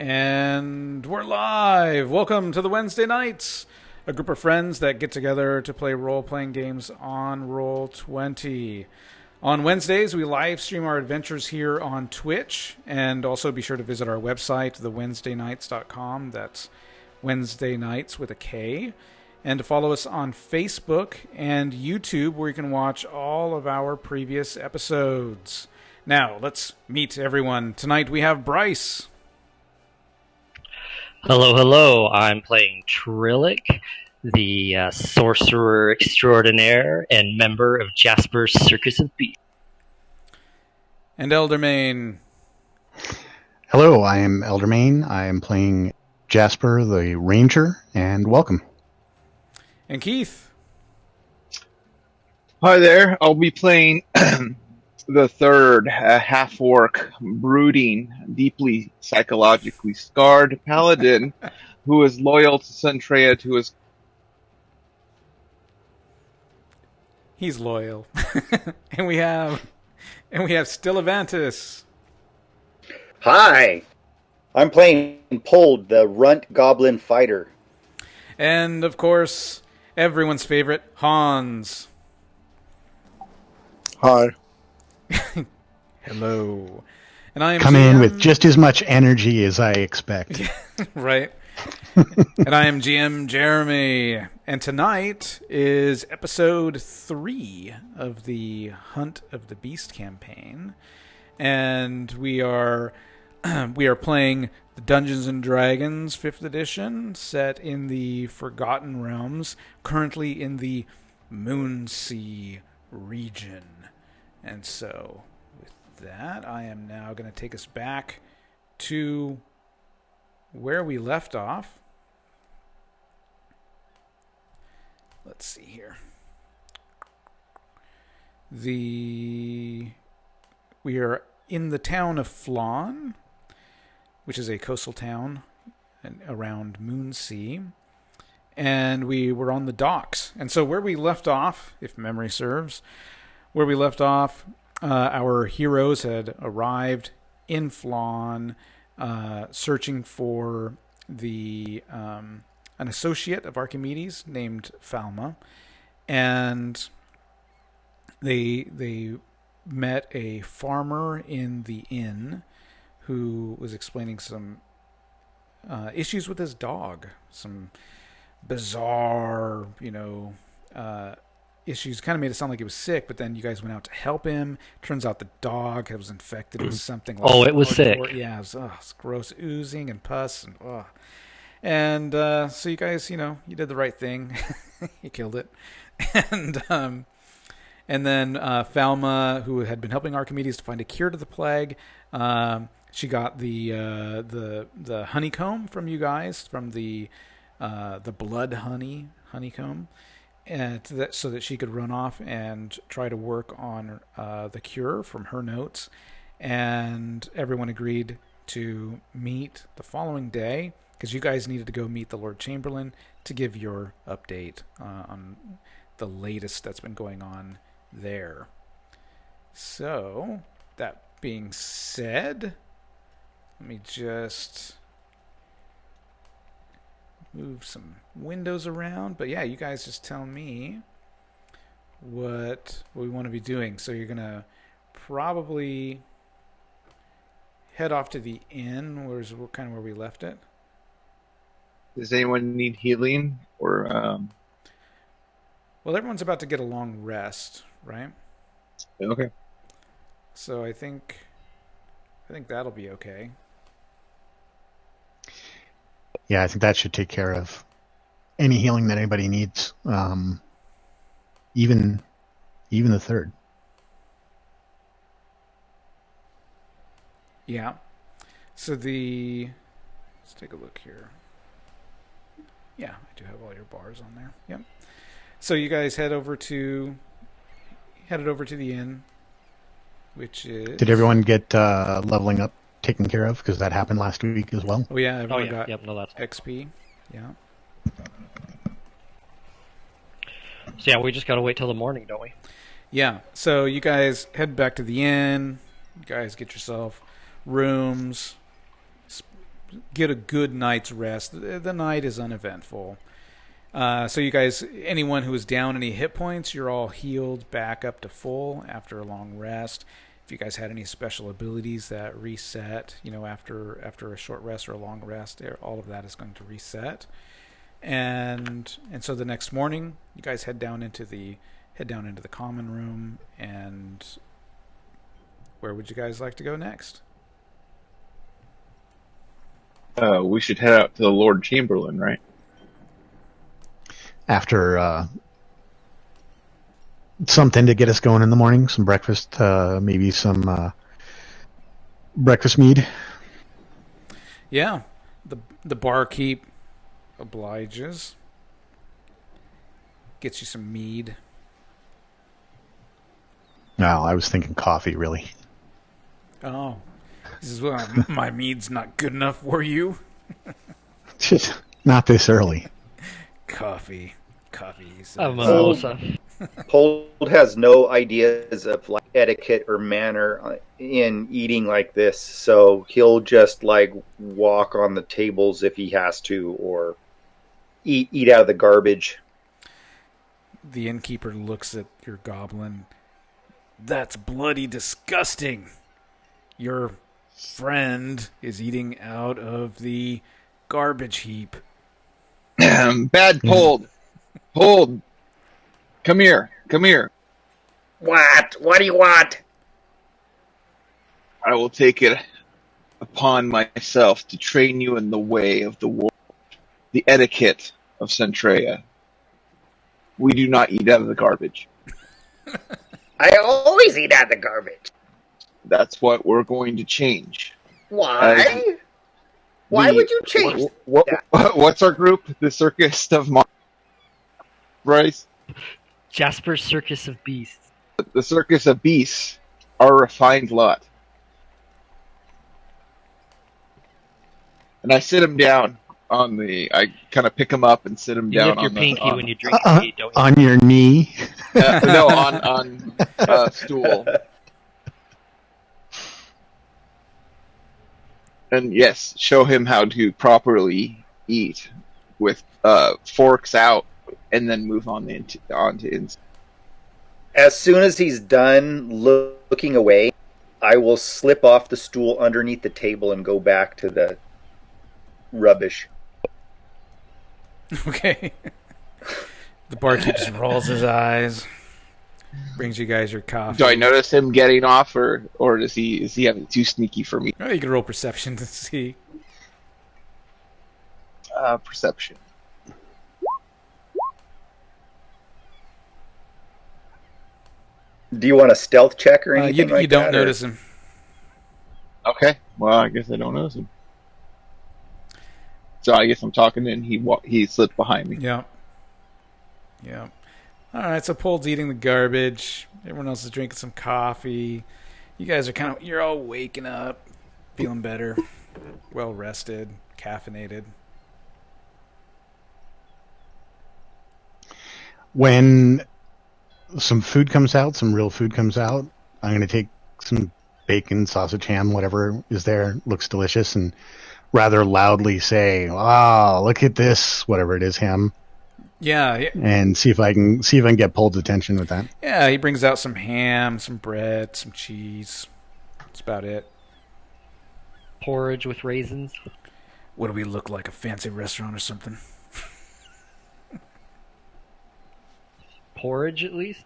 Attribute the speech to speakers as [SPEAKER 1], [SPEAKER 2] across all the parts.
[SPEAKER 1] And we're live! Welcome to the Wednesday Nights, a group of friends that get together to play role-playing games on Roll20. On Wednesdays, we live stream our adventures here on Twitch, and also be sure to visit our website, thewednesdaynights.com. That's Wednesday Nights with a K. And to follow us on Facebook and YouTube, where you can watch all of our previous episodes. Now, let's meet everyone. Tonight we have Bryce.
[SPEAKER 2] Hello, hello. I'm playing Trillic, the sorcerer extraordinaire and member of Jasper's Circus of Beasts.
[SPEAKER 1] And Eldermane.
[SPEAKER 3] Hello, I am Eldermane. I am playing Jasper the Ranger, and welcome.
[SPEAKER 1] And Keith.
[SPEAKER 4] Hi there. I'll be playing the third half-orc, brooding, deeply psychologically scarred paladin who is loyal to Centrea to his...
[SPEAKER 1] He's loyal. and we have Stillavantis.
[SPEAKER 5] Hi, I'm playing Pold, the runt goblin fighter.
[SPEAKER 1] And, of course, everyone's favorite, Hans.
[SPEAKER 6] Hi.
[SPEAKER 1] Hello. And I am
[SPEAKER 3] Come
[SPEAKER 1] GM...
[SPEAKER 3] in with just as much energy as I expect.
[SPEAKER 1] Right. And I am GM Jeremy. And tonight is episode 3 of the Hunt of the Beast campaign. And we are playing the Dungeons and Dragons 5th edition, set in the Forgotten Realms, currently in the Moonsea Region. And so, with that, I am now going to take us back to where we left off. Let's see here. We are in the town of Phlan, which is a coastal town around Moonsea. And we were on the docks. And so where we left off, if memory serves, where we left off, our heroes had arrived in Phlan, searching for an associate of Archimedes named Falma, and they met a farmer in the inn who was explaining some issues with his dog, some bizarre, issues. Kind of made it sound like he was sick, but then you guys went out to help him. Turns out the dog was infected with something like...
[SPEAKER 2] Oh, it was sick.
[SPEAKER 1] Yeah, it was gross, oozing and pus. And so you guys, you did the right thing. You killed it. And then Falma, who had been helping Archimedes to find a cure to the plague, she got the honeycomb from you guys, from the blood honeycomb, and so that she could run off and try to work on the cure from her notes. And everyone agreed to meet the following day, because you guys needed to go meet the Lord Chamberlain to give your update on the latest that's been going on there. So, that being said, let me just move some windows around. But yeah, you guys just tell me what we want to be doing. So you're going to probably head off to the inn, where's kind of where we left it.
[SPEAKER 4] Does anyone need healing? Or
[SPEAKER 1] Well, everyone's about to get a long rest, right?
[SPEAKER 4] Okay.
[SPEAKER 1] So I think that'll be okay.
[SPEAKER 3] Yeah, I think that should take care of any healing that anybody needs, even the third.
[SPEAKER 1] Yeah. So let's take a look here. Yeah, I do have all your bars on there. Yep. So you guys headed over to the inn, which is...
[SPEAKER 3] Did everyone get leveling up taken care of? Because that happened last week as well.
[SPEAKER 1] Oh yeah, everyone got
[SPEAKER 2] that's...
[SPEAKER 1] XP. Yeah.
[SPEAKER 2] So yeah, we just gotta wait till the morning, don't we?
[SPEAKER 1] Yeah. So you guys head back to the inn. You guys get yourself rooms, get a good night's rest. The night is uneventful. So you guys, anyone who is down any hit points, you're all healed back up to full after a long rest. If you guys had any special abilities that reset, after a short rest or a long rest, all of that is going to reset. And so the next morning, you guys head down into the common room. And where would you guys like to go next?
[SPEAKER 4] We should head out to the Lord Chamberlain, right?
[SPEAKER 3] After something to get us going in the morning, some breakfast, maybe some breakfast mead.
[SPEAKER 1] Yeah, the barkeep obliges. Gets you some mead.
[SPEAKER 3] No, I was thinking coffee, really.
[SPEAKER 1] Oh, he says, well, my mead's not good enough for you.
[SPEAKER 3] Just not this early.
[SPEAKER 1] Coffee. He says.
[SPEAKER 2] A mimosa.
[SPEAKER 5] Pold has no ideas of like etiquette or manner in eating like this, so he'll just like walk on the tables if he has to, or eat out of the garbage.
[SPEAKER 1] The innkeeper looks at your goblin. That's bloody disgusting. Your friend is eating out of the garbage heap.
[SPEAKER 4] Bad Pold. Pold. Come here.
[SPEAKER 5] What? What do you want?
[SPEAKER 4] I will take it upon myself to train you in the way of the world, the etiquette of Centrea. We do not eat out of the garbage.
[SPEAKER 5] I always eat out of the garbage.
[SPEAKER 4] That's what we're going to change.
[SPEAKER 5] Why? Why would you change that?
[SPEAKER 4] What's our group? The Circus of Bryce?
[SPEAKER 2] Jasper's Circus of Beasts.
[SPEAKER 4] The Circus of Beasts are a refined lot. And I sit him down I kind of pick him up and sit him
[SPEAKER 2] You
[SPEAKER 4] down
[SPEAKER 2] lift your
[SPEAKER 4] on
[SPEAKER 2] pinky when you drink mead, don't you?
[SPEAKER 3] On your knee.
[SPEAKER 4] no, on a stool. And yes, show him how to properly eat with forks out, and then move on onto inside.
[SPEAKER 5] As soon as he's done looking away, I will slip off the stool underneath the table and go back to the rubbish.
[SPEAKER 1] Okay. The barkeep just rolls his eyes. Brings you guys your coffee.
[SPEAKER 4] Do I notice him getting off, or is he having too sneaky for me?
[SPEAKER 1] Oh, you can roll perception to see.
[SPEAKER 4] Perception.
[SPEAKER 5] Do you want a stealth check or anything
[SPEAKER 1] you don't notice him.
[SPEAKER 4] Okay. Well, I guess I don't notice him. So I guess I'm talking, and he slipped behind me.
[SPEAKER 1] Yeah. All right, so Pold's eating the garbage. Everyone else is drinking some coffee. You guys are you're all waking up, feeling better, well rested, caffeinated.
[SPEAKER 3] When some food comes out, some real food comes out, I'm going to take some bacon, sausage, ham, whatever is there, looks delicious, and rather loudly say, "Wow, look at this," whatever it is, ham.
[SPEAKER 1] Yeah.
[SPEAKER 3] And see if I can get Pold's attention with that.
[SPEAKER 1] Yeah, he brings out some ham, some bread, some cheese. That's about it.
[SPEAKER 2] Porridge with raisins.
[SPEAKER 1] What do we look like, a fancy restaurant or something?
[SPEAKER 2] Porridge, at least?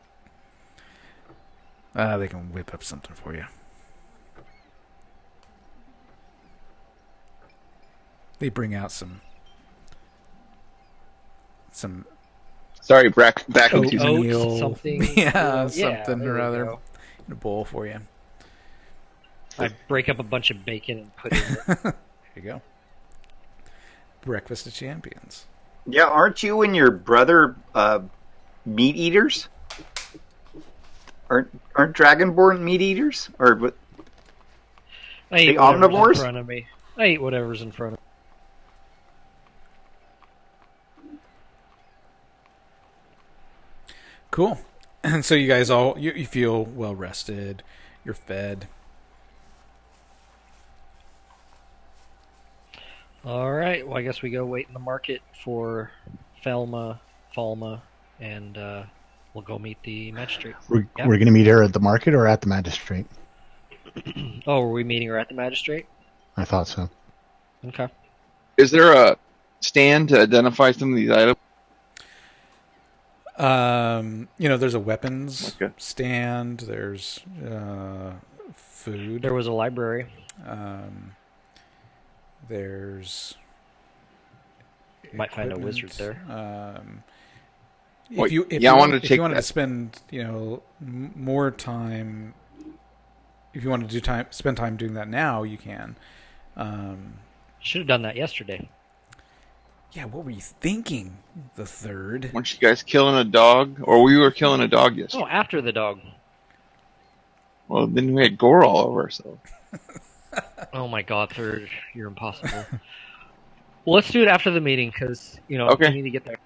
[SPEAKER 1] They can whip up something for you. They bring out some
[SPEAKER 4] Sorry, back
[SPEAKER 1] oats,
[SPEAKER 4] into
[SPEAKER 2] Oats, something.
[SPEAKER 1] something or
[SPEAKER 2] there we
[SPEAKER 1] other
[SPEAKER 2] go.
[SPEAKER 1] in a bowl for you.
[SPEAKER 2] I break up a bunch of bacon and put it in it.
[SPEAKER 1] There you go. Breakfast of Champions.
[SPEAKER 5] Yeah, aren't you and your brother meat eaters? Aren't Dragonborn meat eaters? Or what?
[SPEAKER 2] I eat
[SPEAKER 5] The
[SPEAKER 2] whatever's
[SPEAKER 5] omnivores?
[SPEAKER 2] in front of me. I eat whatever's in front of me.
[SPEAKER 1] Cool. And so you guys all you feel well rested. You're fed.
[SPEAKER 2] All right. Well, I guess we go wait in the market for Falma, and we'll go meet the magistrate.
[SPEAKER 3] We're
[SPEAKER 2] Yeah.
[SPEAKER 3] going to meet her at the market or at the magistrate?
[SPEAKER 2] Oh, are we meeting her at the magistrate?
[SPEAKER 3] I thought so.
[SPEAKER 2] Okay.
[SPEAKER 4] Is there a stand to identify some of these items?
[SPEAKER 1] There's a weapons
[SPEAKER 4] Okay.
[SPEAKER 1] stand. There's food.
[SPEAKER 2] There was a library.
[SPEAKER 1] There's
[SPEAKER 2] Might find a
[SPEAKER 1] equipment.
[SPEAKER 2] wizard there.
[SPEAKER 1] If you wanted to spend more time, if you wanted to spend time doing that now, you can.
[SPEAKER 2] Should have done that yesterday.
[SPEAKER 1] Yeah, what were you thinking? The third.
[SPEAKER 4] Weren't you guys killing a dog? Or we were killing a dog yesterday?
[SPEAKER 2] Oh, after the dog.
[SPEAKER 4] Well, then we had gore all over ourselves.
[SPEAKER 2] Oh my God, third, you're impossible. Well, let's do it after the meeting because
[SPEAKER 4] Okay.
[SPEAKER 2] we need to get there.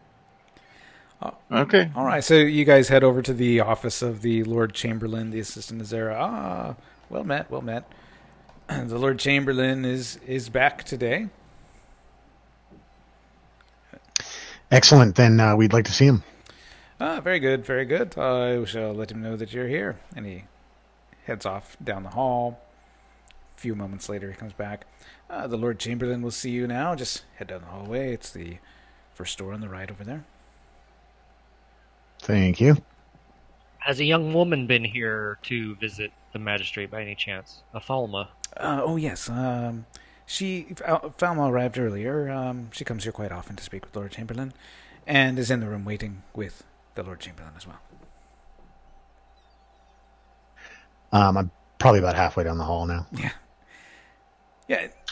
[SPEAKER 4] Okay.
[SPEAKER 1] All right, so you guys head over to the office of the Lord Chamberlain, the Assistant Azera. Ah, well met. The Lord Chamberlain is back today.
[SPEAKER 3] Excellent. Then we'd like to see him.
[SPEAKER 1] Ah, very good. I shall let him know that you're here. And he heads off down the hall. A few moments later, he comes back. The Lord Chamberlain will see you now. Just head down the hallway. It's the first door on the right over there.
[SPEAKER 3] Thank you.
[SPEAKER 2] Has a young woman been here to visit the magistrate by any chance? A Falma.
[SPEAKER 1] Oh, yes. Falma arrived earlier. She comes here quite often to speak with Lord Chamberlain, and is in the room waiting with the Lord Chamberlain as well.
[SPEAKER 3] I'm probably about halfway down the hall now.
[SPEAKER 1] Yeah.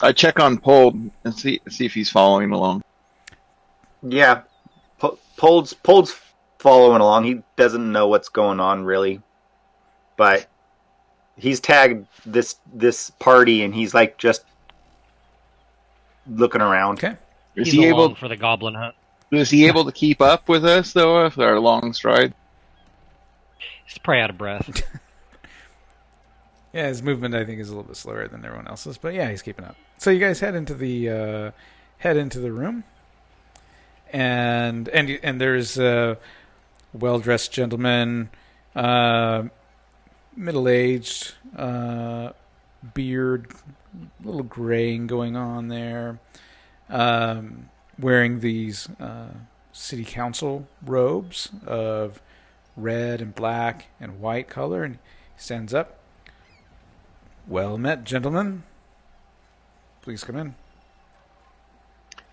[SPEAKER 4] I check on Pold and see if he's following along.
[SPEAKER 5] Yeah, Pold's following along. He doesn't know what's going on really, but he's tagged this party, and he's like just looking around.
[SPEAKER 1] Okay.
[SPEAKER 4] Is
[SPEAKER 2] He's
[SPEAKER 4] he
[SPEAKER 2] along
[SPEAKER 4] able?
[SPEAKER 2] for the goblin hunt.
[SPEAKER 4] Is he able to keep up with us though? With our long stride?
[SPEAKER 2] He's probably out of breath.
[SPEAKER 1] Yeah, his movement I think is a little bit slower than everyone else's, but yeah, he's keeping up. So you guys head into the room, and there's a well-dressed gentleman, middle-aged, beard, a little graying going on there, wearing these city council robes of red and black and white color, and he stands up. Well met, gentlemen. Please come in.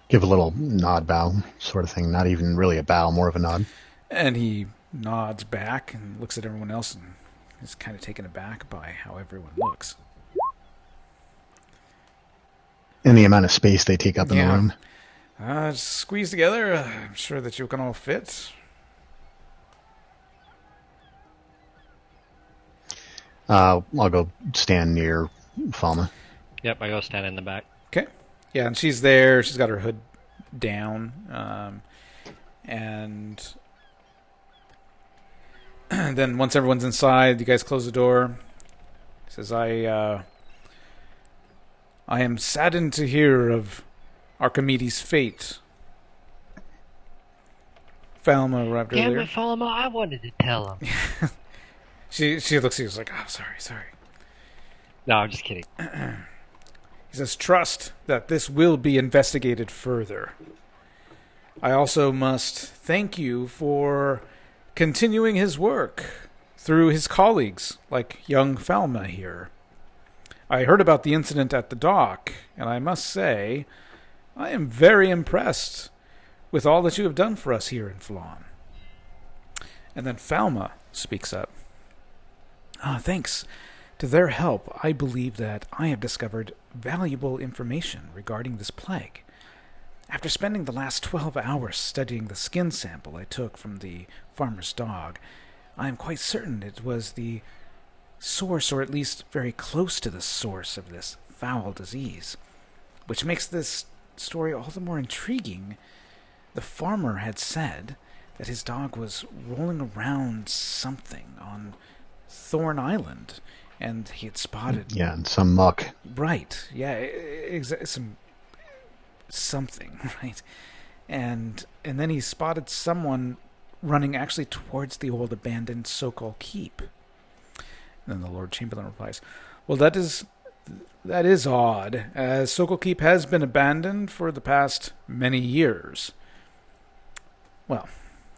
[SPEAKER 3] Give a little nod bow sort of thing. Not even really a bow, more of a nod.
[SPEAKER 1] And he nods back and looks at everyone else and is kind of taken aback by how everyone looks.
[SPEAKER 3] And the amount of space they take up in the room.
[SPEAKER 1] Just squeeze together. I'm sure that you can all fit.
[SPEAKER 3] I'll go stand near Falma.
[SPEAKER 2] Yep, I go stand in the back.
[SPEAKER 1] Okay. Yeah, and she's there. She's got her hood down. And then once everyone's inside, you guys close the door. He says, I am saddened to hear of Archimedes' fate. Falma arrived
[SPEAKER 2] Damn
[SPEAKER 1] earlier.
[SPEAKER 2] it, Falma, I wanted to tell him.
[SPEAKER 1] She looks at you like, oh, sorry.
[SPEAKER 2] No, I'm just kidding.
[SPEAKER 1] He says, trust that this will be investigated further. I also must thank you for continuing his work through his colleagues, like young Falma here. I heard about the incident at the dock, and I must say, I am very impressed with all that you have done for us here in Phlan. And then Falma speaks up. Thanks to their help, I believe that I have discovered valuable information regarding this plague. After spending the last 12 hours studying the skin sample I took from the farmer's dog, I am quite certain it was the source, or at least very close to the source, of this foul disease, which makes this story all the more intriguing. The farmer had said that his dog was rolling around something on Thorn Island, and he had spotted...
[SPEAKER 3] Yeah, and some muck.
[SPEAKER 1] Right, yeah, some something, right? And then he spotted someone running actually towards the old abandoned Sokol Keep. And then the Lord Chamberlain replies, "Well, that is odd, as Sokol Keep has been abandoned for the past many years." Well,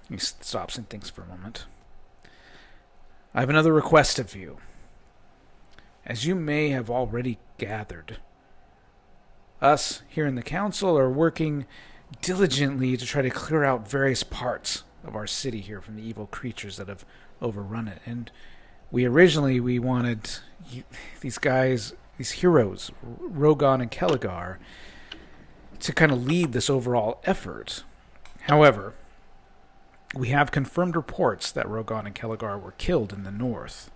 [SPEAKER 1] he stops and thinks for a moment. "I have another request of you. As you may have already gathered, us here in the council are working diligently to try to clear out various parts of our city here from the evil creatures that have overrun it. And we wanted these guys, these heroes, Rogon and Kelagar, to kind of lead this overall effort. However, we have confirmed reports that Rogon and Kelagar were killed in the north.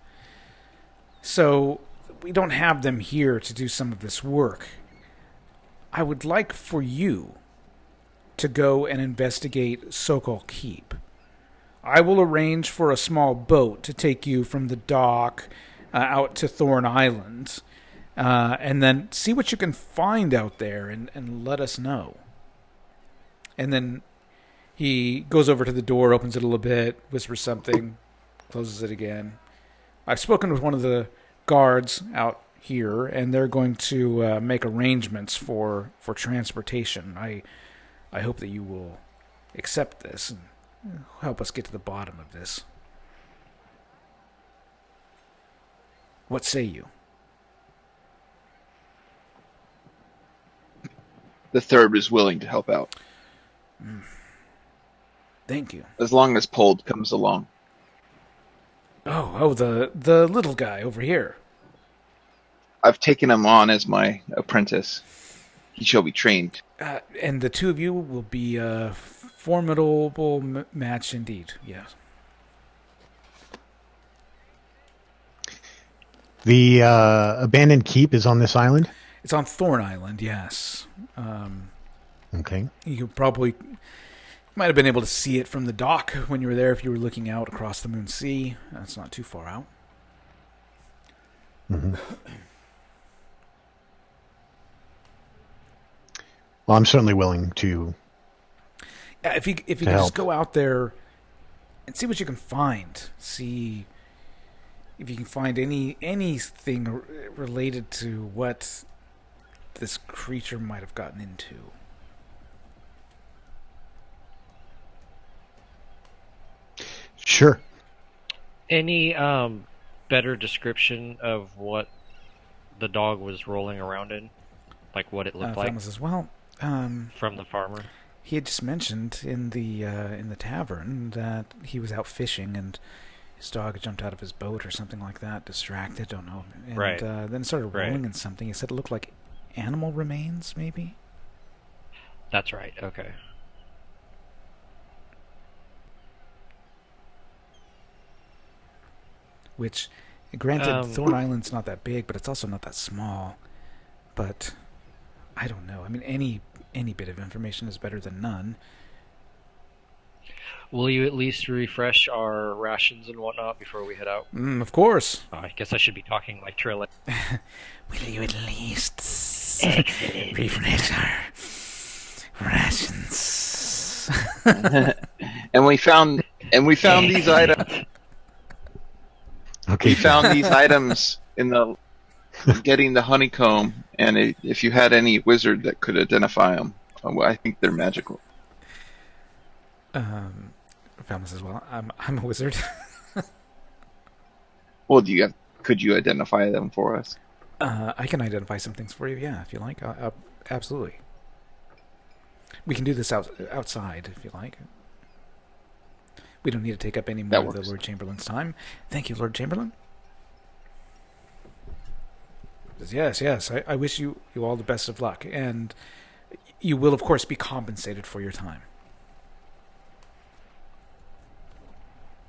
[SPEAKER 1] So we don't have them here to do some of this work. I would like for you to go and investigate Sokol Keep. I will arrange for a small boat to take you from the dock out to Thorn Island, and then see what you can find out there and let us know." And then he goes over to the door, opens it a little bit, whispers something, closes it again. "I've spoken with one of the guards out here, and they're going to make arrangements for transportation. I hope that you will accept this and help us get to the bottom of this. What say you?"
[SPEAKER 4] The third is willing to help out.
[SPEAKER 1] Thank you.
[SPEAKER 4] As long as Pold comes along.
[SPEAKER 1] Oh, the little guy over here.
[SPEAKER 4] I've taken him on as my apprentice. He shall be trained.
[SPEAKER 1] And the two of you will be a formidable match indeed, yes.
[SPEAKER 3] The abandoned keep is on this island?
[SPEAKER 1] It's on Thorn Island, yes.
[SPEAKER 3] Okay.
[SPEAKER 1] You might have been able to see it from the dock when you were there if you were looking out across the Moonsea. That's not too far out.
[SPEAKER 3] Mm-hmm. Well, I'm certainly willing to.
[SPEAKER 1] Yeah, if you can just go out there and see what you can find. See if you can find anything related to what this creature might have gotten into.
[SPEAKER 3] Sure.
[SPEAKER 2] Any better description of what the dog was rolling around in? Like what it looked like?
[SPEAKER 1] Phlan says, "Well,
[SPEAKER 2] from the farmer."
[SPEAKER 1] He had just mentioned in the tavern that he was out fishing and his dog had jumped out of his boat or something like that, distracted, don't know. And
[SPEAKER 2] right.
[SPEAKER 1] Then started rolling in something. He said it looked like animal remains, maybe?
[SPEAKER 2] That's right, okay.
[SPEAKER 1] Which, granted, Thorn Island's not that big, but it's also not that small. But I don't know. I mean, any bit of information is better than none.
[SPEAKER 2] Will you at least refresh our rations and whatnot before we head out?
[SPEAKER 1] Of course.
[SPEAKER 2] I guess I should be talking like Trillic.
[SPEAKER 1] Will you at least refresh our rations?
[SPEAKER 4] and we found these items.
[SPEAKER 3] Okay.
[SPEAKER 4] We found these items in the getting the honeycomb, and if you had any wizard that could identify them, I think they're magical.
[SPEAKER 1] Phlan says, "Well, I'm a wizard."
[SPEAKER 4] Well, could you identify them for us?
[SPEAKER 1] I can identify some things for you, yeah, if you like. Absolutely. We can do this outside, if you like. We don't need to take up any more of the Lord Chamberlain's time. Thank you, Lord Chamberlain. Says, yes. I wish you all the best of luck, and you will, of course, be compensated for your time.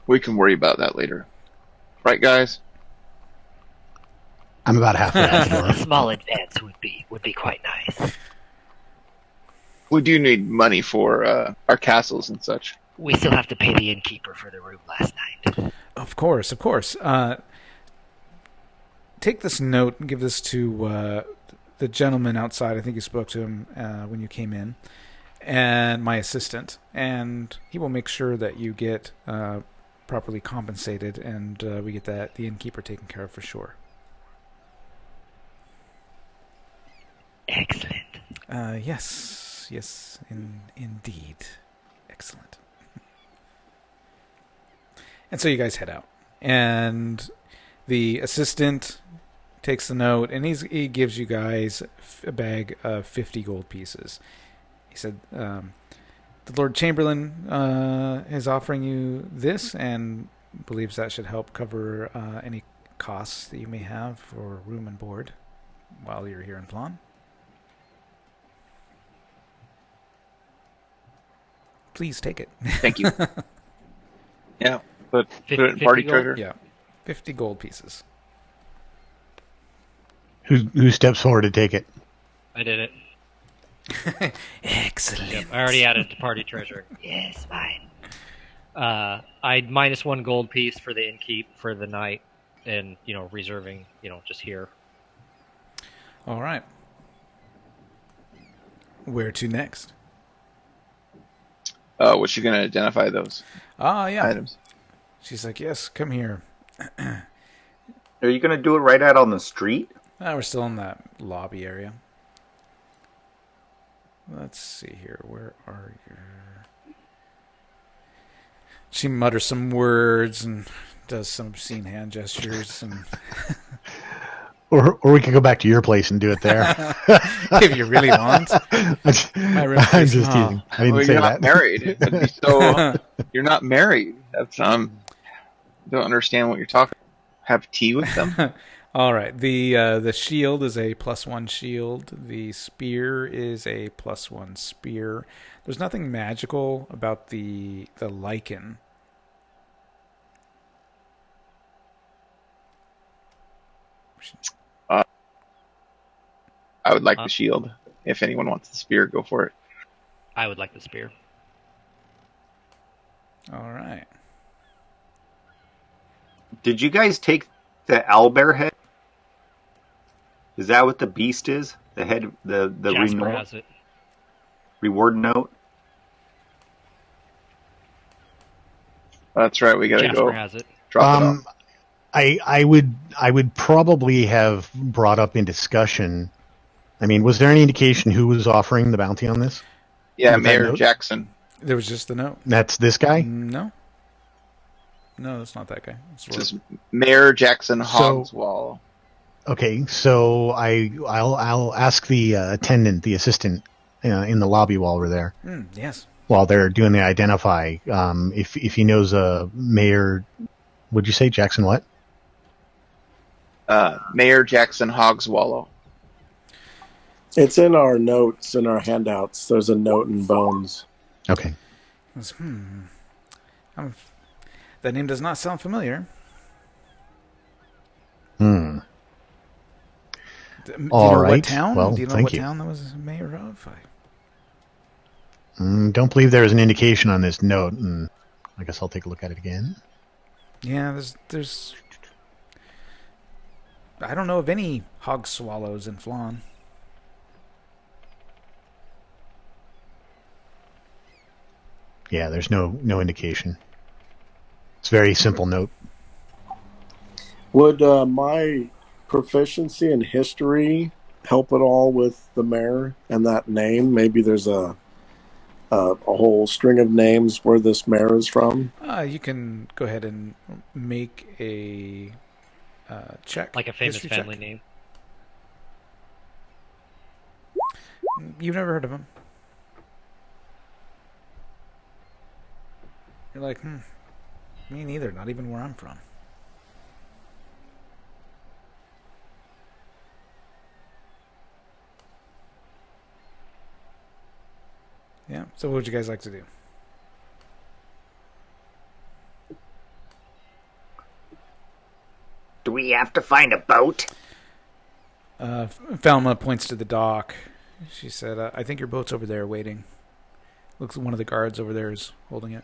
[SPEAKER 4] We can worry about that later. Right, guys?
[SPEAKER 3] I'm about halfway out the door.
[SPEAKER 6] A small advance would be quite nice.
[SPEAKER 4] We do need money for our castles and such.
[SPEAKER 6] We still have to pay the innkeeper for the room last night.
[SPEAKER 1] Of course. Take this note and give this to the gentleman outside. I think you spoke to him when you came in, and my assistant, and he will make sure that you get properly compensated, and we get the innkeeper taken care of for sure.
[SPEAKER 6] Excellent.
[SPEAKER 1] Yes, indeed, excellent. And so you guys head out, and the assistant takes the note, and he gives you guys a bag of 50 gold pieces. He said, the Lord Chamberlain is offering you this and believes that should help cover any costs that you may have for room and board while you're here in Phlan. Please take it.
[SPEAKER 4] Thank you. Yeah, put it in
[SPEAKER 2] 50
[SPEAKER 4] party
[SPEAKER 2] gold?
[SPEAKER 4] treasure.
[SPEAKER 1] Yeah, 50 gold pieces.
[SPEAKER 3] Who steps forward to take it?
[SPEAKER 2] I did it.
[SPEAKER 1] Excellent.
[SPEAKER 2] Yep, I already added it to party treasure.
[SPEAKER 6] Yes, fine.
[SPEAKER 2] I'd minus 1 gold piece for the innkeep for the night, and reserving, just here.
[SPEAKER 1] All right. Where to next?
[SPEAKER 4] Was she going to identify those
[SPEAKER 1] Yeah.
[SPEAKER 4] items?
[SPEAKER 1] She's like, yes, come here.
[SPEAKER 5] Are you going to do it right out on the street?
[SPEAKER 1] We're still in that lobby area. Let's see here. Where are you? She mutters some words and does some obscene hand gestures. And
[SPEAKER 3] Or we could go back to your place and do it there.
[SPEAKER 1] if you really want.
[SPEAKER 3] I'm just teasing. I didn't
[SPEAKER 4] Well,
[SPEAKER 3] say
[SPEAKER 4] you're
[SPEAKER 3] that.
[SPEAKER 4] not married. That'd be so. You're not married. That's don't understand what you're talking. Have tea with them.
[SPEAKER 1] All right. The shield is a +1 shield. The spear is a +1 spear. There's nothing magical about the lichen.
[SPEAKER 4] I would like the shield. If anyone wants the spear, go for it.
[SPEAKER 2] I would like the spear.
[SPEAKER 1] All right.
[SPEAKER 5] Did you guys take the owlbear head? Is that what the beast is? The head, the
[SPEAKER 2] Jasper has it.
[SPEAKER 5] reward note?
[SPEAKER 4] That's right. We gotta
[SPEAKER 2] Jasper
[SPEAKER 4] go
[SPEAKER 2] has it.
[SPEAKER 4] drop it off.
[SPEAKER 3] I would probably have brought up in discussion. I mean, was there any indication who was offering the bounty on this?
[SPEAKER 4] Yeah,
[SPEAKER 3] With that
[SPEAKER 4] Mayor
[SPEAKER 3] note?
[SPEAKER 4] Jackson.
[SPEAKER 1] There was just the note.
[SPEAKER 3] That's this guy?
[SPEAKER 1] No, that's not that guy.
[SPEAKER 4] This is Mayor Jackson Hogswall.
[SPEAKER 3] Okay, so I'll ask the attendant, the assistant, in the lobby while we're there,
[SPEAKER 1] yes.
[SPEAKER 3] while they're doing the identify, if he knows Mayor. Would you say Jackson what?
[SPEAKER 4] Mayor Jackson Hogswallow.
[SPEAKER 7] It's in our notes, in our handouts. There's a note in Bones.
[SPEAKER 3] Okay.
[SPEAKER 1] That name does not sound familiar.
[SPEAKER 3] Hmm.
[SPEAKER 1] Do you
[SPEAKER 3] All
[SPEAKER 1] know
[SPEAKER 3] right.
[SPEAKER 1] what town?
[SPEAKER 3] Well,
[SPEAKER 1] Do you know
[SPEAKER 3] thank
[SPEAKER 1] what
[SPEAKER 3] you.
[SPEAKER 1] town that was mayor of?
[SPEAKER 3] Don't believe there was an indication on this note, and I guess I'll take a look at it again.
[SPEAKER 1] Yeah, there's. I don't know of any hog swallows in Phlan.
[SPEAKER 3] Yeah, there's no indication. It's a very simple note.
[SPEAKER 7] Would my proficiency in history help at all with the mayor and that name? Maybe there's a whole string of names where this mayor is from.
[SPEAKER 1] You can go ahead and make a check.
[SPEAKER 2] Like a famous
[SPEAKER 1] history
[SPEAKER 2] family
[SPEAKER 1] check.
[SPEAKER 2] name.
[SPEAKER 1] You've never heard of him. You're like, me neither. Not even where I'm from. Yeah. So, what would you guys like to do?
[SPEAKER 6] Do we have to find a boat?
[SPEAKER 1] Falma points to the dock. She said, "I think your boat's over there waiting. Looks like one of the guards over there is holding it."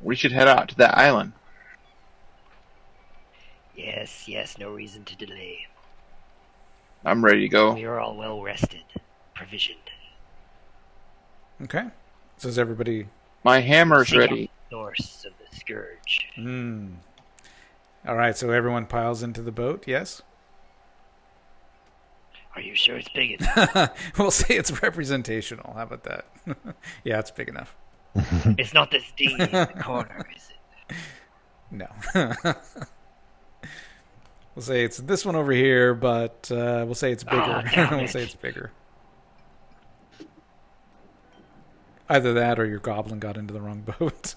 [SPEAKER 4] We should head out to that island.
[SPEAKER 6] Yes, yes, no reason to delay.
[SPEAKER 4] I'm ready to go.
[SPEAKER 6] We are all well rested, provisioned.
[SPEAKER 1] Okay. So is everybody...
[SPEAKER 4] My hammer's
[SPEAKER 6] Seek out
[SPEAKER 4] ready.
[SPEAKER 6] the source of the scourge.
[SPEAKER 1] All right, so everyone piles into the boat, yes?
[SPEAKER 6] Are you sure it's big enough?
[SPEAKER 1] We'll say it's representational. How about that? Yeah, it's big enough.
[SPEAKER 6] It's not this dinghy in the corner, is it?
[SPEAKER 1] No. We'll say it's this one over here, but we'll say it's bigger.
[SPEAKER 6] damn
[SPEAKER 1] We'll
[SPEAKER 6] it.
[SPEAKER 1] say it's bigger. Either that or your goblin got into the wrong boat.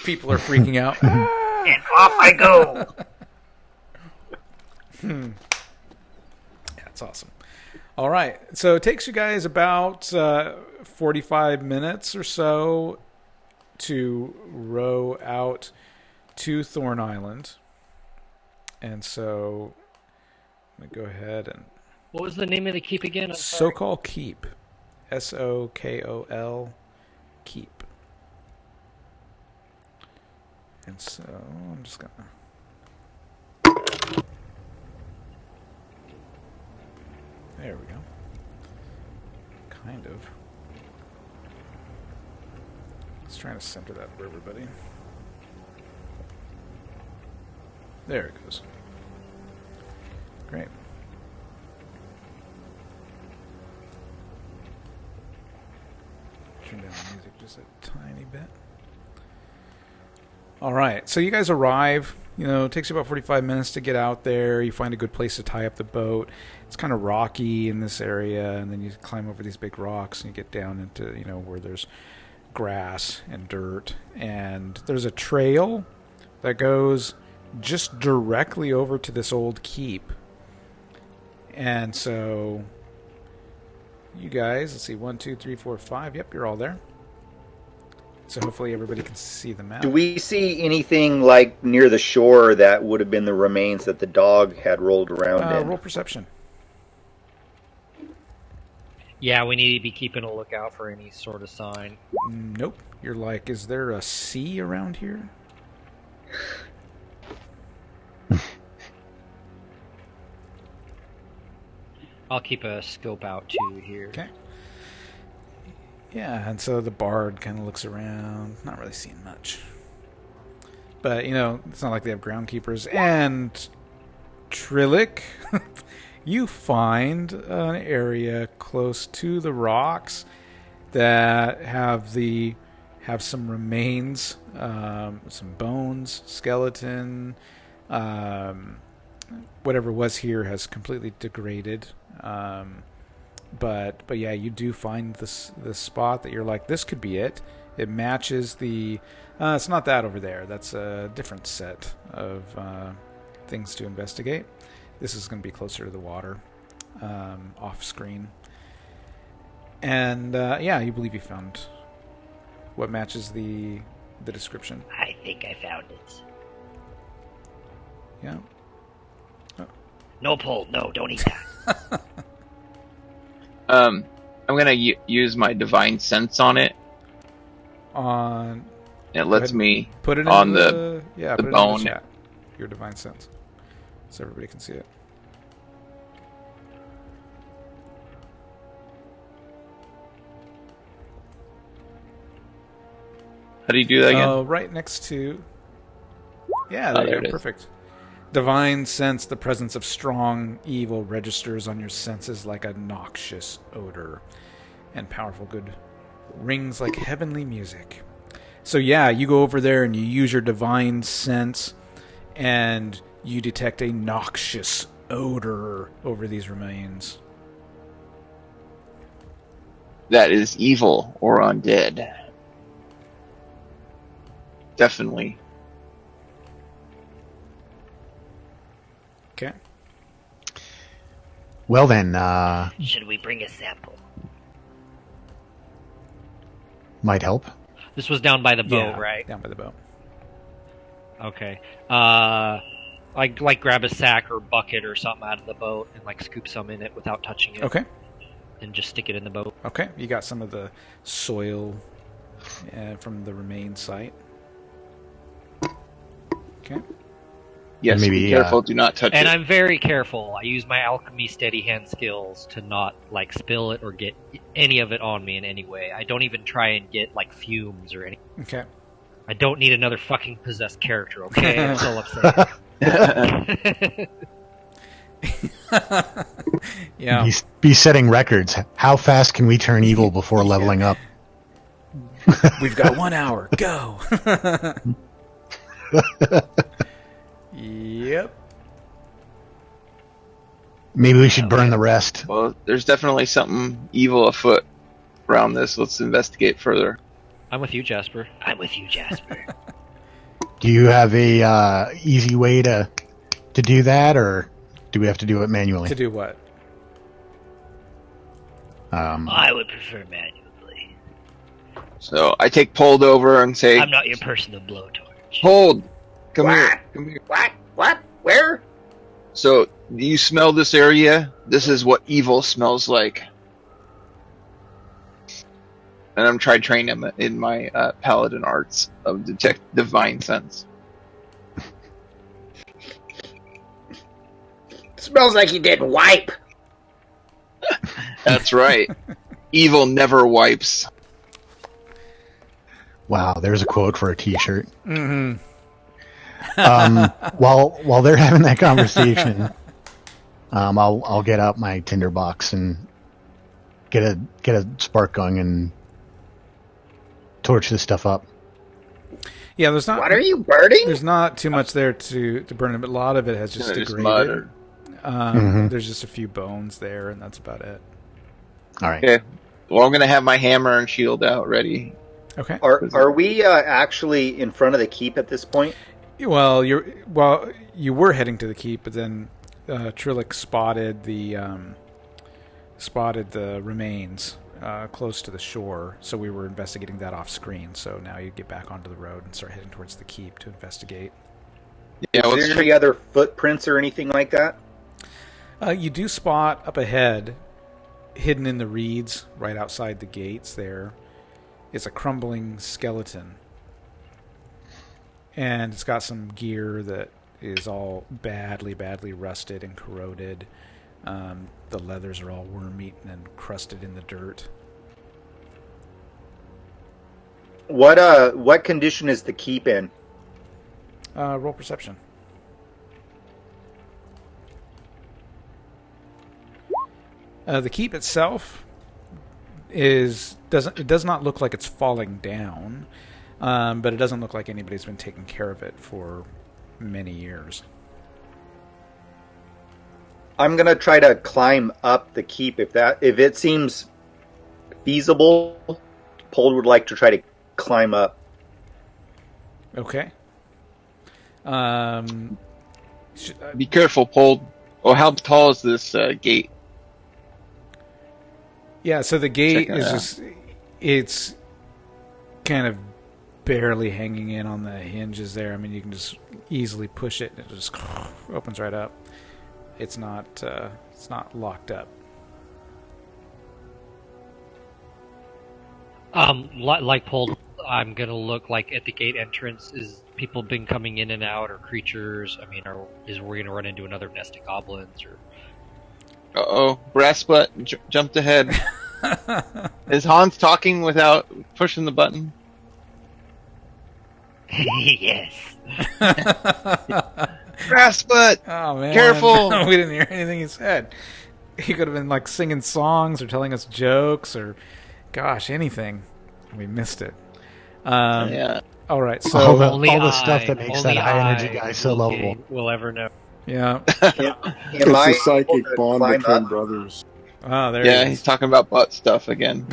[SPEAKER 1] People are freaking out.
[SPEAKER 6] And off I go!
[SPEAKER 1] Yeah, it's awesome. All right. So it takes you guys about 45 minutes or so to row out to Thorn Island. And so I'm going to go ahead and...
[SPEAKER 2] What was the name of the keep again? I'm sorry.
[SPEAKER 1] Sokol Keep. Sokol Keep. And so I'm just going to... There we go. Kind of. Let's try to center that for everybody. There it goes. Great. Turn down the music just a tiny bit. All right, so you guys arrive. You know, it takes you about 45 minutes to get out there. You find a good place to tie up the boat. It's kind of rocky in this area, and then you climb over these big rocks and you get down into, you know, where there's grass and dirt. And there's a trail that goes just directly over to this old keep. And so you guys, let's see, 1, 2, 3, 4, 5. Yep, you're all there. So hopefully everybody can see the map.
[SPEAKER 5] Do we see anything like near the shore that would have been the remains that the dog had rolled around in?
[SPEAKER 1] Roll perception.
[SPEAKER 2] Yeah, we need to be keeping a lookout for any sort of sign.
[SPEAKER 1] Nope. You're like, is there a sea around here?
[SPEAKER 2] I'll keep a scope out too here.
[SPEAKER 1] Okay. Yeah, and so the bard kind of looks around, not really seeing much. But, you know, it's not like they have groundkeepers. And Trillic, you find an area close to the rocks that have some remains, some bones, skeleton, whatever was here has completely degraded. But yeah, you do find this spot that you're like, this could be it. It matches the... it's not that over there. That's a different set of things to investigate. This is going to be closer to the water, off screen. And yeah, you believe you found what matches the description.
[SPEAKER 6] I think I found it.
[SPEAKER 1] Yeah.
[SPEAKER 6] No pull. No, don't eat that.
[SPEAKER 4] I'm gonna use my divine sense on it.
[SPEAKER 1] On...
[SPEAKER 4] It lets me
[SPEAKER 1] put it
[SPEAKER 4] on
[SPEAKER 1] in
[SPEAKER 4] the
[SPEAKER 1] yeah,
[SPEAKER 4] the
[SPEAKER 1] put it
[SPEAKER 4] bone.
[SPEAKER 1] in the chat. Your divine sense, so everybody can see it.
[SPEAKER 4] How do you do that again?
[SPEAKER 1] Right next to... Yeah,
[SPEAKER 4] Oh,
[SPEAKER 1] there
[SPEAKER 4] there
[SPEAKER 1] you
[SPEAKER 4] it
[SPEAKER 1] go.
[SPEAKER 4] is.
[SPEAKER 1] Perfect. Divine sense, the presence of strong evil registers on your senses like a noxious odor, and powerful good rings like heavenly music. So yeah, you go over there and you use your divine sense, and you detect a noxious odor over these remains.
[SPEAKER 4] That is evil or undead. Definitely.
[SPEAKER 1] Okay.
[SPEAKER 3] Well then,
[SPEAKER 6] Should we bring a sample?
[SPEAKER 3] might help.
[SPEAKER 2] This was down by the boat,
[SPEAKER 1] Yeah,
[SPEAKER 2] right?
[SPEAKER 1] down by the boat.
[SPEAKER 2] Okay. Like grab a sack or bucket or something out of the boat and like scoop some in it without touching it.
[SPEAKER 1] Okay.
[SPEAKER 2] And just stick it in the boat.
[SPEAKER 1] Okay. You got some of the soil from the remain site. Okay.
[SPEAKER 4] Yes,
[SPEAKER 3] Maybe,
[SPEAKER 4] be careful. Do not touch
[SPEAKER 2] And
[SPEAKER 4] it.
[SPEAKER 2] I'm very careful. I use my alchemy steady hand skills to not like spill it or get any of it on me in any way. I don't even try and get like fumes or anything.
[SPEAKER 1] Okay.
[SPEAKER 2] I don't need another fucking possessed character, okay? That's all I'm saying.
[SPEAKER 1] Yeah.
[SPEAKER 3] Be setting records. How fast can we turn evil before leveling up?
[SPEAKER 1] We've got 1 hour. Go. Yep.
[SPEAKER 3] Maybe we should burn the rest.
[SPEAKER 4] Well, there's definitely something evil afoot around this. Let's investigate further.
[SPEAKER 2] I'm with you, Jasper.
[SPEAKER 6] I'm with you, Jasper.
[SPEAKER 3] Do you have a easy way to do that, or do we have to do it manually?
[SPEAKER 1] To do what?
[SPEAKER 6] I would prefer manually.
[SPEAKER 4] So I take Pold over and say,
[SPEAKER 6] I'm not your personal blowtorch.
[SPEAKER 4] Pold, come here. Come here.
[SPEAKER 5] What? Where?
[SPEAKER 4] So, do you smell this area? This is what evil smells like. And I'm trying to train him in my paladin arts of detect divine sense.
[SPEAKER 5] Smells like you didn't wipe.
[SPEAKER 4] That's right. Evil never wipes.
[SPEAKER 3] Wow, there's a quote for a T-shirt.
[SPEAKER 1] Mm-hmm.
[SPEAKER 3] While they're having that conversation, I'll get out my tinderbox and get a spark going and torch this stuff up.
[SPEAKER 1] Yeah, there's not.
[SPEAKER 5] What are you burning?
[SPEAKER 1] There's not too much there to burn it, but a lot of it has just
[SPEAKER 4] There's
[SPEAKER 1] degraded.
[SPEAKER 4] mud or-
[SPEAKER 1] There's just a few bones there, and that's about it.
[SPEAKER 3] All right.
[SPEAKER 4] Okay. Well, I'm going to have my hammer and shield out ready.
[SPEAKER 1] Okay.
[SPEAKER 5] Are we actually in front of the keep at this point?
[SPEAKER 1] Well, you were heading to the keep, but then Trillic spotted the remains close to the shore, so we were investigating that off screen. So now you get back onto the road and start heading towards the keep to investigate.
[SPEAKER 4] Yeah,
[SPEAKER 5] Is there any other footprints or anything like that?
[SPEAKER 1] You do spot up ahead, hidden in the reeds, right outside the gates. There is a crumbling skeleton, and it's got some gear that is all badly rusted and corroded. The leathers are all worm-eaten and crusted in the dirt.
[SPEAKER 5] What condition is the keep in?
[SPEAKER 1] Roll perception. The keep itself does not look like it's falling down, but it doesn't look like anybody's been taking care of it for many years.
[SPEAKER 5] I'm gonna try to climb up the keep if it seems feasible. Pold would like to try to climb up.
[SPEAKER 1] Okay.
[SPEAKER 4] Be careful, Pold. Oh, how tall is this gate?
[SPEAKER 1] Yeah, so the gate
[SPEAKER 4] Check that out.
[SPEAKER 1] it's kind of barely hanging in on the hinges there. I mean, you can just easily push it and it just opens right up. It's not locked up.
[SPEAKER 2] Like Paul, I'm gonna look like at the gate entrance. Is people been coming in and out, or creatures? I mean, is we gonna run into another nest of goblins, or?
[SPEAKER 4] Uh-oh. Brass butt jumped ahead. Is Hans talking without pushing the button?
[SPEAKER 6] Yes.
[SPEAKER 4] Brass butt!
[SPEAKER 1] Oh man!
[SPEAKER 4] Careful!
[SPEAKER 1] We didn't hear anything he said. He could have been like singing songs or telling us jokes or, gosh, anything. We missed it.
[SPEAKER 4] Yeah.
[SPEAKER 1] All right, so
[SPEAKER 3] all the stuff that makes that high energy guy so lovable.
[SPEAKER 2] Will ever know.
[SPEAKER 1] yeah.
[SPEAKER 7] It's
[SPEAKER 5] Am I
[SPEAKER 7] a psychic
[SPEAKER 5] able to
[SPEAKER 7] bond
[SPEAKER 5] climb
[SPEAKER 7] between
[SPEAKER 5] up?
[SPEAKER 7] brothers.
[SPEAKER 1] Oh, there.
[SPEAKER 4] Yeah,
[SPEAKER 1] it
[SPEAKER 4] he's
[SPEAKER 1] is.
[SPEAKER 4] talking about butt stuff again.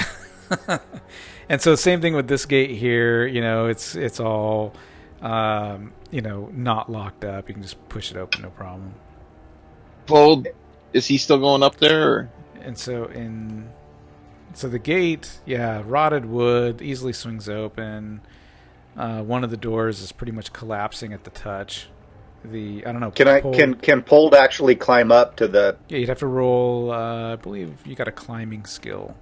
[SPEAKER 1] And so same thing with this gate here. You know, it's all not locked up. You can just push it open, no problem.
[SPEAKER 4] Pold, is he still going up there? Or?
[SPEAKER 1] And so the gate, yeah, rotted wood, easily swings open. One of the doors is pretty much collapsing at the touch. I don't know.
[SPEAKER 5] Can Pold actually climb up to the?
[SPEAKER 1] Yeah, you'd have to roll. I believe you got a climbing skill.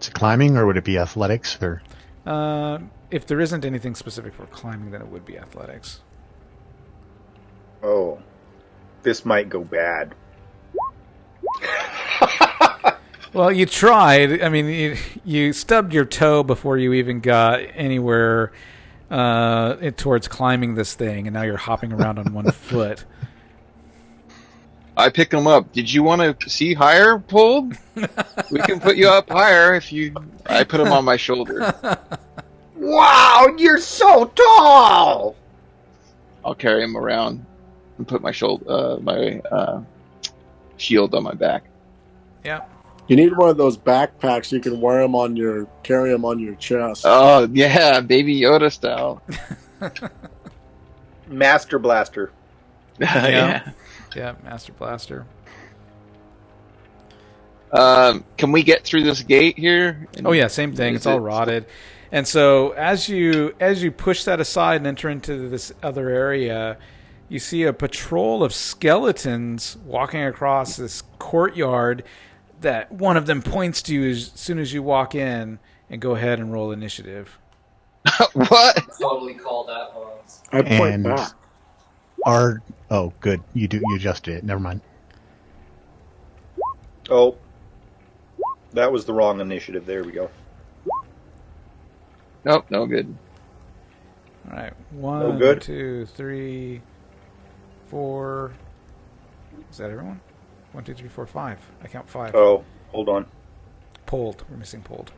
[SPEAKER 3] Is it climbing, or would it be athletics? Or
[SPEAKER 1] If there isn't anything specific for climbing, then it would be athletics.
[SPEAKER 5] Oh, this might go bad.
[SPEAKER 1] Well, you tried. I mean, you stubbed your toe before you even got anywhere towards climbing this thing, and now you're hopping around on one foot.
[SPEAKER 4] I pick him up. Did you want to see higher, Pulled? We can put you up higher if you. I put him on my shoulder.
[SPEAKER 5] Wow, you're so tall!
[SPEAKER 4] I'll carry him around and put my shield on my back.
[SPEAKER 1] Yeah.
[SPEAKER 7] You need one of those backpacks you can wear them on carry them on your chest.
[SPEAKER 4] Oh yeah, Baby Yoda style.
[SPEAKER 5] Master Blaster.
[SPEAKER 4] Yeah.
[SPEAKER 1] Yeah, Master Blaster.
[SPEAKER 4] Can we get through this gate here?
[SPEAKER 1] Oh yeah, same thing. It's all rotted. And so as you push that aside and enter into this other area, you see a patrol of skeletons walking across this courtyard that one of them points to you as soon as you walk in, and go ahead and roll initiative.
[SPEAKER 4] What?
[SPEAKER 2] Totally called that once.
[SPEAKER 7] I point
[SPEAKER 3] And
[SPEAKER 7] back.
[SPEAKER 3] oh, good. You adjusted it. Never mind.
[SPEAKER 5] Oh, that was the wrong initiative. There we go.
[SPEAKER 4] Nope, no good.
[SPEAKER 1] All right,
[SPEAKER 5] No good.
[SPEAKER 1] 1, 2, 3, 4. Is that everyone? 1, 2, 3, 4, 5. I count 5.
[SPEAKER 5] Oh, hold on.
[SPEAKER 1] Pulled. We're missing pulled.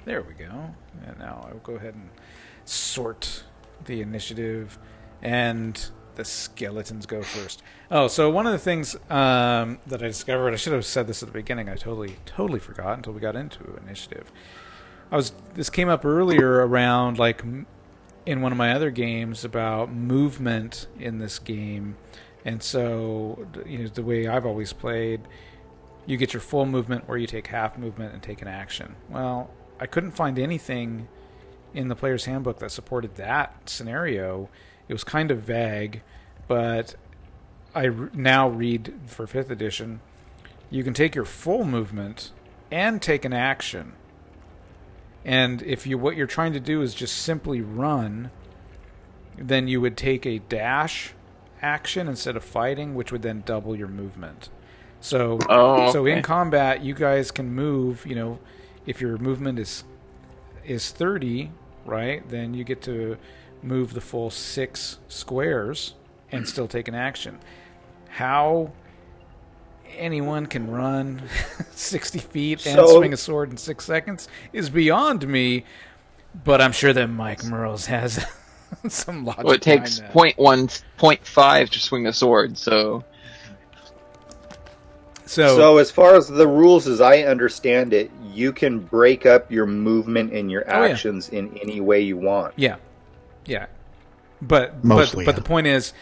[SPEAKER 1] There we go. And now I will go ahead and sort the initiative, and the skeletons go first. Oh, so one of the things that I discovered, I should have said this at the beginning. I totally forgot until we got into initiative. This came up earlier around, like, in one of my other games about movement in this game. And so, the way I've always played, you get your full movement or you take half movement and take an action. Well, I couldn't find anything in the player's handbook that supported that scenario. It was kind of vague, but I now read for 5th edition, you can take your full movement and take an action. And if what you're trying to do is just simply run, then you would take a dash action instead of fighting, which would then double your movement. So, So in combat, you guys can move. If your movement is 30, right, then you get to move the full 6 squares and still take an action. How anyone can run 60 feet and swing a sword in 6 seconds is beyond me, but I'm sure that Mike Merles has some logic.
[SPEAKER 4] Well, it takes 0.1, 0.5 to swing a sword, so
[SPEAKER 5] as far as the rules as I understand it, you can break up your movement and your actions in any way you want.
[SPEAKER 1] Yeah. But the point is,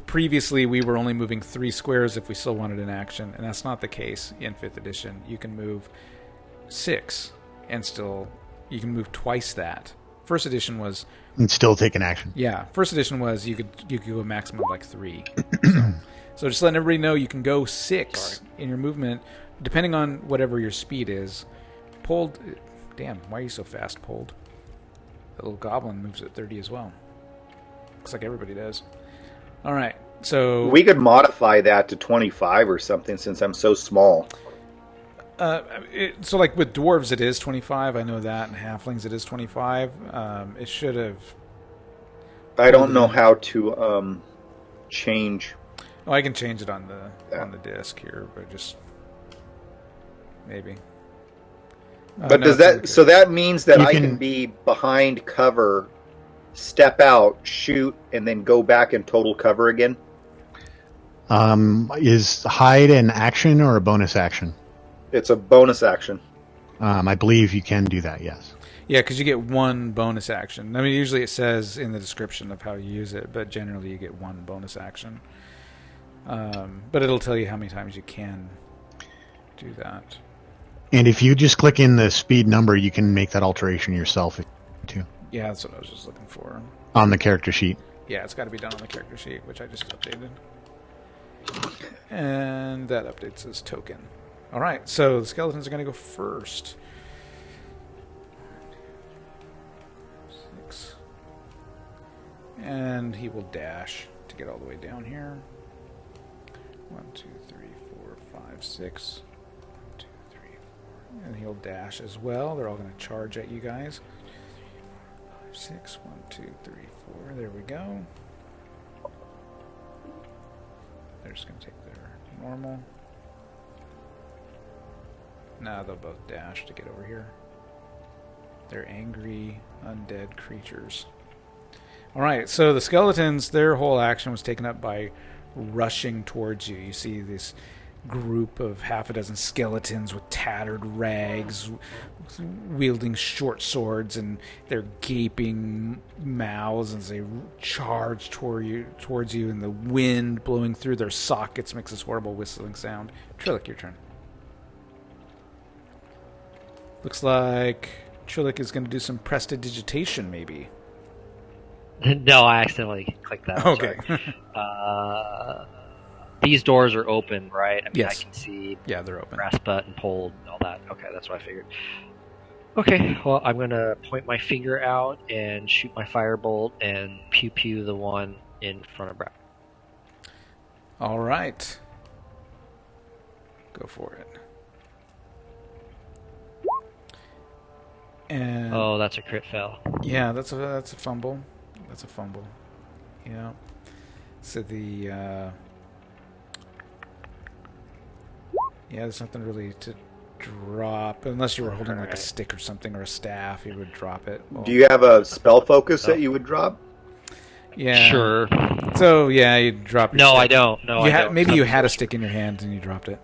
[SPEAKER 1] previously we were only moving 3 squares if we still wanted an action, and that's not the case in 5th edition. You can move 6 and still you can move twice that. First edition was
[SPEAKER 3] and still take an action.
[SPEAKER 1] Yeah, first edition was you could go a maximum of like 3. So just letting everybody know you can go 6 in your movement depending on whatever your speed is. Pulled, damn, why are you so fast, Pulled? The little goblin moves at 30 as well. Looks like everybody does. All right, so
[SPEAKER 5] we could modify that to 25 or something since I'm so small.
[SPEAKER 1] So like with dwarves it is 25, I know that, and halflings it is 25. It should have.
[SPEAKER 5] I don't know how to change.
[SPEAKER 1] Oh, I can change it on the disc here, but just maybe.
[SPEAKER 5] But does that so that means that I can be behind cover, step out, shoot, and then go back in total cover again?
[SPEAKER 3] Is hide an action or a bonus action?
[SPEAKER 5] It's a bonus action.
[SPEAKER 3] I believe you can do that, yes.
[SPEAKER 1] Yeah, because you get 1 bonus action. I mean, usually it says in the description of how you use it, but generally you get 1 bonus action. But it'll tell you how many times you can do that.
[SPEAKER 3] And if you just click in the speed number, you can make that alteration yourself if you want to.
[SPEAKER 1] Yeah, that's what I was just looking for.
[SPEAKER 3] On the character sheet.
[SPEAKER 1] Yeah, it's got to be done on the character sheet, which I just updated. And that updates as token. All right, so the skeletons are going to go first. 6, And he will dash to get all the way down here. 1, 2, 3, 4, 5, 6. 1, 2, 3, 4. And he'll dash as well. They're all going to charge at you guys. 5, 6. 1, 2, 3, 4. There we go. They're just going to take their normal. Now they'll both dash to get over here. They're angry, undead creatures. Alright, so the skeletons, their whole action was taken up by rushing towards you. You see this group of half a dozen skeletons with tattered rags, wielding short swords, and their gaping mouths as they charge towards you, and the wind blowing through their sockets makes this horrible whistling sound. Trillic, your turn. Looks like Trillic is going to do some prestidigitation, maybe.
[SPEAKER 2] No, I accidentally clicked that.
[SPEAKER 1] Okay.
[SPEAKER 2] These doors are open, right? I mean,
[SPEAKER 1] Yes.
[SPEAKER 2] I can see
[SPEAKER 1] Yeah, they're open.
[SPEAKER 2] brass butt and pole and all that. Okay, that's what I figured. Okay, well, I'm going to point my finger out and shoot my firebolt and pew-pew the one in front of Brad.
[SPEAKER 1] All right. Go for it. And
[SPEAKER 2] Oh, that's a crit fail.
[SPEAKER 1] yeah, that's a fumble. That's a fumble. Yeah. So yeah, there's nothing really to drop unless you were holding like a stick or something or a staff. You would drop it. Well,
[SPEAKER 5] Do you have a spell focus that you would drop?
[SPEAKER 1] yeah.
[SPEAKER 2] Sure.
[SPEAKER 1] So yeah, you drop. Your
[SPEAKER 2] No,
[SPEAKER 1] stick.
[SPEAKER 2] I don't. No,
[SPEAKER 1] You
[SPEAKER 2] I don't.
[SPEAKER 1] maybe you had a stick in your hand and you dropped it.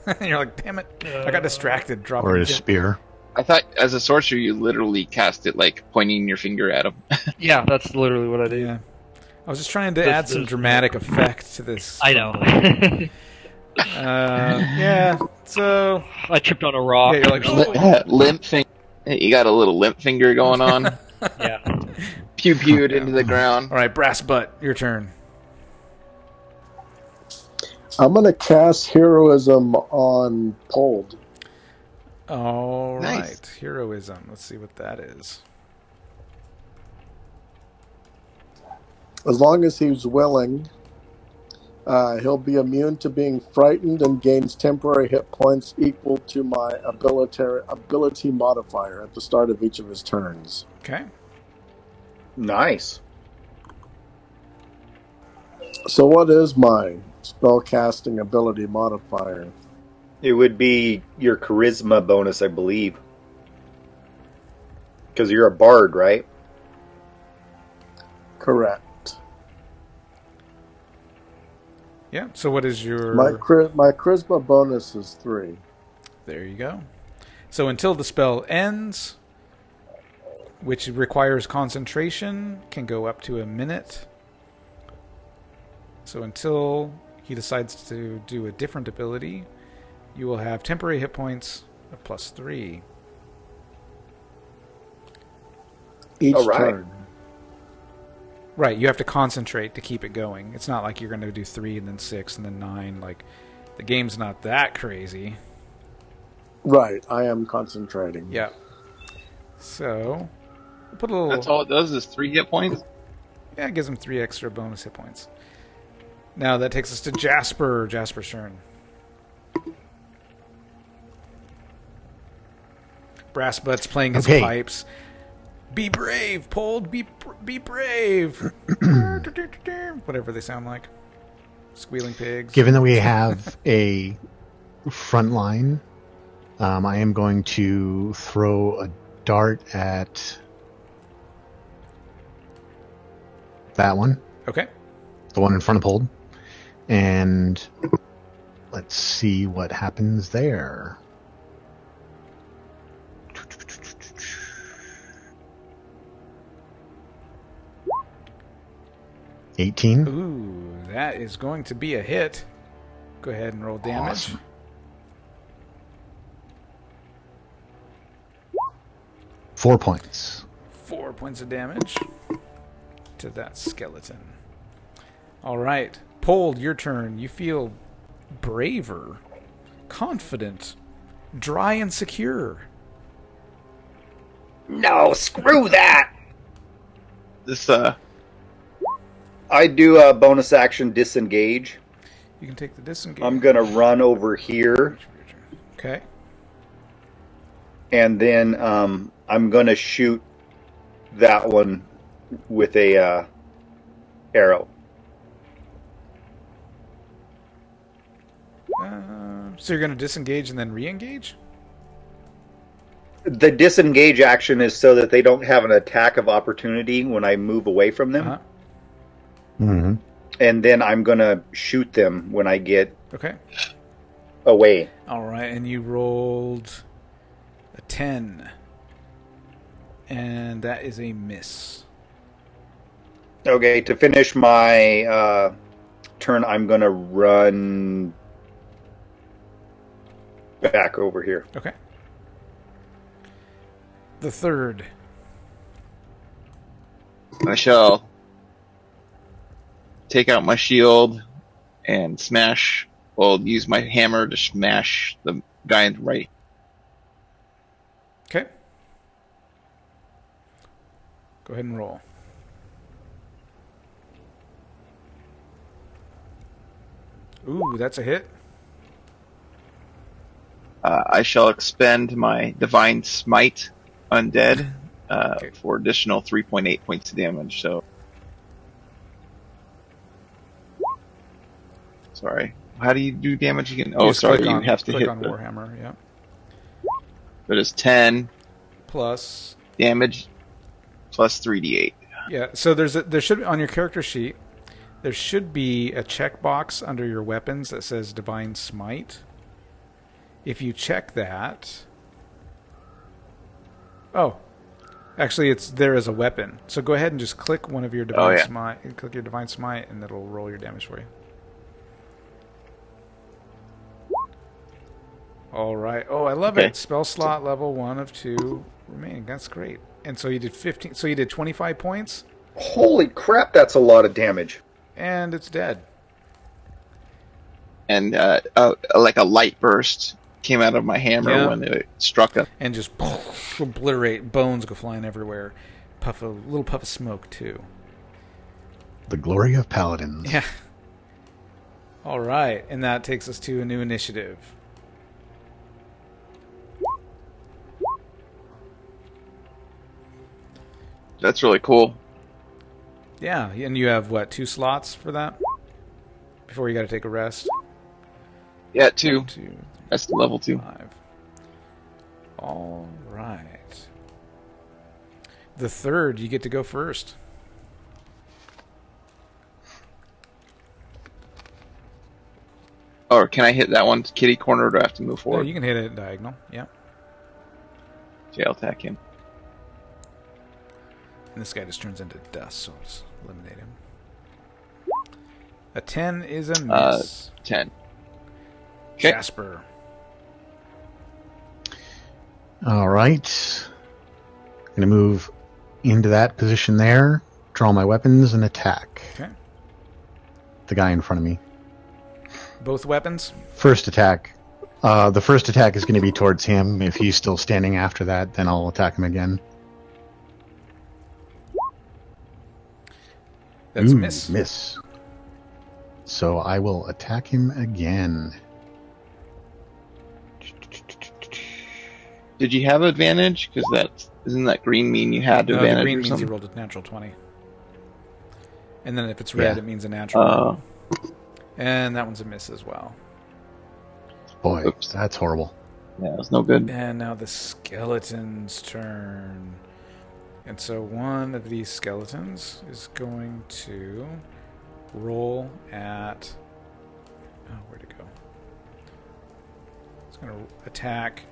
[SPEAKER 1] And you're like, damn it! I got distracted. Dropping
[SPEAKER 3] Or a
[SPEAKER 1] it.
[SPEAKER 3] spear.
[SPEAKER 4] I thought as a sorcerer you literally cast it like pointing your finger at him.
[SPEAKER 2] Yeah, that's literally what I do.
[SPEAKER 1] Yeah. I was just trying to
[SPEAKER 2] There's-
[SPEAKER 1] add some
[SPEAKER 2] there's-
[SPEAKER 1] dramatic effect to this.
[SPEAKER 2] I know.
[SPEAKER 1] Yeah. So
[SPEAKER 2] I tripped on a rock.
[SPEAKER 1] yeah, you're like, oh.
[SPEAKER 4] Limp finger. You got a little limp finger going on.
[SPEAKER 2] Yeah.
[SPEAKER 4] Pew pewed into the ground.
[SPEAKER 1] All right, brass butt, your turn.
[SPEAKER 7] I'm going to cast Heroism on Pold.
[SPEAKER 1] All right,
[SPEAKER 4] Nice.
[SPEAKER 1] heroism. Let's see what that is.
[SPEAKER 7] As long as he's willing, he'll be immune to being frightened and gains temporary hit points equal to my ability modifier at the start of each of his turns.
[SPEAKER 1] Okay.
[SPEAKER 5] Nice.
[SPEAKER 7] So what is my spellcasting ability modifier?
[SPEAKER 5] It would be your charisma bonus, I believe. Because you're a bard, right?
[SPEAKER 7] Correct.
[SPEAKER 1] Yeah. So what is your?
[SPEAKER 7] My charisma bonus is 3.
[SPEAKER 1] There you go. So until the spell ends, which requires concentration, can go up to a minute. So until he decides to do a different ability, you will have temporary hit points of +3.
[SPEAKER 7] Each
[SPEAKER 5] All right.
[SPEAKER 7] turn.
[SPEAKER 1] Right, you have to concentrate to keep it going. It's not like you're going to do 3 and then 6 and then 9. Like, the game's not that crazy.
[SPEAKER 7] Right, I am concentrating.
[SPEAKER 1] Yeah. So, we'll put a little...
[SPEAKER 4] That's all it does is 3 hit points.
[SPEAKER 1] Yeah, it gives him 3 extra bonus hit points. Now that takes us to Jasper. Jasper's turn. Brass Butt's playing his
[SPEAKER 3] Okay.
[SPEAKER 1] pipes. Be brave, Pold. Be brave. Whatever they sound like. Squealing pigs.
[SPEAKER 3] Given that we have a front line, I am going to throw a dart at that one,
[SPEAKER 1] Okay.
[SPEAKER 3] the one in front of Hold, and let's see what happens there. $18.
[SPEAKER 1] Ooh, that is going to be a hit. Go ahead and roll damage.
[SPEAKER 3] Awesome. Four points.
[SPEAKER 1] 4 points of damage to that skeleton. All right. Pold, your turn. You feel braver, confident, dry and secure.
[SPEAKER 5] No, screw that!
[SPEAKER 4] This
[SPEAKER 5] I do a bonus action disengage.
[SPEAKER 1] You can take the disengage.
[SPEAKER 5] I'm going to run over here.
[SPEAKER 1] Okay.
[SPEAKER 5] And then I'm going to shoot that one with a arrow.
[SPEAKER 1] So you're going to disengage and then re-engage?
[SPEAKER 5] The disengage action is so that they don't have an attack of opportunity when I move away from them.
[SPEAKER 1] Uh-huh.
[SPEAKER 3] Mm-hmm.
[SPEAKER 5] And then I'm going to shoot them when I get
[SPEAKER 1] Okay.
[SPEAKER 5] away.
[SPEAKER 1] All right, and you rolled a 10. And that is a miss.
[SPEAKER 5] Okay, to finish my turn, I'm going to run back over here.
[SPEAKER 1] Okay. The third.
[SPEAKER 4] I shall take out my shield and smash. Well, use my hammer to smash the guy in the right.
[SPEAKER 1] Okay. Go ahead and roll. Ooh, that's a hit.
[SPEAKER 4] I shall expend my Divine Smite Undead
[SPEAKER 1] Okay.
[SPEAKER 4] for additional 3.8 points of damage. So, sorry. How do you do damage again? Oh,
[SPEAKER 1] Just
[SPEAKER 4] sorry.
[SPEAKER 1] click
[SPEAKER 4] You
[SPEAKER 1] on,
[SPEAKER 4] have to
[SPEAKER 1] click
[SPEAKER 4] hit
[SPEAKER 1] on
[SPEAKER 4] the.
[SPEAKER 1] Warhammer, yeah.
[SPEAKER 4] But it's 10
[SPEAKER 1] Plus,
[SPEAKER 4] damage plus 3d8.
[SPEAKER 1] yeah. So there should on your character sheet, there should be a checkbox under your weapons that says Divine Smite. If you check that, oh, actually, it's there as a weapon. So go ahead and just click one of your Divine Smite. Click your Divine Smite, and it'll roll your damage for you. All right. Oh, I love it. Spell slot level 1 of 2 remaining. That's great. And so you did 15. So you did 25 points,
[SPEAKER 5] Holy crap, that's a lot of damage.
[SPEAKER 1] and it's dead.
[SPEAKER 4] And like a light burst came out of my hammer when it struck us.
[SPEAKER 1] And just obliterate. Bones go flying everywhere. Little puff of smoke too.
[SPEAKER 3] The glory of paladins.
[SPEAKER 1] Yeah. All right, and that takes us to a new initiative.
[SPEAKER 4] That's really cool.
[SPEAKER 1] Yeah, and you have what, 2 slots for that before you got to take a rest.
[SPEAKER 4] Yeah, 2.
[SPEAKER 1] 1, 2,
[SPEAKER 4] That's the level 2.
[SPEAKER 1] 5. All right. The third, you get to go first.
[SPEAKER 4] Or can I hit that one kitty corner, or do I have to move
[SPEAKER 1] No,
[SPEAKER 4] forward?
[SPEAKER 1] you can hit it diagonal. Yeah.
[SPEAKER 4] Okay, I'll attack him.
[SPEAKER 1] And this guy just turns into dust, so let's eliminate him. A 10 is a miss.
[SPEAKER 4] 10. Okay.
[SPEAKER 1] Jasper.
[SPEAKER 3] All right. I'm going to move into that position there, draw my weapons, and attack
[SPEAKER 1] Okay.
[SPEAKER 3] the guy in front of me.
[SPEAKER 1] Both weapons?
[SPEAKER 3] First attack. The first attack is going to be towards him. If he's still standing after that, then I'll attack him again.
[SPEAKER 1] That's a
[SPEAKER 3] Ooh,
[SPEAKER 1] miss.
[SPEAKER 3] Miss. So I will attack him again.
[SPEAKER 4] Did you have advantage? Because doesn't that green mean you had
[SPEAKER 1] No,
[SPEAKER 4] advantage
[SPEAKER 1] the green
[SPEAKER 4] or
[SPEAKER 1] means
[SPEAKER 4] something?
[SPEAKER 1] you rolled a natural 20. And then if it's red,
[SPEAKER 3] Yeah.
[SPEAKER 1] it means a natural. And that one's a miss as well.
[SPEAKER 3] Boy,
[SPEAKER 4] Oops.
[SPEAKER 3] that's horrible.
[SPEAKER 4] Yeah, it's no good.
[SPEAKER 1] And now the skeleton's turn. And so one of these skeletons is going to roll at... Oh, where'd it go? It's going to attack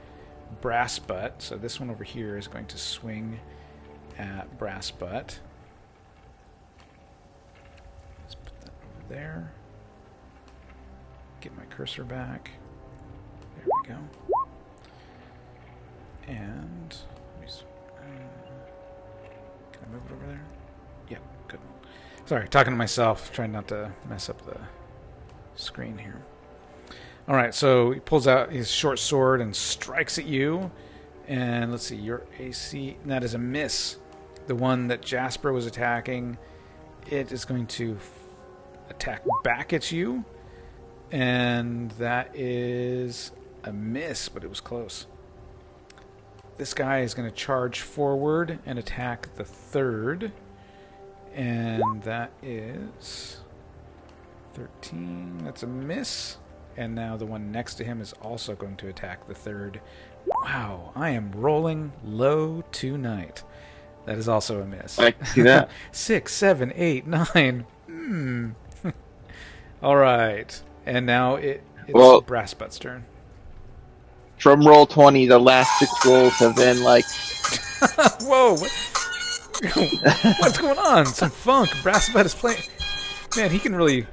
[SPEAKER 1] Brass Butt. So this one over here is going to swing at Brass Butt. Let's put that over there. Get my cursor back. There we go. And let me can I move it over there? Yep, good. Sorry, talking to myself, trying not to mess up the screen here. All right, so he pulls out his short sword and strikes at you. And let's see, your AC, that is a miss. The one that Jasper was attacking it is going to attack back at you, and that is a miss, but it was close. This guy is going to charge forward and attack the third, and that is 13. That's a miss. And now the one next to him is also going to attack the third. Wow, I am rolling low tonight. That is also a miss.
[SPEAKER 4] I can see that.
[SPEAKER 1] 6, 7, 8, 9. All right. And now it's Brassbutt's turn.
[SPEAKER 4] From roll 20, the last 6 rolls have been like...
[SPEAKER 1] Whoa. What's going on? Some funk. Brassbutt is playing... Man, he can really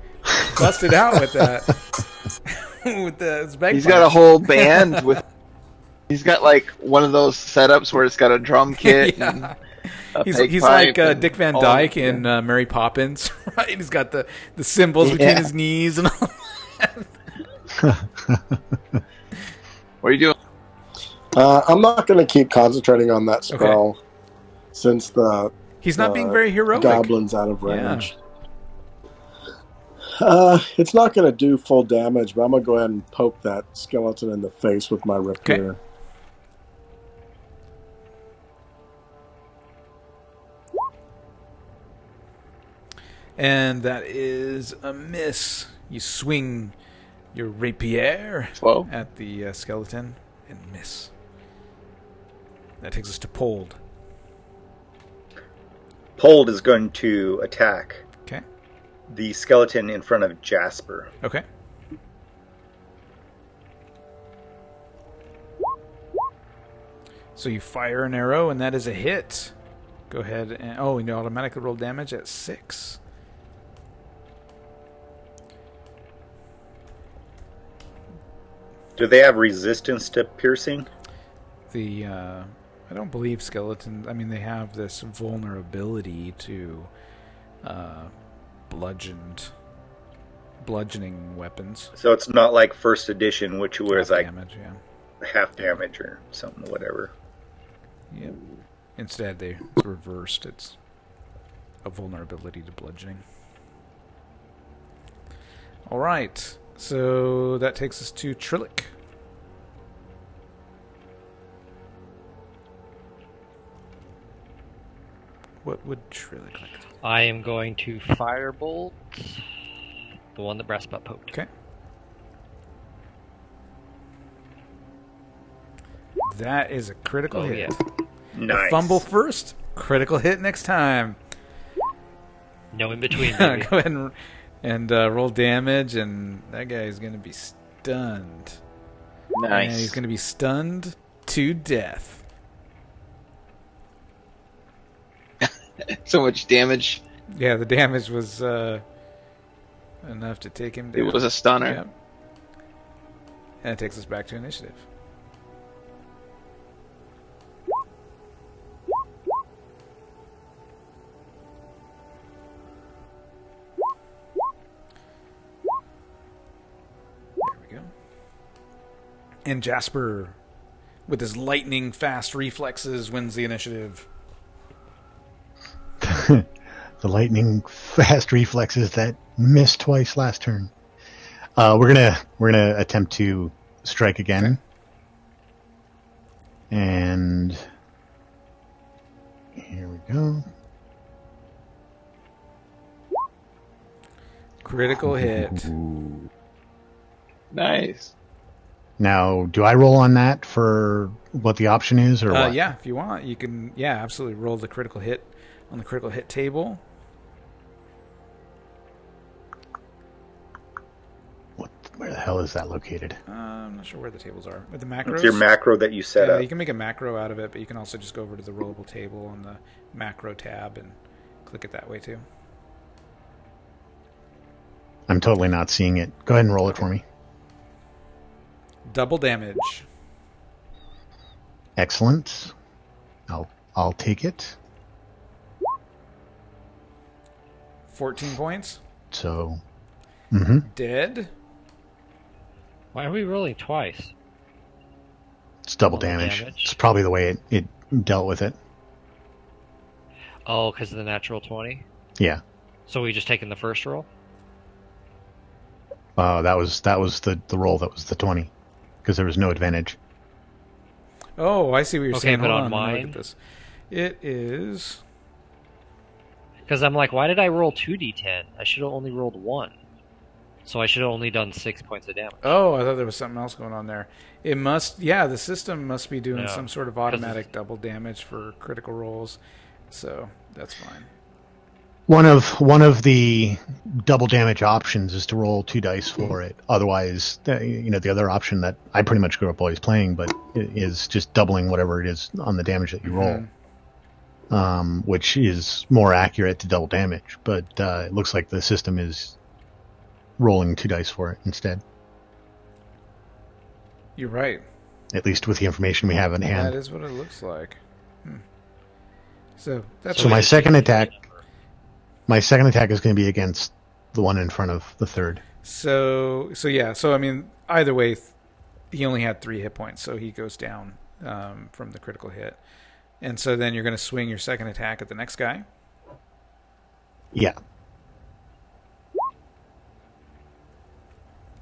[SPEAKER 1] bust it out with that. With his bagpipes.
[SPEAKER 4] He's got a whole band with... He's got like one of those setups where it's got a drum kit and a
[SPEAKER 1] he's like Dick Van Dyke in Mary Poppins, right? He's got the cymbals between his knees and all that.
[SPEAKER 4] What are you doing?
[SPEAKER 7] I'm not going to keep concentrating on that spell since
[SPEAKER 1] he's not being very heroic.
[SPEAKER 7] Goblin's out of range. It's not going to do full damage, but I'm going to go ahead and poke that skeleton in the face with my rapier.
[SPEAKER 1] Okay. And that is a miss. You swing your rapier at the skeleton and miss. That takes us to Pold.
[SPEAKER 5] Pold is going to attack
[SPEAKER 1] Okay.
[SPEAKER 5] the skeleton in front of Jasper.
[SPEAKER 1] Okay. So you fire an arrow, and that is a hit. Go ahead and... Oh, you automatically roll damage at 6.
[SPEAKER 5] Do they have resistance to piercing?
[SPEAKER 1] I don't believe skeletons... I mean, they have this vulnerability to bludgeoning weapons.
[SPEAKER 5] So it's not like first edition, which was like
[SPEAKER 1] damage,
[SPEAKER 5] half damage or something, whatever.
[SPEAKER 1] Yep. Instead, it's reversed. It's a vulnerability to bludgeoning. All right. So that takes us to Trillic. What would Trillic like to do?
[SPEAKER 2] I am going to firebolt the one that Brassbutt poked.
[SPEAKER 1] Okay. That is a critical hit.
[SPEAKER 2] Yeah.
[SPEAKER 5] Nice.
[SPEAKER 1] A fumble first, critical hit next time.
[SPEAKER 2] No in between, baby.
[SPEAKER 1] Go ahead and roll damage, and that guy is going to be stunned.
[SPEAKER 4] Nice.
[SPEAKER 1] And he's going to be stunned to death.
[SPEAKER 4] So much damage.
[SPEAKER 1] Yeah, the damage was enough to take him down.
[SPEAKER 4] It was a stunner.
[SPEAKER 1] Yep. And it takes us back to initiative. And Jasper, with his lightning fast reflexes, wins the initiative.
[SPEAKER 3] The lightning fast reflexes that missed twice last turn. We're gonna attempt to strike again.
[SPEAKER 1] Okay.
[SPEAKER 3] And here we go.
[SPEAKER 1] Critical hit.
[SPEAKER 4] Nice.
[SPEAKER 3] Now, do I roll on that for what the option is, or what?
[SPEAKER 1] Yeah, if you want, you can. Yeah, absolutely. Roll the critical hit on the critical hit table.
[SPEAKER 3] Where the hell is that located?
[SPEAKER 1] I'm not sure where the tables are. With the macros?
[SPEAKER 5] It's your macro that you set up.
[SPEAKER 1] You can make a macro out of it, but you can also just go over to the rollable table on the macro tab and click it that way too.
[SPEAKER 3] I'm totally not seeing it. Go ahead and roll it for me.
[SPEAKER 1] Double damage.
[SPEAKER 3] Excellent. I'll take it.
[SPEAKER 1] 14 points.
[SPEAKER 3] So,
[SPEAKER 1] Dead.
[SPEAKER 2] Why are we rolling twice?
[SPEAKER 3] It's double damage. It's probably the way it dealt with it.
[SPEAKER 2] Oh, because of the natural 20?
[SPEAKER 3] Yeah.
[SPEAKER 2] So we just taking the first roll?
[SPEAKER 3] That was the roll. That was the 20, because there was no advantage.
[SPEAKER 1] Oh, I see what you're
[SPEAKER 2] Okay,
[SPEAKER 1] saying.
[SPEAKER 2] but
[SPEAKER 1] Hold
[SPEAKER 2] on
[SPEAKER 1] on, let me look
[SPEAKER 2] mine?
[SPEAKER 1] at this. It is...
[SPEAKER 2] Because I'm like, why did I roll 2d10? I should have only rolled 1. So I should have only done 6 points of damage.
[SPEAKER 1] Oh, I thought there was something else going on there. It must... Yeah, the system must be doing
[SPEAKER 2] No,
[SPEAKER 1] some sort of
[SPEAKER 2] 'cause
[SPEAKER 1] automatic double damage for critical rolls. So, that's fine.
[SPEAKER 3] One of the double damage options is to roll 2 dice for it. Otherwise, the other option that I pretty much grew up always playing, but is just doubling whatever it is on the damage that you roll, which is more accurate to double damage. But it looks like the system is rolling 2 dice for it instead.
[SPEAKER 1] You're right.
[SPEAKER 3] At least with the information we have in hand.
[SPEAKER 1] That is what it looks like. So, that's
[SPEAKER 3] So my
[SPEAKER 1] what-
[SPEAKER 3] second attack is going to be against the one in front of the third.
[SPEAKER 1] So yeah. So, I mean, either way, he only had 3 hit points, so he goes down from the critical hit. And so then you're going to swing your second attack at the next guy.
[SPEAKER 3] Yeah.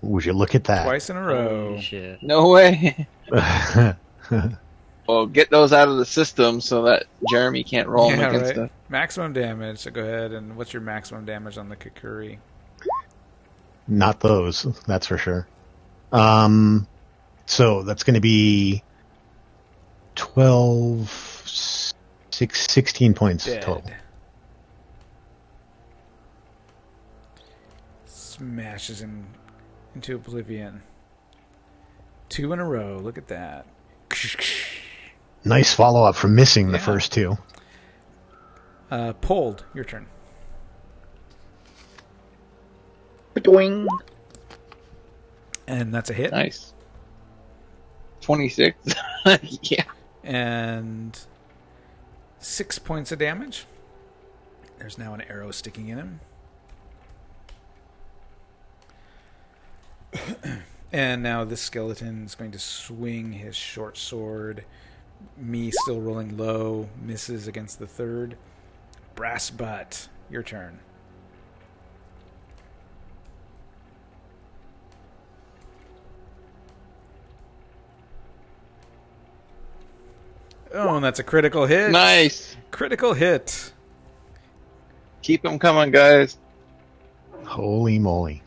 [SPEAKER 3] Would you look at that?
[SPEAKER 1] Twice in a row.
[SPEAKER 2] Holy shit.
[SPEAKER 4] No way. Well, get those out of the system so that Jeremy can't roll them against
[SPEAKER 1] right.
[SPEAKER 4] us.
[SPEAKER 1] Maximum damage. So go ahead, and what's your maximum damage on the Kukuri?
[SPEAKER 3] Not those, that's for sure. So that's going to be 16 points
[SPEAKER 1] Dead.
[SPEAKER 3] total.
[SPEAKER 1] Smashes him into oblivion. 2 in a row. Look at that.
[SPEAKER 3] Nice follow-up from missing the
[SPEAKER 1] Yeah.
[SPEAKER 3] first 2.
[SPEAKER 1] Pulled. Your turn.
[SPEAKER 5] Doing.
[SPEAKER 1] And that's a hit.
[SPEAKER 4] Nice. 26. Yeah.
[SPEAKER 1] And 6 points of damage. There's now an arrow sticking in him. And now this skeleton is going to swing his short sword. Me still rolling low, misses against the third. Brass butt, your turn. Oh, and that's a critical hit.
[SPEAKER 4] Nice.
[SPEAKER 1] Critical hit.
[SPEAKER 4] Keep them coming, guys.
[SPEAKER 3] Holy moly.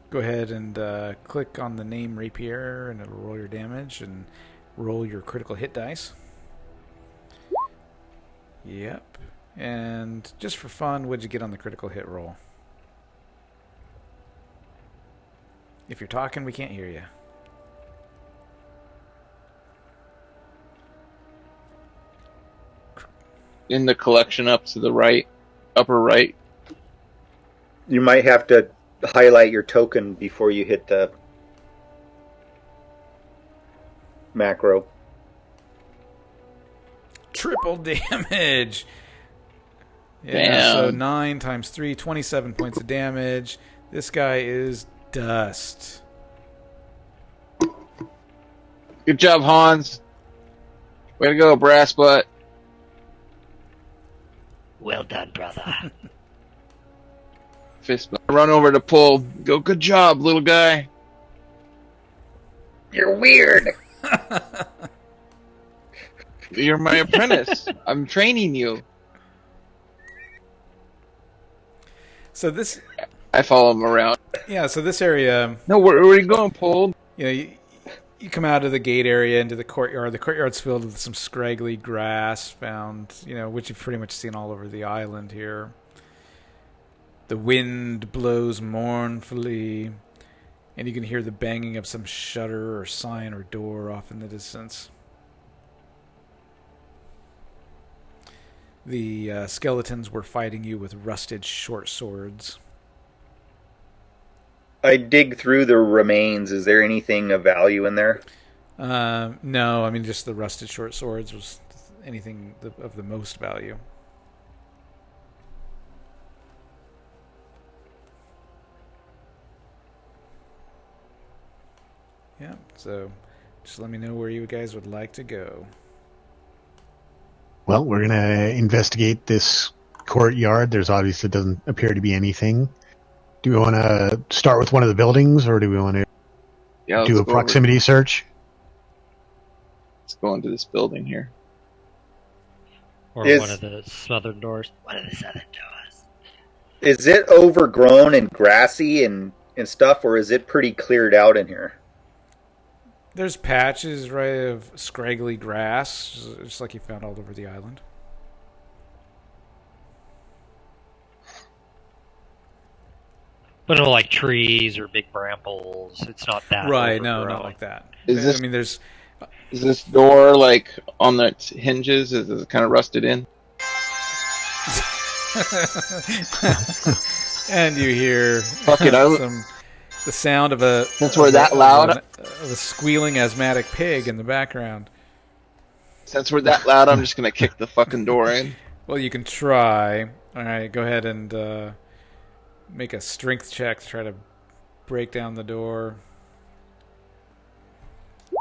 [SPEAKER 1] Go ahead and click on the name Rapier, and it'll roll your damage and roll your critical hit dice. Yep. And just for fun, what'd you get on the critical hit roll? If you're talking, we can't hear you.
[SPEAKER 4] In the collection up to the right, upper right.
[SPEAKER 5] You might have to highlight your token before you hit the macro.
[SPEAKER 1] Triple damage! Yeah,
[SPEAKER 4] Damn.
[SPEAKER 1] so 9 times 3, 27 points of damage. This guy is dust.
[SPEAKER 4] Good job, Hans. Way to go, brass butt.
[SPEAKER 6] Well done, brother.
[SPEAKER 4] Fist bump. Run over to pull. Go, good job, little guy.
[SPEAKER 5] You're weird.
[SPEAKER 4] You're my apprentice. I'm training you.
[SPEAKER 1] So this,
[SPEAKER 4] I follow him around.
[SPEAKER 1] yeah, so this area,
[SPEAKER 4] No, where are you going, pull?
[SPEAKER 1] you know, you come out of the gate area into the courtyard. The courtyard's filled with some scraggly grass found, which you've pretty much seen all over the island here. The wind blows mournfully, and you can hear the banging of some shutter or sign or door off in the distance. The skeletons were fighting you with rusted short swords.
[SPEAKER 5] I dig through the remains. Is there anything of value in there?
[SPEAKER 1] No, I mean just the rusted short swords was anything of the most value. Yeah, so just let me know where you guys would like to go.
[SPEAKER 3] Well, we're going to investigate this courtyard. There's obviously doesn't appear to be anything. Do we want to start with one of the buildings, or do we want to do a proximity search?
[SPEAKER 4] Let's go into this building here.
[SPEAKER 2] Or one of the southern doors.
[SPEAKER 6] One of the southern doors.
[SPEAKER 5] Is it overgrown and grassy and stuff, or is it pretty cleared out in here?
[SPEAKER 1] There's patches, right, of scraggly grass, just like you found all over the island.
[SPEAKER 2] But no, like trees or big brambles. It's not that.
[SPEAKER 1] Right, no, not like that.
[SPEAKER 4] Is
[SPEAKER 1] I mean, there's...
[SPEAKER 4] Is this door, like, on its hinges? Is it kind of rusted in?
[SPEAKER 1] And you hear the sound of a...
[SPEAKER 4] Since we're that loud?
[SPEAKER 1] Of a squealing asthmatic pig in the background.
[SPEAKER 4] Since we're that loud, I'm just going to kick the fucking door in.
[SPEAKER 1] Well, you can try. All right, go ahead and make a strength check to try to break down the door.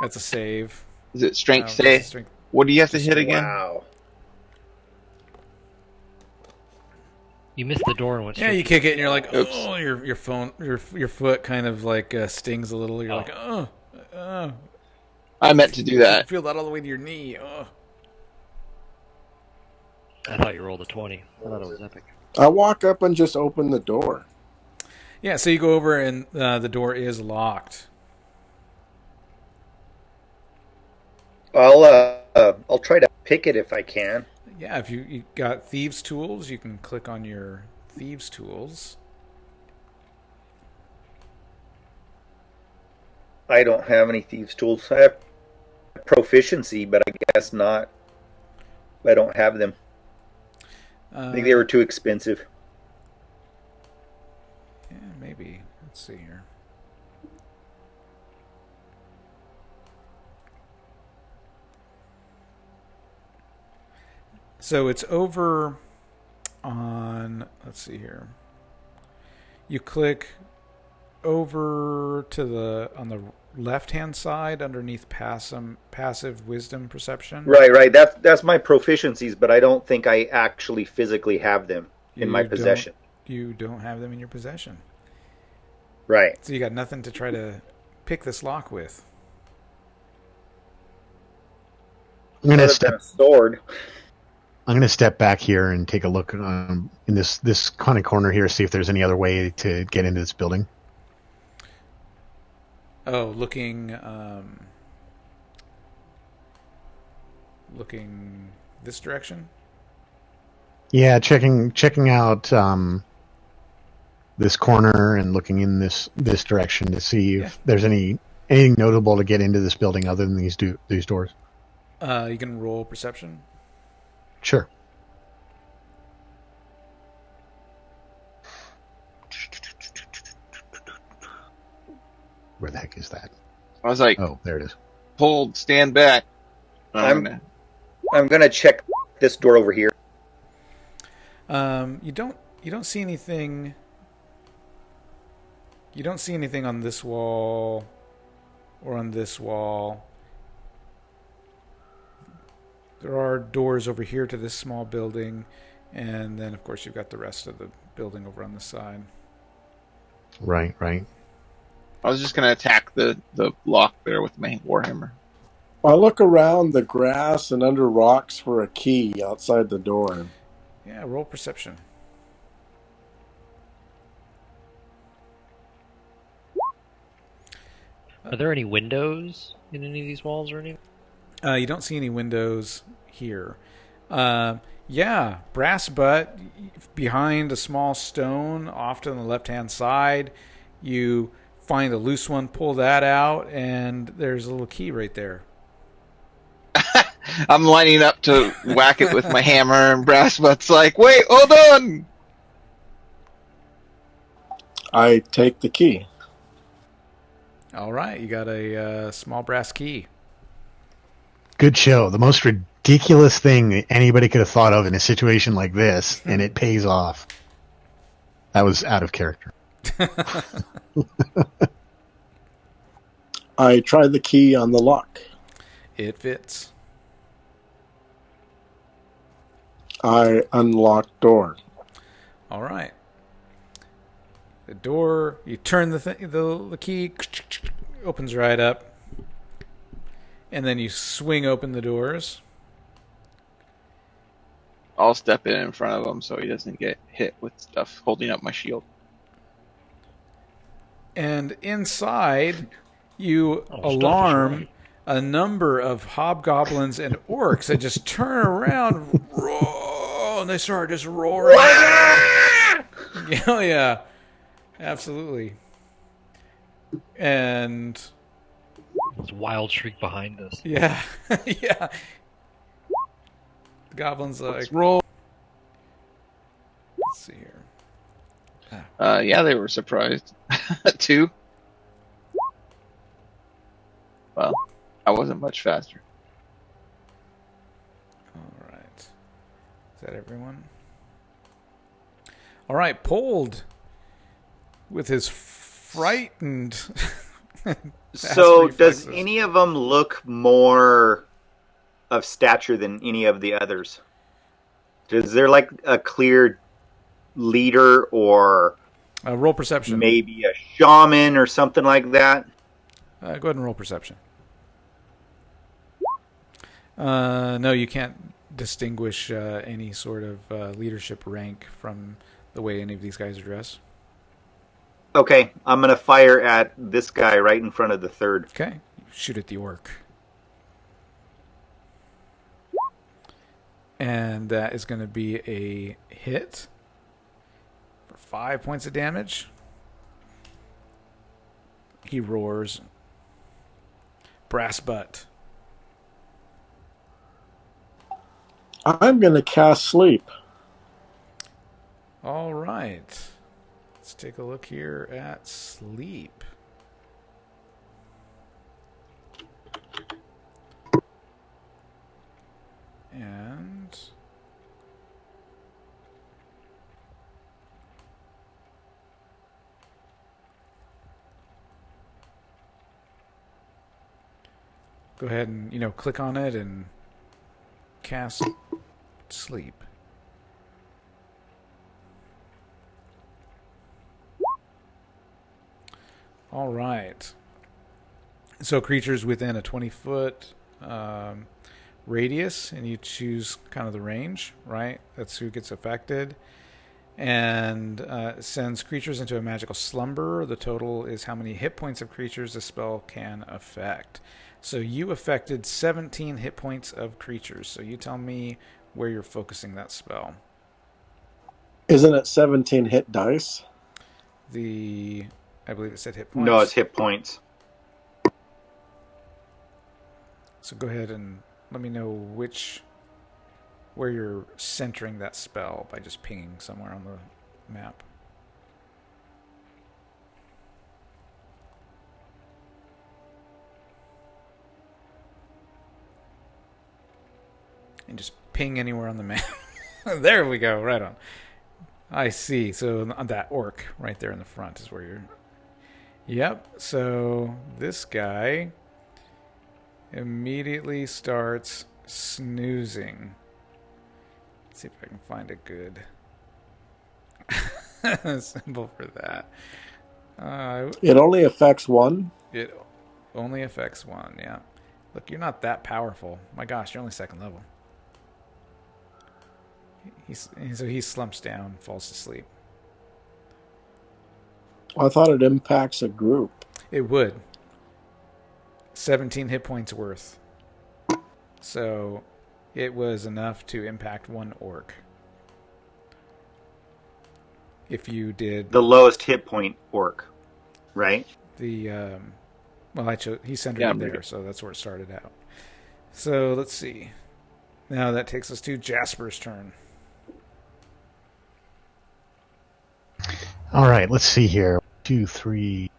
[SPEAKER 1] That's a save.
[SPEAKER 4] Is it strength save? What do you have to hit again?
[SPEAKER 5] Wow.
[SPEAKER 2] You missed the door and went.
[SPEAKER 1] Yeah, you kick it and you're like, oh, your foot kind of like stings a little. You're like, oh.
[SPEAKER 4] I meant to do that.
[SPEAKER 1] You feel that all the way to your knee. Oh.
[SPEAKER 2] I thought you rolled a 20. I thought it was epic.
[SPEAKER 7] I walk up and just open the door.
[SPEAKER 1] Yeah, so you go over and the door is locked.
[SPEAKER 5] I'll try to pick it if I can.
[SPEAKER 1] Yeah, if you got thieves' tools, you can click on your thieves' tools.
[SPEAKER 5] I don't have any thieves' tools. I have proficiency, but I guess not. I don't have them. I think they were too expensive.
[SPEAKER 1] Yeah, maybe. Let's see here. So it's over on, let's see here. You click over to on the left-hand side underneath passive wisdom perception.
[SPEAKER 5] Right. That's my proficiencies, but I don't think I actually physically have them in my possession.
[SPEAKER 1] You don't have them in your possession.
[SPEAKER 5] Right.
[SPEAKER 1] So you got nothing to try to pick this lock with.
[SPEAKER 3] I'm going to step
[SPEAKER 5] sword.
[SPEAKER 3] I'm going to step back here and take a look in this kind of corner here, see if there's any other way to get into this building.
[SPEAKER 1] Oh, looking this direction?
[SPEAKER 3] Yeah, checking out this corner and looking in this direction to see if there's anything notable to get into this building other than these doors.
[SPEAKER 1] You can roll perception.
[SPEAKER 3] Sure. Where the heck is that?
[SPEAKER 4] I was like,
[SPEAKER 3] oh, there it is.
[SPEAKER 4] Stand back.
[SPEAKER 5] I'm gonna check this door over here.
[SPEAKER 1] You don't see anything. You don't see anything on this wall or on this wall. There are doors over here to this small building, and then, of course, you've got the rest of the building over on the side.
[SPEAKER 3] Right.
[SPEAKER 4] I was just going to attack the lock there with my warhammer.
[SPEAKER 7] I look around the grass and under rocks for a key outside the door.
[SPEAKER 1] Yeah, roll perception.
[SPEAKER 2] Are there any windows in any of these walls or anything?
[SPEAKER 1] You don't see any windows here. Yeah, brass butt behind a small stone off to the left-hand side. You find a loose one, pull that out, and there's a little key right there.
[SPEAKER 4] I'm lining up to whack it with my hammer, and brass butt's like, wait, hold on!
[SPEAKER 7] I take the key.
[SPEAKER 1] All right, you got a small brass key.
[SPEAKER 3] Good show. The most ridiculous thing that anybody could have thought of in a situation like this, and it pays off. That was out of character.
[SPEAKER 7] I try the key on the lock.
[SPEAKER 1] It fits.
[SPEAKER 7] I unlock door.
[SPEAKER 1] All right. The door, you turn the key, opens right up, and then you swing open the doors.
[SPEAKER 4] I'll step in front of him so he doesn't get hit with stuff holding up my shield.
[SPEAKER 1] And inside, you
[SPEAKER 2] Oh,
[SPEAKER 1] alarm a number of hobgoblins and orcs that just turn around, roar, and they start just roaring. Oh, yeah. Absolutely. And
[SPEAKER 2] This wild shriek behind us.
[SPEAKER 1] yeah, yeah. The goblins
[SPEAKER 4] Let's roll.
[SPEAKER 1] Let's see here.
[SPEAKER 4] Yeah, they were surprised. 2. Well, I wasn't much faster.
[SPEAKER 1] All right. Is that everyone? All right, Pold with his frightened.
[SPEAKER 5] So,
[SPEAKER 1] reflexes.
[SPEAKER 5] does any of them look more of stature than any of the others? Is there like a clear leader or
[SPEAKER 1] Roll perception.
[SPEAKER 5] maybe a shaman or something like that?
[SPEAKER 1] Go ahead and roll perception. No, you can't distinguish any sort of leadership rank from the way any of these guys are dressed.
[SPEAKER 5] Okay, I'm going to fire at this guy right in front of the third.
[SPEAKER 1] Okay, shoot at the orc. And that is going to be a hit for 5 points of damage. He roars. Brass butt.
[SPEAKER 7] I'm going to cast sleep.
[SPEAKER 1] All right. Let's take a look here at sleep. And go ahead and, click on it and cast sleep. All right. So creatures within a 20-foot radius, and you choose kind of the range, right? That's who gets affected. And sends creatures into a magical slumber. The total is how many hit points of creatures the spell can affect. So you affected 17 hit points of creatures. So you tell me where you're focusing that spell.
[SPEAKER 7] Isn't it 17 hit dice?
[SPEAKER 1] I believe it said hit points.
[SPEAKER 5] No, it's hit points.
[SPEAKER 1] So go ahead and let me know where you're centering that spell by just pinging somewhere on the map. And just ping anywhere on the map. There we go, right on. I see. So on that orc right there in the front is where you're... Yep, so this guy immediately starts snoozing. Let's see if I can find a good symbol for that.
[SPEAKER 7] It only affects one?
[SPEAKER 1] It only affects one, yeah. Look, you're not that powerful. My gosh, you're only second level. So he slumps down, falls to sleep.
[SPEAKER 7] I thought it impacts a group.
[SPEAKER 1] It would. 17 hit points worth. So it was enough to impact one orc. If you did
[SPEAKER 5] The lowest hit point orc, right?
[SPEAKER 1] the he centered it there, so that's where it started out. So let's see. Now that takes us to Jasper's turn.
[SPEAKER 3] All right, let's see here. 2, 3.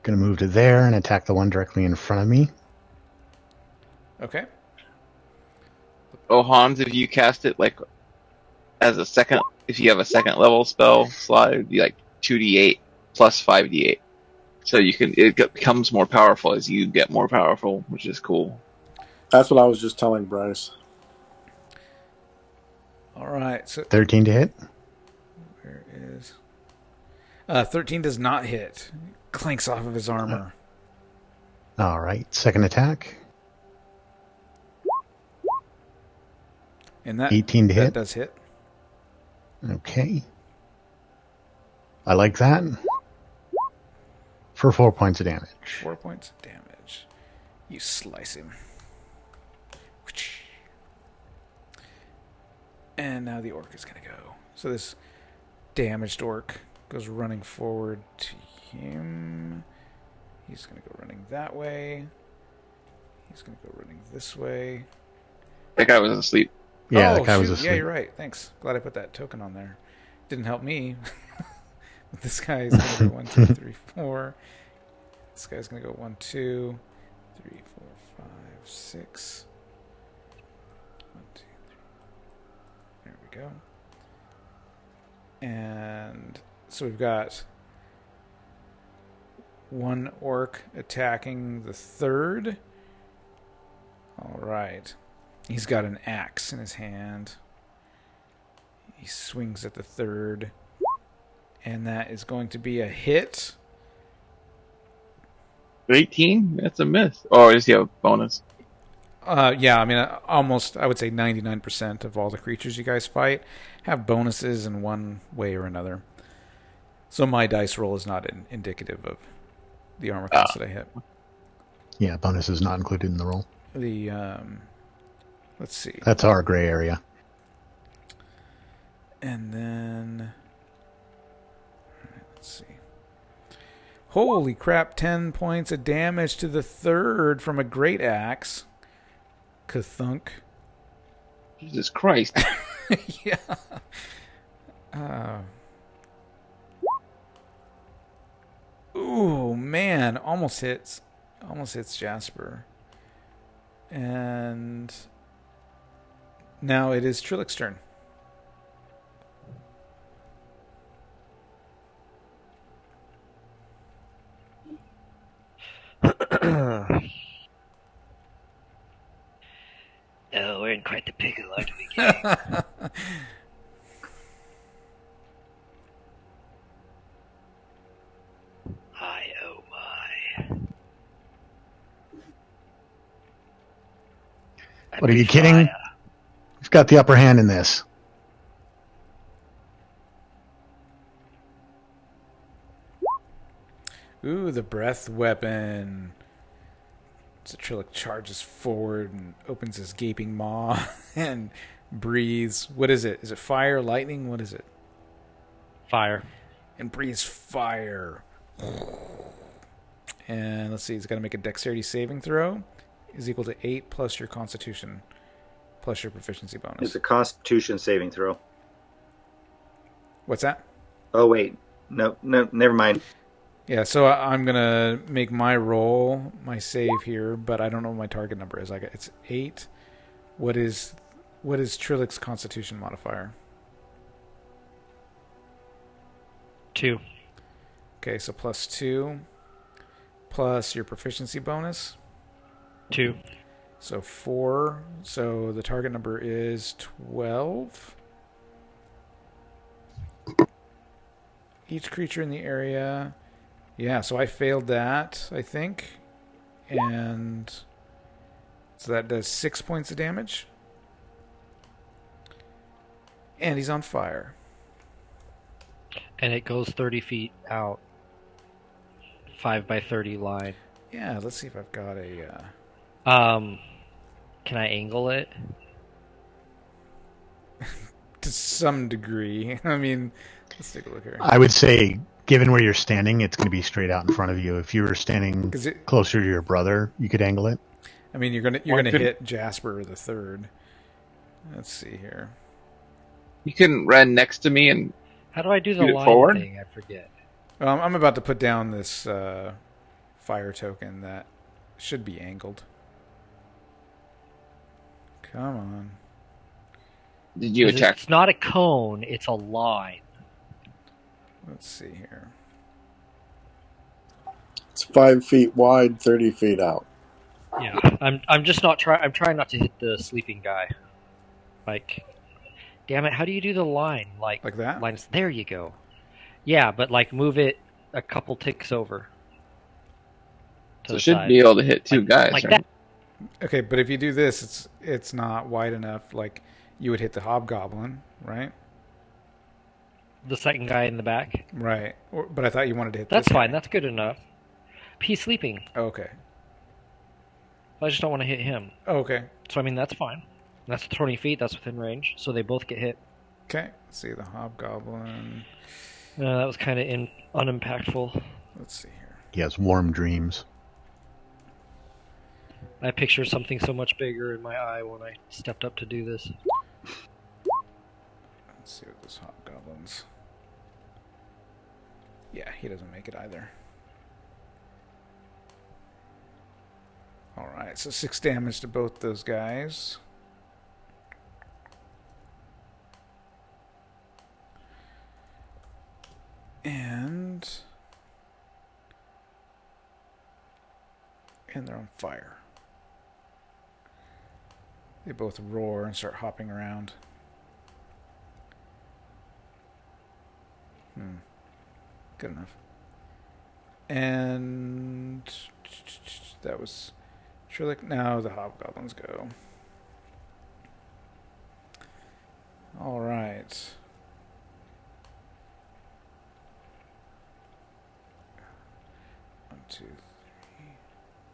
[SPEAKER 3] Going to move to there and attack the one directly in front of me.
[SPEAKER 1] Okay.
[SPEAKER 4] Oh, Hans, if you cast it like as a second, if you have a second level spell slot, it would be like 2d8 plus 5d8. So it becomes more powerful as you get more powerful, which is cool.
[SPEAKER 7] That's what I was just telling Bryce.
[SPEAKER 1] All right. So
[SPEAKER 3] 13 to hit.
[SPEAKER 1] where is 13 does not hit. Clanks off of his armor.
[SPEAKER 3] All right. Second attack.
[SPEAKER 1] And that
[SPEAKER 3] 18 to
[SPEAKER 1] that
[SPEAKER 3] hit.
[SPEAKER 1] does hit.
[SPEAKER 3] Okay. I like that. For 4 points of damage.
[SPEAKER 1] 4 points of damage. You slice him. And now the orc is going to go. So this damaged orc goes running forward to him. He's going to go running that way. He's going to go running this way.
[SPEAKER 4] That guy was asleep.
[SPEAKER 3] Yeah,
[SPEAKER 1] oh,
[SPEAKER 3] that guy was
[SPEAKER 1] shoot.
[SPEAKER 3] asleep.
[SPEAKER 1] Yeah, you're right. Thanks. Glad I put that token on there. Didn't help me. This guy is going to go 1, 2, 3, 4. This guy's going to go 1, 2, 3, 4, 5, 6. 1, 2, 3. There we go. And so we've got one orc attacking the third. All right. He's got an axe in his hand. He swings at the third. And that is going to be a hit.
[SPEAKER 4] 18? That's a miss. Oh, does he have a bonus?
[SPEAKER 1] Yeah, I mean, I would say 99% of all the creatures you guys fight have bonuses in one way or another. So my dice roll is not indicative of the armor class that I hit.
[SPEAKER 3] Yeah, bonus is not included in the roll.
[SPEAKER 1] Let's see.
[SPEAKER 3] That's our gray area.
[SPEAKER 1] And then, let's see. Holy crap, 10 points of damage to the third from a great axe. Kathunk.
[SPEAKER 4] Jesus Christ.
[SPEAKER 1] Yeah. Ooh, man. Almost hits Jasper. And now it is Trillick's turn.
[SPEAKER 6] Oh, we're in quite the pickle, aren't we, gang? Hi, oh my.
[SPEAKER 3] What, are you kidding? We've got the upper hand in this.
[SPEAKER 1] Ooh, the breath weapon. So Trillick charges forward and opens his gaping maw and breathes. What is it? Is it fire, lightning? What is it?
[SPEAKER 2] Fire.
[SPEAKER 1] And breathes fire. And let's see, he's got to make a dexterity saving throw. Is equal to 8 plus your constitution plus your proficiency bonus.
[SPEAKER 5] It's a constitution saving throw.
[SPEAKER 1] What's that?
[SPEAKER 5] Oh, wait. No, never mind.
[SPEAKER 1] Yeah, so I'm going to make my roll, my save here, but I don't know what my target number is. It's 8. What is Trillick's constitution modifier?
[SPEAKER 2] 2.
[SPEAKER 1] Okay, so plus 2 plus your proficiency bonus.
[SPEAKER 2] 2.
[SPEAKER 1] So 4. So the target number is 12. Each creature in the area. Yeah, so I failed that, I think. And so that does 6 points of damage. And he's on fire.
[SPEAKER 2] And it goes 30 feet out. 5 by 30 line.
[SPEAKER 1] Yeah, let's see if I've got a...
[SPEAKER 2] Can I angle it?
[SPEAKER 1] to some degree. I mean, let's take a look here.
[SPEAKER 3] I would say, given where you're standing, it's going to be straight out in front of you. If you were standing closer to your brother, you could angle it.
[SPEAKER 1] I mean, you're gonna hit Jasper the third. Let's see here.
[SPEAKER 4] You couldn't run next to me and
[SPEAKER 2] How do I do the
[SPEAKER 4] shoot it
[SPEAKER 2] line
[SPEAKER 4] forward?
[SPEAKER 2] thing? I forget.
[SPEAKER 1] I'm about to put down this fire token that should be angled. Come on.
[SPEAKER 4] Did you attack?
[SPEAKER 2] It's not a cone, it's a line.
[SPEAKER 1] Let's see here.
[SPEAKER 7] It's 5 feet wide, 30 feet out.
[SPEAKER 2] Yeah, I'm just not trying. I'm trying not to hit the sleeping guy. Like, damn it! How do you do the line? Like
[SPEAKER 1] that?
[SPEAKER 2] lines. There you go. Yeah, but like move it a couple ticks over.
[SPEAKER 4] So it should be able to hit two guys,
[SPEAKER 2] like
[SPEAKER 4] right?
[SPEAKER 2] that.
[SPEAKER 1] Okay, but if you do this, it's not wide enough. Like you would hit the hobgoblin, right?
[SPEAKER 2] The second guy in the back.
[SPEAKER 1] Right. But I thought you wanted to hit.
[SPEAKER 2] That's
[SPEAKER 1] this
[SPEAKER 2] fine.
[SPEAKER 1] guy.
[SPEAKER 2] That's good enough. He's sleeping.
[SPEAKER 1] Okay.
[SPEAKER 2] I just don't want to hit him.
[SPEAKER 1] Okay.
[SPEAKER 2] So I mean that's fine. That's 20 feet. That's within range. So they both get hit.
[SPEAKER 1] Okay. Let's see the hobgoblin.
[SPEAKER 2] That was kind of unimpactful.
[SPEAKER 1] Let's see here.
[SPEAKER 3] He has warm dreams.
[SPEAKER 2] I picture something so much bigger in my eye when I stepped up to do this.
[SPEAKER 1] Let's see what this hobgoblin's. Yeah, he doesn't make it either. Alright, so 6 damage to both those guys. And they're on fire. They both roar and start hopping around. Good enough. And that was Trillic. Now the hobgoblins go. All right. One, two, three.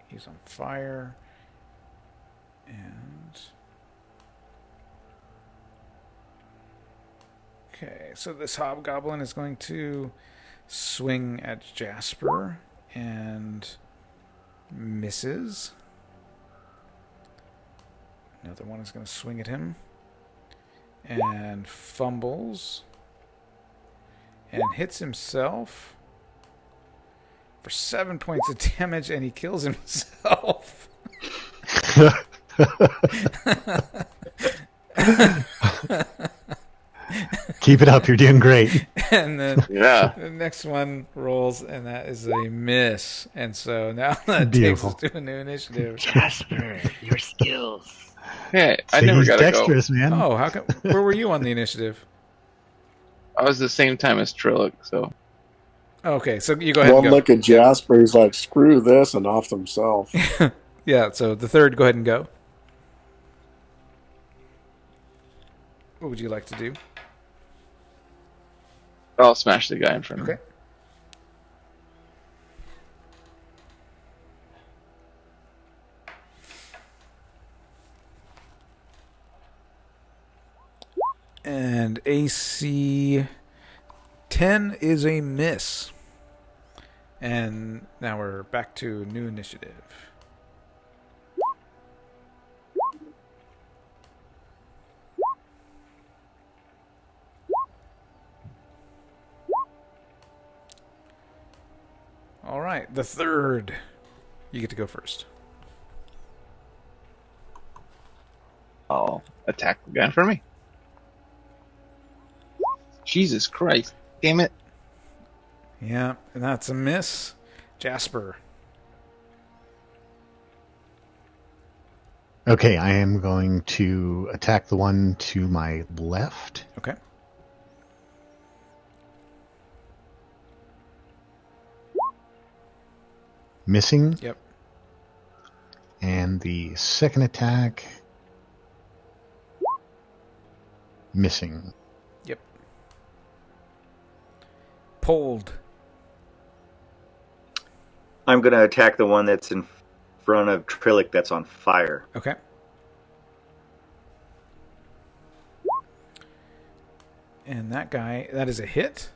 [SPEAKER 1] He's on fire. And okay, so this hobgoblin is going to swing at Jasper and misses. Another one is going to swing at him and fumbles and hits himself for 7 points of damage, and he kills himself.
[SPEAKER 3] Keep it up, you're doing great.
[SPEAKER 1] And then
[SPEAKER 4] Yeah.
[SPEAKER 1] the next one rolls, and that is a miss. And so now that
[SPEAKER 3] Beautiful.
[SPEAKER 1] takes us to a new initiative.
[SPEAKER 6] Jasper, your skills.
[SPEAKER 4] Hey, I
[SPEAKER 3] So
[SPEAKER 4] never
[SPEAKER 3] he's
[SPEAKER 4] got to go.
[SPEAKER 3] dexterous, man.
[SPEAKER 1] Oh, how come? Where were you on the initiative?
[SPEAKER 4] I was the same time as Trillic, so.
[SPEAKER 1] Okay, so you go ahead
[SPEAKER 7] One
[SPEAKER 1] and go.
[SPEAKER 7] look at Jasper, he's like, screw this, and off himself.
[SPEAKER 1] Yeah, so the third, go ahead and go. What would you like to do?
[SPEAKER 4] I'll smash the guy in front of me.
[SPEAKER 1] Okay. And AC 10 is a miss. And now we're back to new initiative. All right, the third. You get to go first.
[SPEAKER 4] I'll attack the guy in front of me. Jesus Christ. Damn it.
[SPEAKER 1] Yeah, and that's a miss. Jasper.
[SPEAKER 3] Okay, I am going to attack the one to my left.
[SPEAKER 1] Okay.
[SPEAKER 3] Missing.
[SPEAKER 1] Yep.
[SPEAKER 3] And the second attack. Missing.
[SPEAKER 1] Yep. Pulled.
[SPEAKER 5] I'm going to attack the one that's in front of Trillic that's on fire.
[SPEAKER 1] Okay. And that guy, that is a hit.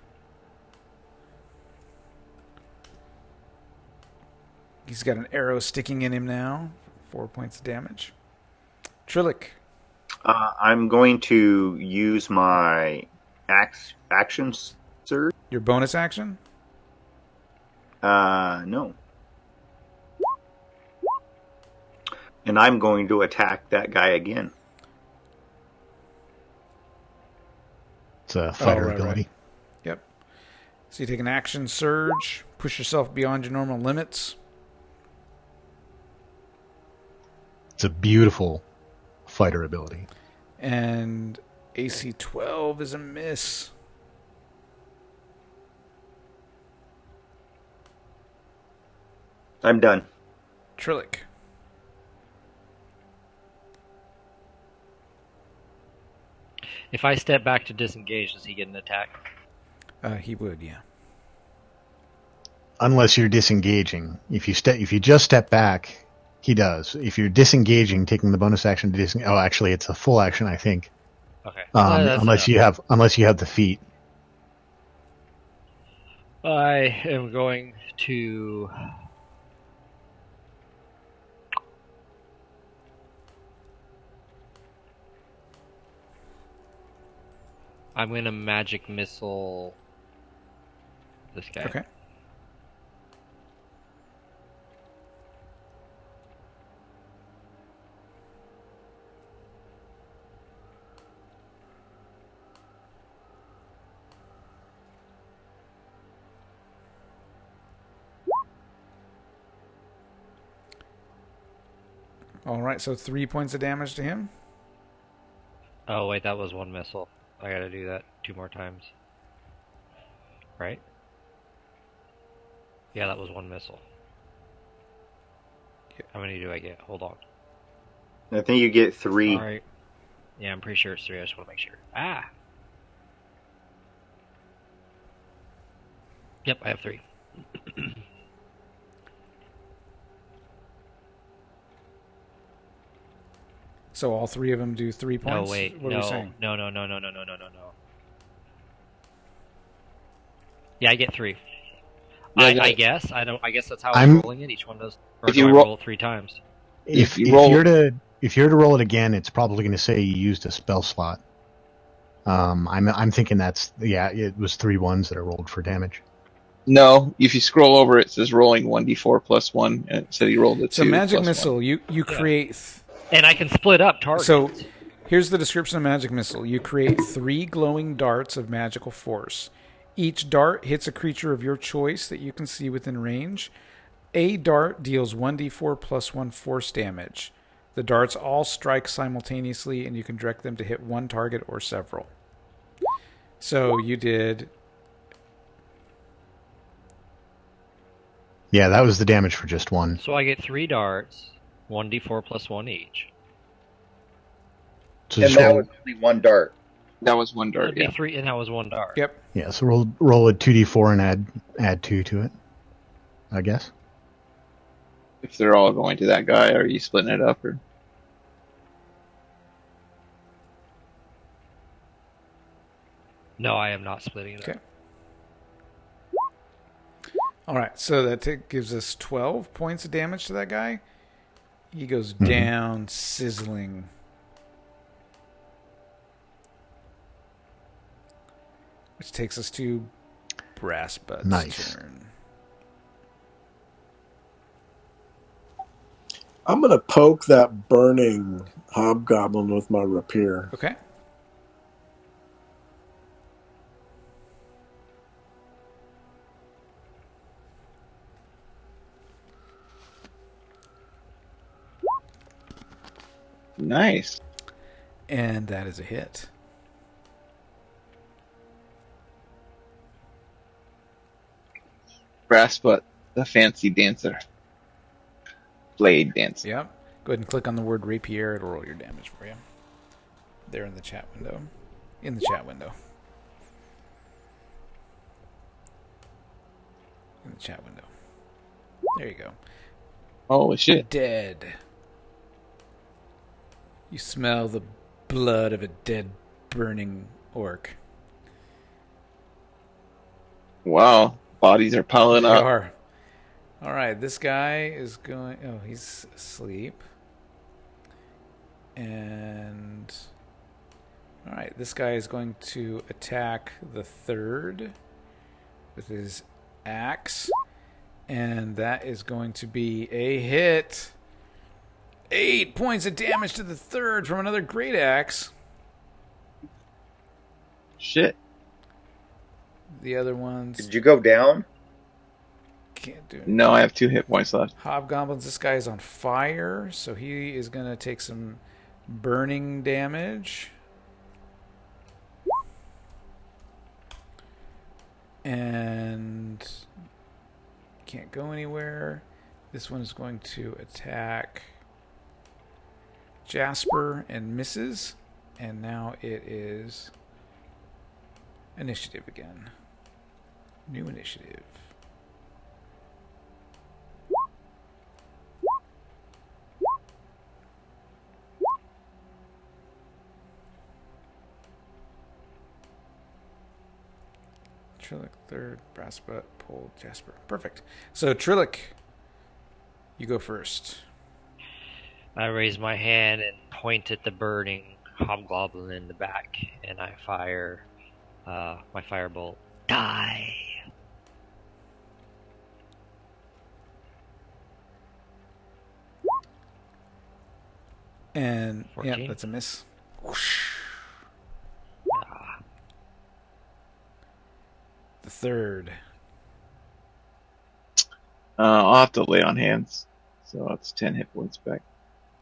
[SPEAKER 1] He's got an arrow sticking in him now. 4 points of damage. Trillic.
[SPEAKER 5] I'm going to use my action surge.
[SPEAKER 1] Your bonus action?
[SPEAKER 5] No. And I'm going to attack that guy again.
[SPEAKER 3] It's a fighter
[SPEAKER 1] right,
[SPEAKER 3] ability.
[SPEAKER 1] Right. Yep. So you take an action surge, push yourself beyond your normal limits.
[SPEAKER 3] It's a beautiful fighter ability.
[SPEAKER 1] And AC 12 is a miss.
[SPEAKER 5] I'm done.
[SPEAKER 1] Trillic.
[SPEAKER 2] If I step back to disengage, does he get an attack?
[SPEAKER 1] He would, yeah.
[SPEAKER 3] Unless you're disengaging. If you just step back, he does. If you're disengaging, taking the bonus action to disengage. Oh, actually, it's a full action, I think.
[SPEAKER 2] Okay.
[SPEAKER 3] Unless you have the feat.
[SPEAKER 2] I am going to. I'm going to magic missile this guy.
[SPEAKER 1] Okay. All right, so 3 points of damage to him.
[SPEAKER 2] Oh, wait, that was one missile. I gotta do that 2 more times. Right? Yeah, that was one missile. How many do I get? Hold on.
[SPEAKER 5] I think you get 3.
[SPEAKER 2] Alright. Yeah, I'm pretty sure it's 3. I just want to make sure. Ah! Yep, I have 3.
[SPEAKER 1] So all 3 of them do 3 points?
[SPEAKER 2] No, wait.
[SPEAKER 1] What are we saying?
[SPEAKER 2] No. Yeah, I get 3. I guess. I guess that's how I'm rolling it. Each one does. Or
[SPEAKER 4] If
[SPEAKER 2] do
[SPEAKER 4] you
[SPEAKER 2] I
[SPEAKER 4] roll-
[SPEAKER 2] roll 3 times?
[SPEAKER 3] If
[SPEAKER 4] you roll-
[SPEAKER 3] you're to roll it again, it's probably going to say you used a spell slot. I'm thinking it was 3 ones that are rolled for damage.
[SPEAKER 4] No, if you scroll over, it says rolling 1d4 plus 1, and it said he rolled a 2
[SPEAKER 1] So magic
[SPEAKER 4] plus
[SPEAKER 1] missile,
[SPEAKER 4] 1.
[SPEAKER 1] you create...
[SPEAKER 2] And I can split up targets.
[SPEAKER 1] So here's the description of magic missile. You create 3 glowing darts of magical force. Each dart hits a creature of your choice that you can see within range. A dart deals 1d4 plus 1 force damage. The darts all strike simultaneously, and you can direct them to hit one target or several. So you did...
[SPEAKER 3] Yeah, that was the damage for just one.
[SPEAKER 2] So I get 3 darts, 1d4 plus 1 each.
[SPEAKER 3] So
[SPEAKER 5] And
[SPEAKER 3] just
[SPEAKER 5] that
[SPEAKER 3] roll,
[SPEAKER 5] was only 1 dart.
[SPEAKER 4] That was 1 dart,
[SPEAKER 2] That'd be
[SPEAKER 4] yeah.
[SPEAKER 2] 3, and that was 1 dart.
[SPEAKER 1] Yep.
[SPEAKER 3] yeah, so roll a 2d4 and add 2 to it, I guess.
[SPEAKER 4] If they're all going to that guy, are you splitting it up? Or
[SPEAKER 2] No, I am not splitting it
[SPEAKER 1] Okay.
[SPEAKER 2] up.
[SPEAKER 1] All right, so that gives us 12 points of damage to that guy. He goes down, sizzling. Which takes us to Brass Bud's
[SPEAKER 3] Nice.
[SPEAKER 1] turn.
[SPEAKER 7] I'm going to poke that burning hobgoblin with my rapier.
[SPEAKER 1] Okay.
[SPEAKER 4] nice.
[SPEAKER 1] And that is a hit.
[SPEAKER 4] Brass butt, the fancy dancer. Blade dancer.
[SPEAKER 1] Yep. Go ahead and click on the word rapier. It'll roll your damage for you. There in the chat window. In the chat window. In the chat window. There you go.
[SPEAKER 4] Holy shit.
[SPEAKER 1] Dead. You smell the blood of a dead, burning orc.
[SPEAKER 4] Wow. Bodies are piling
[SPEAKER 1] They
[SPEAKER 4] up.
[SPEAKER 1] are. All right, this guy is going... Oh, he's asleep. And... All right, this guy is going to attack the third with his axe. And that is going to be a hit. 8 points of damage to the third from another great axe.
[SPEAKER 4] Shit.
[SPEAKER 1] The other ones
[SPEAKER 5] Did you go down?
[SPEAKER 1] can't do it.
[SPEAKER 4] No, I have 2 hit points left.
[SPEAKER 1] Hobgoblins, this guy is on fire, so he is going to take some burning damage. And can't go anywhere. This one is going to attack Jasper and misses. And now it is initiative again. New initiative. Trillic third, Brassbutt, pulled Jasper. Perfect. So Trillic, you go first.
[SPEAKER 2] I raise my hand and point at the burning hobgoblin in the back, and I fire my firebolt.
[SPEAKER 6] Die.
[SPEAKER 1] And
[SPEAKER 2] 14.
[SPEAKER 1] yeah, that's a miss. Whoosh.
[SPEAKER 2] Ah,
[SPEAKER 1] The third.
[SPEAKER 4] I'll have to lay on hands. So that's 10 hit points back.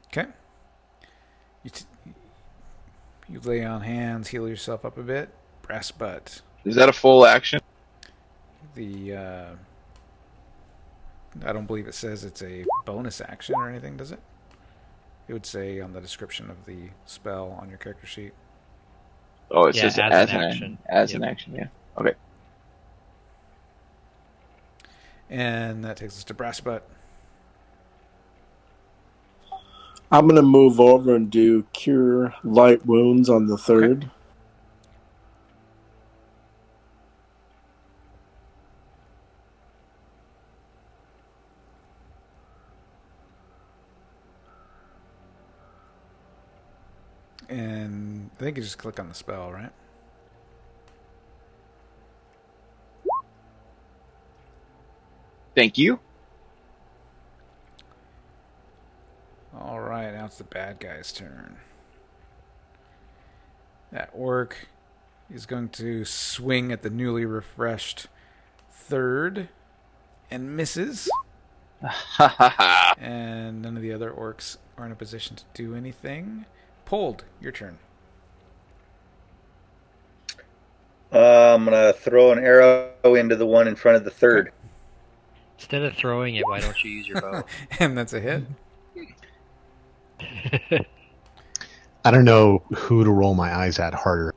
[SPEAKER 1] Okay. You lay on hands, heal yourself up a bit. Brassbutt.
[SPEAKER 4] Is that a full action?
[SPEAKER 1] I don't believe it says it's a bonus action or anything, does it? It would say on the description of the spell on your character sheet.
[SPEAKER 4] Oh, it
[SPEAKER 2] Yeah,
[SPEAKER 4] says
[SPEAKER 2] as
[SPEAKER 4] as
[SPEAKER 2] an
[SPEAKER 4] an
[SPEAKER 2] action.
[SPEAKER 4] As
[SPEAKER 2] Yep.
[SPEAKER 4] an action, yeah. Okay.
[SPEAKER 1] And that takes us to Brassbutt.
[SPEAKER 7] I'm going to move over and do Cure Light Wounds on the third.
[SPEAKER 1] And I think you just click on the spell, right?
[SPEAKER 4] Thank you.
[SPEAKER 1] All right, now it's the bad guy's turn. That orc is going to swing at the newly refreshed third and misses.
[SPEAKER 4] Ha ha ha.
[SPEAKER 1] And none of the other orcs are in a position to do anything. Pulled, your turn.
[SPEAKER 5] I'm gonna throw an arrow into the one in front of the third.
[SPEAKER 2] instead of throwing it, why don't you use your bow?
[SPEAKER 1] And that's a hit.
[SPEAKER 3] I don't know who to roll my eyes at harder.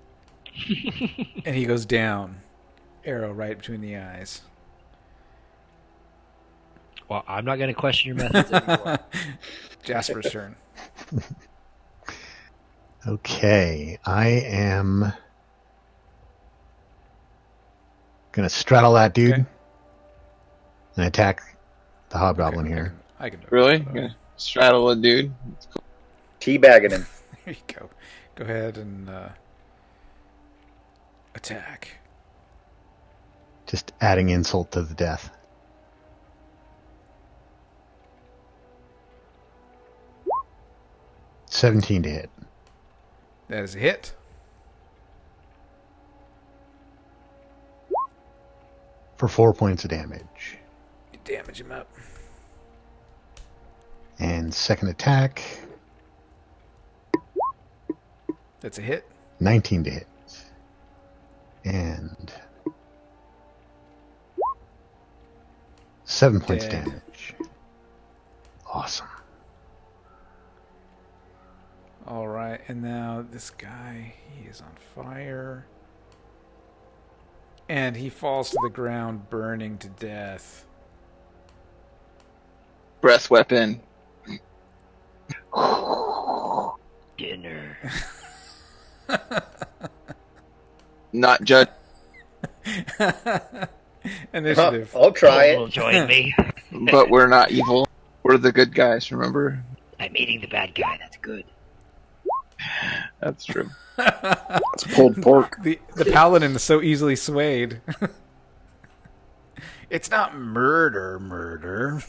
[SPEAKER 1] And he goes down. Arrow right between the eyes.
[SPEAKER 2] Well, I'm not going to question your methods anymore.
[SPEAKER 1] Jasper's turn.
[SPEAKER 3] Okay, I am gonna straddle that dude
[SPEAKER 1] Okay.
[SPEAKER 3] and attack the hobgoblin
[SPEAKER 1] Okay,
[SPEAKER 3] here.
[SPEAKER 1] I can do it.
[SPEAKER 4] Really? You're gonna straddle a dude?
[SPEAKER 5] Teabagging him.
[SPEAKER 1] There you go. Go ahead and attack.
[SPEAKER 3] Just adding insult to the death. $17 to hit.
[SPEAKER 1] That is a hit.
[SPEAKER 3] For 4 points of damage.
[SPEAKER 1] You damage him up.
[SPEAKER 3] And second attack,
[SPEAKER 1] That's a hit.
[SPEAKER 3] 19 to hit. And 7 points
[SPEAKER 1] Dead.
[SPEAKER 3] damage. Awesome.
[SPEAKER 1] All right, and now this guy, he is on fire. And he falls to the ground, burning to death.
[SPEAKER 4] Breath weapon.
[SPEAKER 6] Dinner.
[SPEAKER 4] Not judge.
[SPEAKER 1] Initiative.
[SPEAKER 5] I'll try
[SPEAKER 6] Will
[SPEAKER 5] it.
[SPEAKER 6] join me.
[SPEAKER 4] But we're not evil. We're the good guys, remember?
[SPEAKER 6] I'm eating the bad guy. That's good.
[SPEAKER 4] That's true.
[SPEAKER 7] It's pulled pork.
[SPEAKER 1] The paladin is so easily swayed. It's not murder.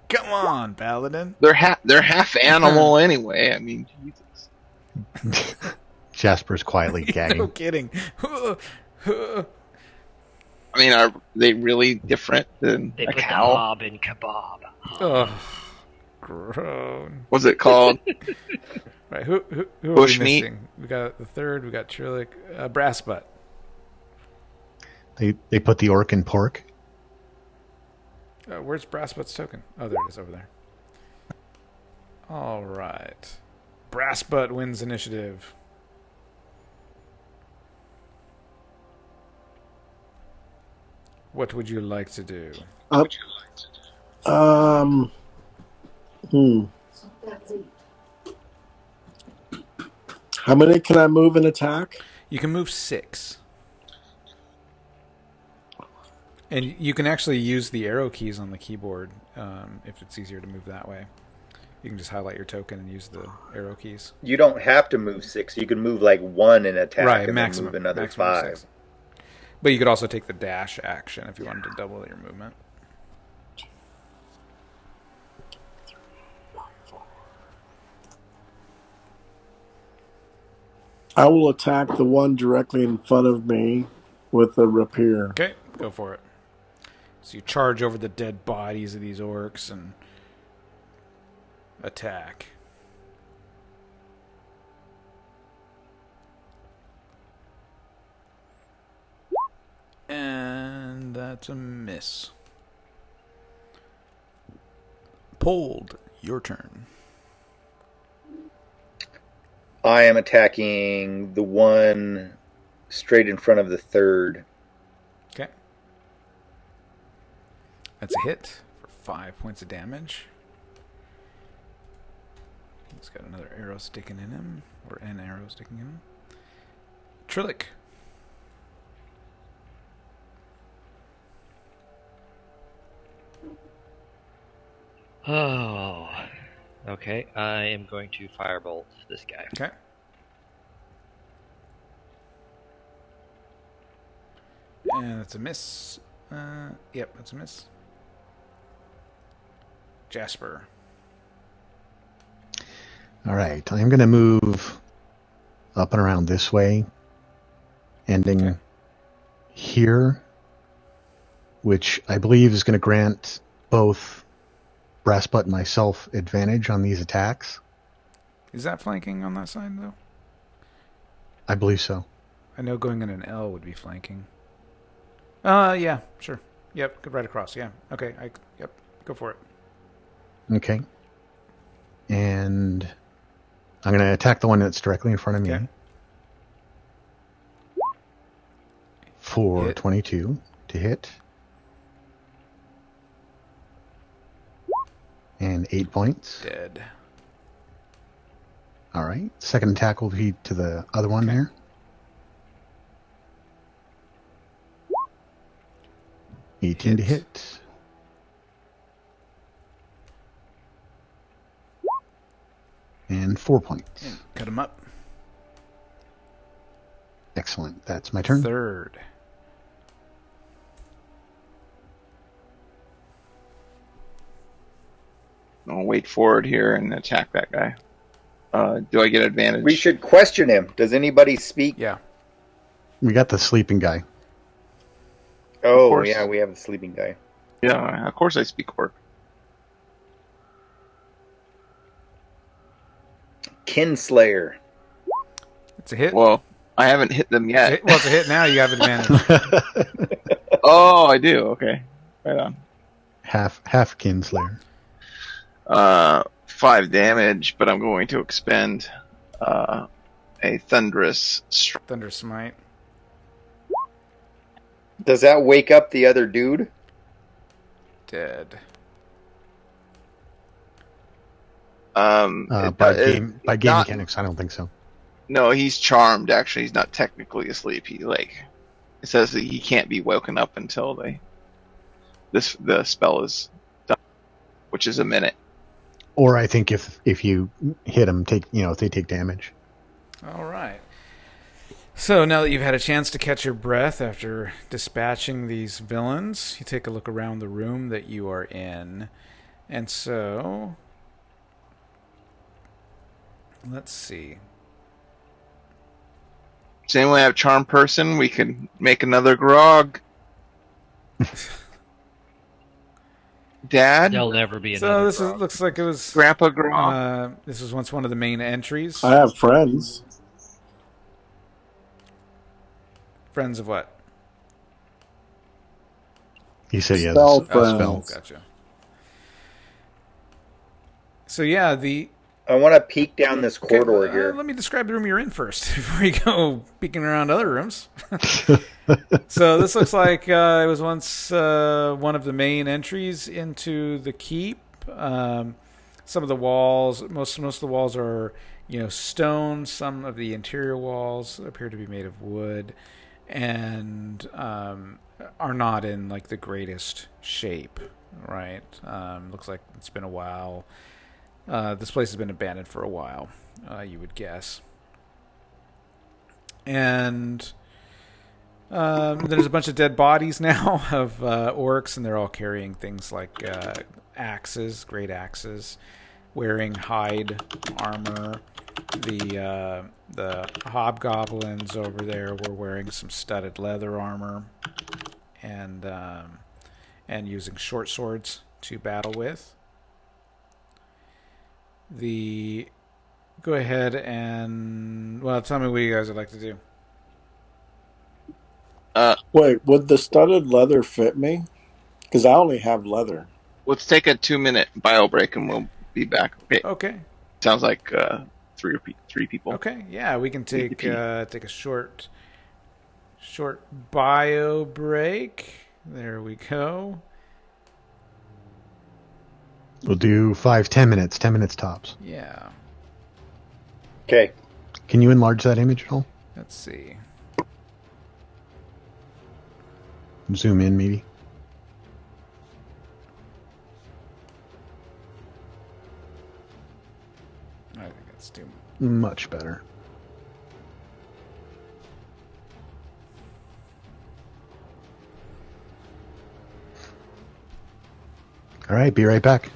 [SPEAKER 1] Come on, paladin.
[SPEAKER 4] They're half animal anyway. I mean, Jesus.
[SPEAKER 3] Jasper's quietly
[SPEAKER 1] No
[SPEAKER 3] gagging.
[SPEAKER 1] kidding.
[SPEAKER 4] I mean, are they really different than
[SPEAKER 6] They
[SPEAKER 4] a
[SPEAKER 6] put the
[SPEAKER 4] cow?
[SPEAKER 6] hob in kebab.
[SPEAKER 1] Ugh. Groan.
[SPEAKER 4] What's it called?
[SPEAKER 1] Right, who are we
[SPEAKER 4] Bush meat?
[SPEAKER 1] missing? We got the third, we got Trillic, Brass Butt.
[SPEAKER 3] They put the orc in pork.
[SPEAKER 1] Where's Brass Butt's token? Oh, there it is, over there. All right. Brass Butt wins initiative. What would you like to do?
[SPEAKER 7] How many can I move and attack?
[SPEAKER 1] You can move 6. And you can actually use the arrow keys on the keyboard if it's easier to move that way. You can just highlight your token and use the arrow keys.
[SPEAKER 5] You don't have to move 6. You can move like 1 and attack,
[SPEAKER 1] Right,
[SPEAKER 5] and
[SPEAKER 1] maximum,
[SPEAKER 5] then move another
[SPEAKER 1] maximum
[SPEAKER 5] 5.
[SPEAKER 1] 6. But you could also take the dash action if you wanted to double your movement.
[SPEAKER 7] I will attack the one directly in front of me with a rapier.
[SPEAKER 1] Okay, go for it. So you charge over the dead bodies of these orcs and attack. And that's a miss. Pulled, your turn.
[SPEAKER 5] I am attacking the one straight in front of the third.
[SPEAKER 1] Okay. That's a hit for 5 points of damage. He's got another arrow sticking in him, or an arrow sticking in him. Trillic.
[SPEAKER 2] Oh. Okay, I am going to firebolt this guy.
[SPEAKER 1] Okay. And that's a miss. Yep, that's a miss. Jasper.
[SPEAKER 3] All right, I'm going to move up and around this way, ending here, which I believe is going to grant both Brassbutt and myself advantage on these attacks.
[SPEAKER 1] Is that flanking on that side, though?
[SPEAKER 3] I believe so.
[SPEAKER 1] I know going in an L would be flanking. Yeah, sure. Yep, go right across, yeah. Okay, yep, go for it.
[SPEAKER 3] Okay. And I'm going to attack the one that's directly in front of me.
[SPEAKER 1] Okay.
[SPEAKER 3] For
[SPEAKER 1] Hit.
[SPEAKER 3] 22 to hit. And 8 points.
[SPEAKER 1] Dead.
[SPEAKER 3] All right. Second attack will be to the other one there.
[SPEAKER 1] Hit.
[SPEAKER 3] 18 to hit. And 4 points.
[SPEAKER 1] And cut him up.
[SPEAKER 3] Excellent. That's my turn.
[SPEAKER 1] Third.
[SPEAKER 4] I'll wait forward here and attack that guy. Do I get advantage?
[SPEAKER 5] We should question him. Does anybody speak?
[SPEAKER 1] Yeah.
[SPEAKER 3] We got the sleeping guy.
[SPEAKER 5] Oh,
[SPEAKER 4] course.
[SPEAKER 5] yeah, we have the sleeping guy.
[SPEAKER 4] Yeah, of course I speak orc.
[SPEAKER 5] Kinslayer.
[SPEAKER 1] It's a hit.
[SPEAKER 4] Well, I haven't hit them yet.
[SPEAKER 1] It's a hit now. You have advantage.
[SPEAKER 4] Oh, I do. Okay, right on.
[SPEAKER 3] half Kinslayer.
[SPEAKER 4] 5 damage, but I'm going to expend a thunderous strike.
[SPEAKER 1] Thunder Smite.
[SPEAKER 5] Does that wake up the other dude?
[SPEAKER 1] Dead.
[SPEAKER 3] By game
[SPEAKER 4] not-
[SPEAKER 3] mechanics, I don't think so.
[SPEAKER 4] No, he's charmed. Actually, he's not technically asleep. It says that he can't be woken up until the spell is done, which is a minute.
[SPEAKER 3] Or I think if you hit them, if they take damage.
[SPEAKER 1] All right. So now that you've had a chance to catch your breath after dispatching these villains, you take a look around the room that you are in. And so, let's see.
[SPEAKER 4] Does anyone have charm person? We can make another grog. Dad,
[SPEAKER 2] There'll never be
[SPEAKER 1] So
[SPEAKER 2] another
[SPEAKER 1] this
[SPEAKER 2] Grom.
[SPEAKER 1] looks like it was.
[SPEAKER 4] Grandpa Grom.
[SPEAKER 1] This was once one of the main entries.
[SPEAKER 7] I have friends.
[SPEAKER 1] Friends of what?
[SPEAKER 3] He said he has
[SPEAKER 7] Spell
[SPEAKER 3] a
[SPEAKER 7] friends.
[SPEAKER 3] spell.
[SPEAKER 1] Gotcha. So yeah, the
[SPEAKER 5] I want to peek down this
[SPEAKER 1] okay,
[SPEAKER 5] corridor here.
[SPEAKER 1] let me describe the room you're in first before you go peeking around other rooms. So this looks like it was once one of the main entries into the keep. Some of the walls, most of the walls are stone. Some of the interior walls appear to be made of wood, and are not in like the greatest shape. Right? Looks like it's been a while. This place has been abandoned for a while, you would guess. And there's a bunch of dead bodies now of orcs, and they're all carrying things like axes, great axes, wearing hide armor. The hobgoblins over there were wearing some studded leather armor, and using short swords to battle with. Go ahead and tell me what you guys would like to do.
[SPEAKER 7] Wait, would the studded leather fit me? Because I only have leather.
[SPEAKER 4] Let's take a 2-minute bio break and we'll be back. Okay.
[SPEAKER 1] Okay.
[SPEAKER 4] Sounds like three people.
[SPEAKER 1] Okay. Yeah, we can take
[SPEAKER 4] pee.
[SPEAKER 1] take a short bio break. There we go.
[SPEAKER 3] We'll do 5-10 minutes. 10 minutes tops.
[SPEAKER 1] Yeah.
[SPEAKER 5] Okay.
[SPEAKER 3] Can you enlarge that image at all?
[SPEAKER 1] Let's see.
[SPEAKER 3] Zoom in, maybe.
[SPEAKER 1] I think that's too
[SPEAKER 3] Much better. All right, be right back.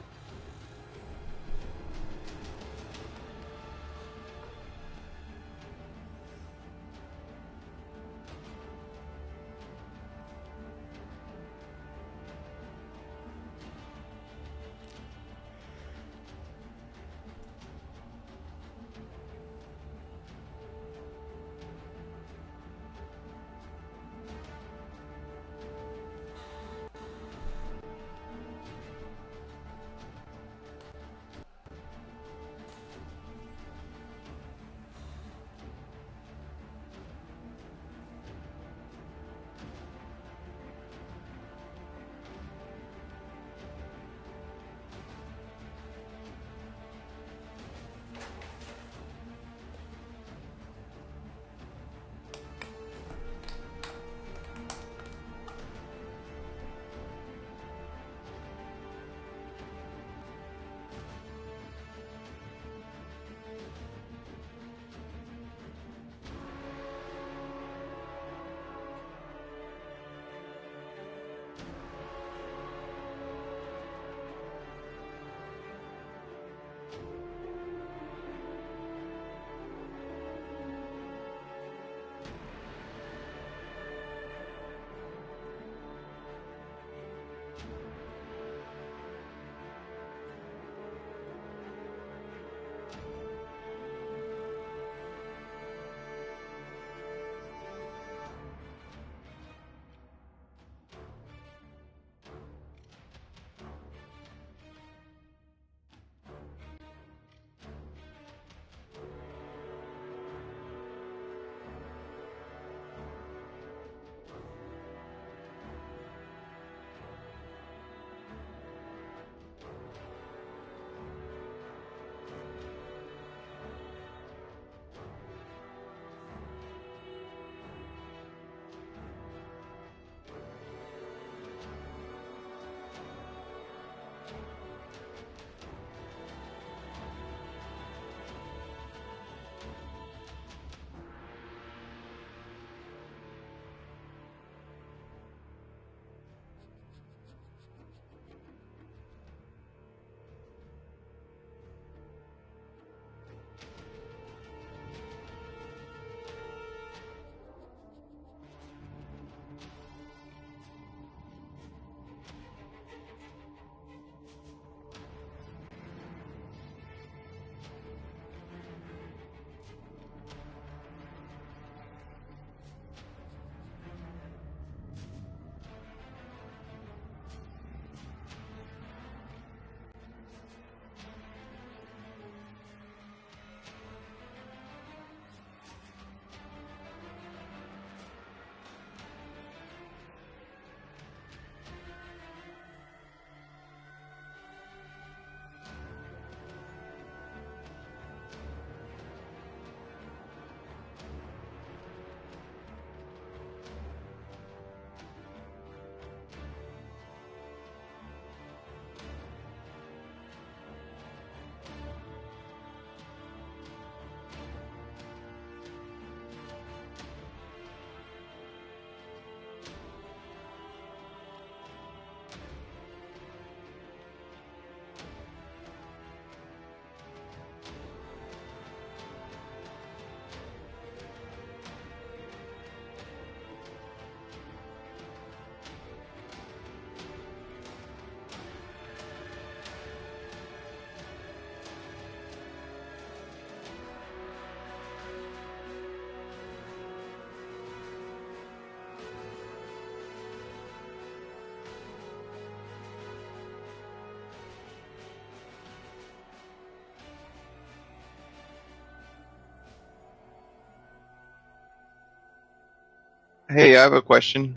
[SPEAKER 4] Hey, I have a question.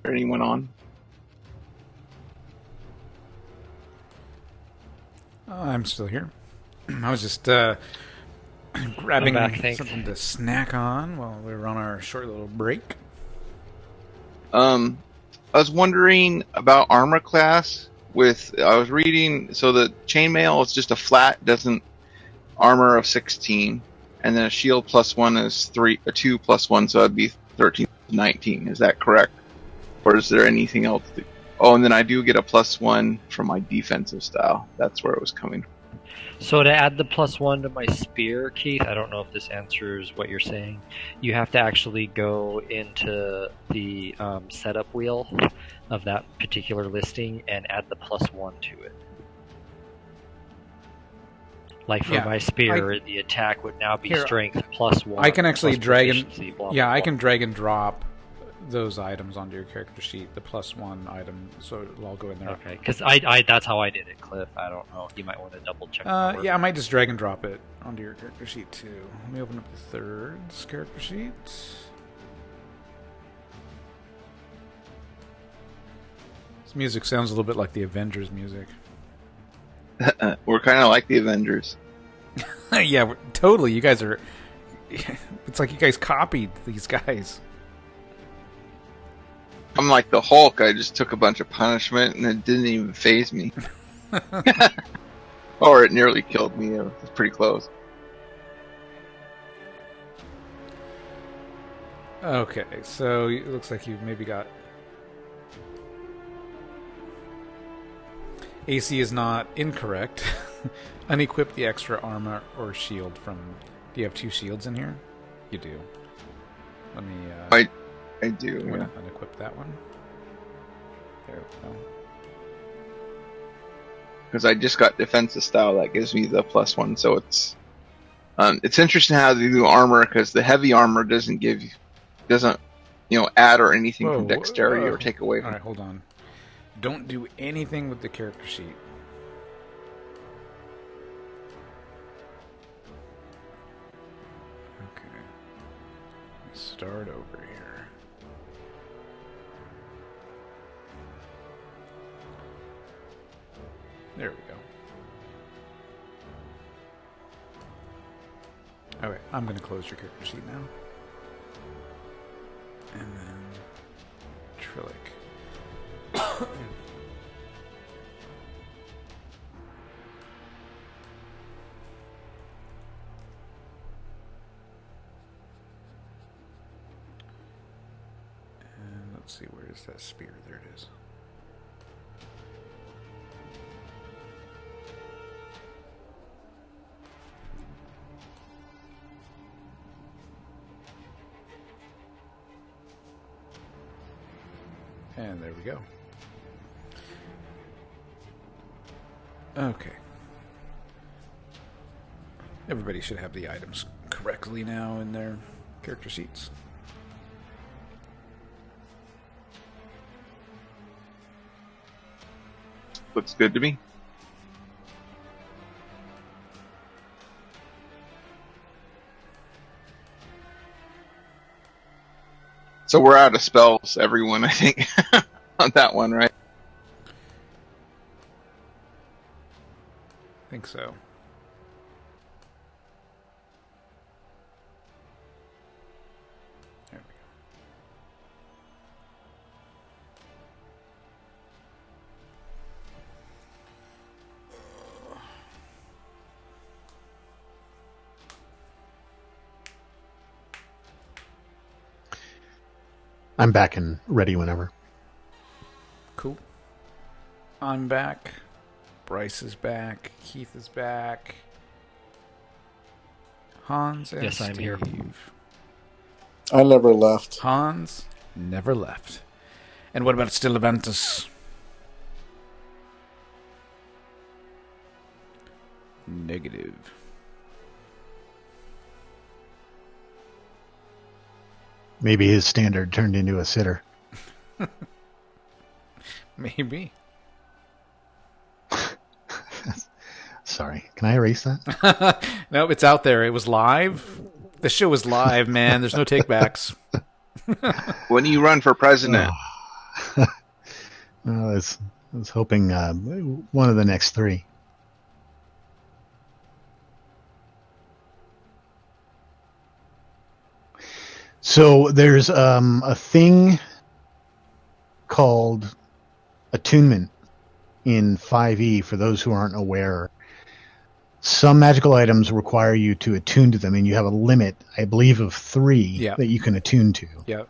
[SPEAKER 4] Is anyone on?
[SPEAKER 1] I'm still here. I was just
[SPEAKER 2] I'm
[SPEAKER 1] grabbing
[SPEAKER 2] back, thanks.
[SPEAKER 1] something to snack on while we were on our short little break.
[SPEAKER 4] I was wondering about armor class. I was reading, so the chainmail is just a flat, doesn't armor of 16, and then a shield +1 is 2 +1, so that'd be 13, 19. Is that correct? Or is there anything else? Oh, and then I do get a +1 from my defensive style. That's where it was coming from.
[SPEAKER 2] So to add the +1 to my spear, Keith, I don't know if this answers what you're saying. You have to actually go into the setup wheel of that particular listing and add the +1 to it. Like for my spear, the attack would now be strength +1.
[SPEAKER 1] I can actually drag and
[SPEAKER 2] blah, blah,
[SPEAKER 1] I
[SPEAKER 2] blah.
[SPEAKER 1] can drag and drop those items onto your character sheet. The +1 item, so it'll all go in there.
[SPEAKER 2] Okay, because I that's how I did it, Cliff. I don't know. You might want to double check.
[SPEAKER 1] Yeah, I might just drag and drop it onto your character sheet too. Let me open up the third character sheet. This music sounds a little bit like the Avengers music.
[SPEAKER 4] We're kind of like the Avengers.
[SPEAKER 1] Yeah, totally. You guys are. It's like you guys copied these guys.
[SPEAKER 4] I'm like the Hulk. I just took a bunch of punishment and it didn't even faze me. Or it nearly killed me. It was pretty close.
[SPEAKER 1] Okay, so it looks like you've maybe got... AC is not incorrect. Unequip the extra armor or shield from... Do you have 2 shields in here? You do. Let me...
[SPEAKER 4] I do,
[SPEAKER 1] I'm
[SPEAKER 4] yeah.
[SPEAKER 1] unequip that one. There we go.
[SPEAKER 4] Because I just got defensive style, that gives me the +1. So it's interesting how they do armor, because the heavy armor doesn't add or anything from dexterity or take away from.
[SPEAKER 1] All right, hold on. Don't do anything with the character sheet. Okay. Start over here. There we go. Okay, I'm going to close your character sheet now. And then Trillic. And let's see, where is that spear? There it is. And there we go. Okay. Everybody should have the items correctly now in their character sheets.
[SPEAKER 4] Looks good to me. So we're out of spells, everyone, I think, on that one, right?
[SPEAKER 1] I think so. There we go.
[SPEAKER 3] I'm back and ready whenever.
[SPEAKER 1] Cool. I'm back. Bryce is back. Keith is back. Hans and
[SPEAKER 2] Yes, I'm here.
[SPEAKER 1] Steve.
[SPEAKER 7] I never left.
[SPEAKER 1] Hans never left. And what about Stillaventus? Negative.
[SPEAKER 3] Maybe his standard turned into a sitter.
[SPEAKER 1] Maybe.
[SPEAKER 3] Sorry. Can I erase that?
[SPEAKER 1] No, it's out there. It was live. The show is live, man. There's no takebacks.
[SPEAKER 4] When do you run for president?
[SPEAKER 3] I was hoping one of the next three. So there's a thing called attunement in 5e. For those who aren't aware, some magical items require you to attune to them, and you have a limit, I believe, of 3 that you can attune to.
[SPEAKER 1] Yep.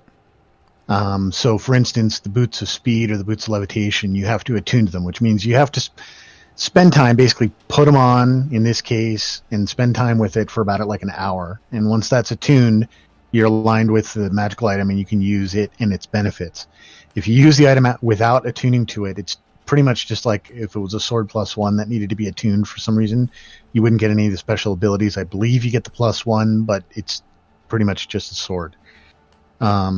[SPEAKER 3] So, for instance, the boots of speed or the boots of levitation, you have to attune to them, which means you have to spend time, basically put them on, in this case, and spend time with it for about like an hour. And once that's attuned, you're aligned with the magical item, and you can use it and its benefits. If you use the item without attuning to it, it's pretty much just like if it was a sword +1 that needed to be attuned for some reason. You wouldn't get any of the special abilities. I believe you get the +1, but it's pretty much just a sword.
[SPEAKER 2] I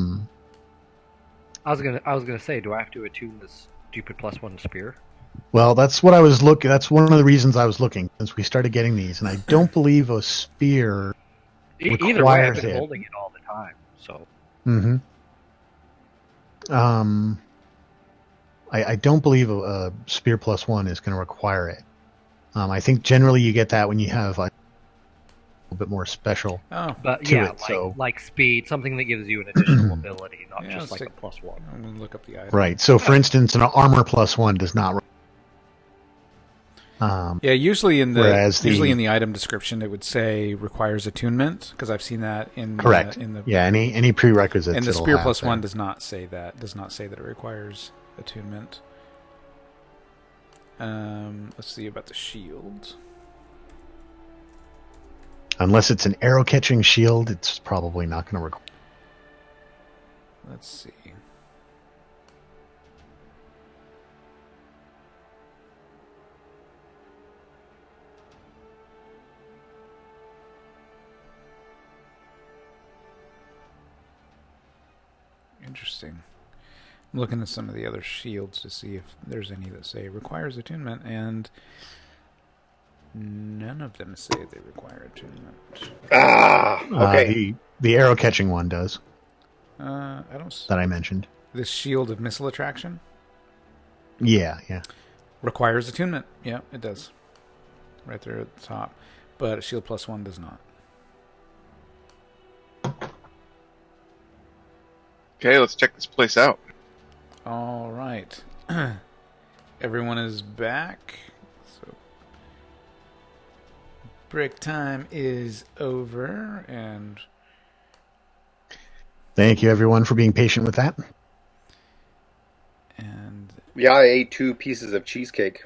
[SPEAKER 2] was gonna say, do I have to attune this stupid +1 spear?
[SPEAKER 3] Well, that's what I was looking. That's one of the reasons I was looking, since we started getting these, and I don't believe a spear
[SPEAKER 2] Either way, I've
[SPEAKER 3] requires
[SPEAKER 2] been
[SPEAKER 3] it.
[SPEAKER 2] holding it all the time. So.
[SPEAKER 3] Mm-hmm. I don't believe a spear +1 is going to require it. I think generally you get that when you have like a little bit more special.
[SPEAKER 2] But
[SPEAKER 3] to
[SPEAKER 2] yeah,
[SPEAKER 3] it,
[SPEAKER 2] like speed, something that gives you an additional ability, not just like a +1.
[SPEAKER 1] I'm going to look up the item.
[SPEAKER 3] Right. So, for instance, an armor +1 does not.
[SPEAKER 1] Usually in
[SPEAKER 3] whereas
[SPEAKER 1] in the item description it would say requires attunement, because I've seen that in
[SPEAKER 3] correct.
[SPEAKER 1] In the
[SPEAKER 3] any prerequisites.
[SPEAKER 1] And the spear +1 does not say that. Does not say that it requires attunement. Let's see about the shield.
[SPEAKER 3] Unless it's an arrow catching shield, it's probably not going to require.
[SPEAKER 1] Let's see. Interesting. I'm looking at some of the other shields to see if there's any that say requires attunement, and none of them say they require attunement.
[SPEAKER 3] Okay. The arrow catching one does.
[SPEAKER 1] I don't.
[SPEAKER 3] That I mentioned.
[SPEAKER 1] This shield of missile attraction.
[SPEAKER 3] Yeah.
[SPEAKER 1] Requires attunement. Yeah, it does. Right there at the top, but shield +1 does not.
[SPEAKER 4] Okay, let's check this place out.
[SPEAKER 1] All right. Everyone is back. So break time is over, and
[SPEAKER 3] thank you everyone for being patient with that.
[SPEAKER 1] And
[SPEAKER 5] yeah, I ate 2 pieces of cheesecake.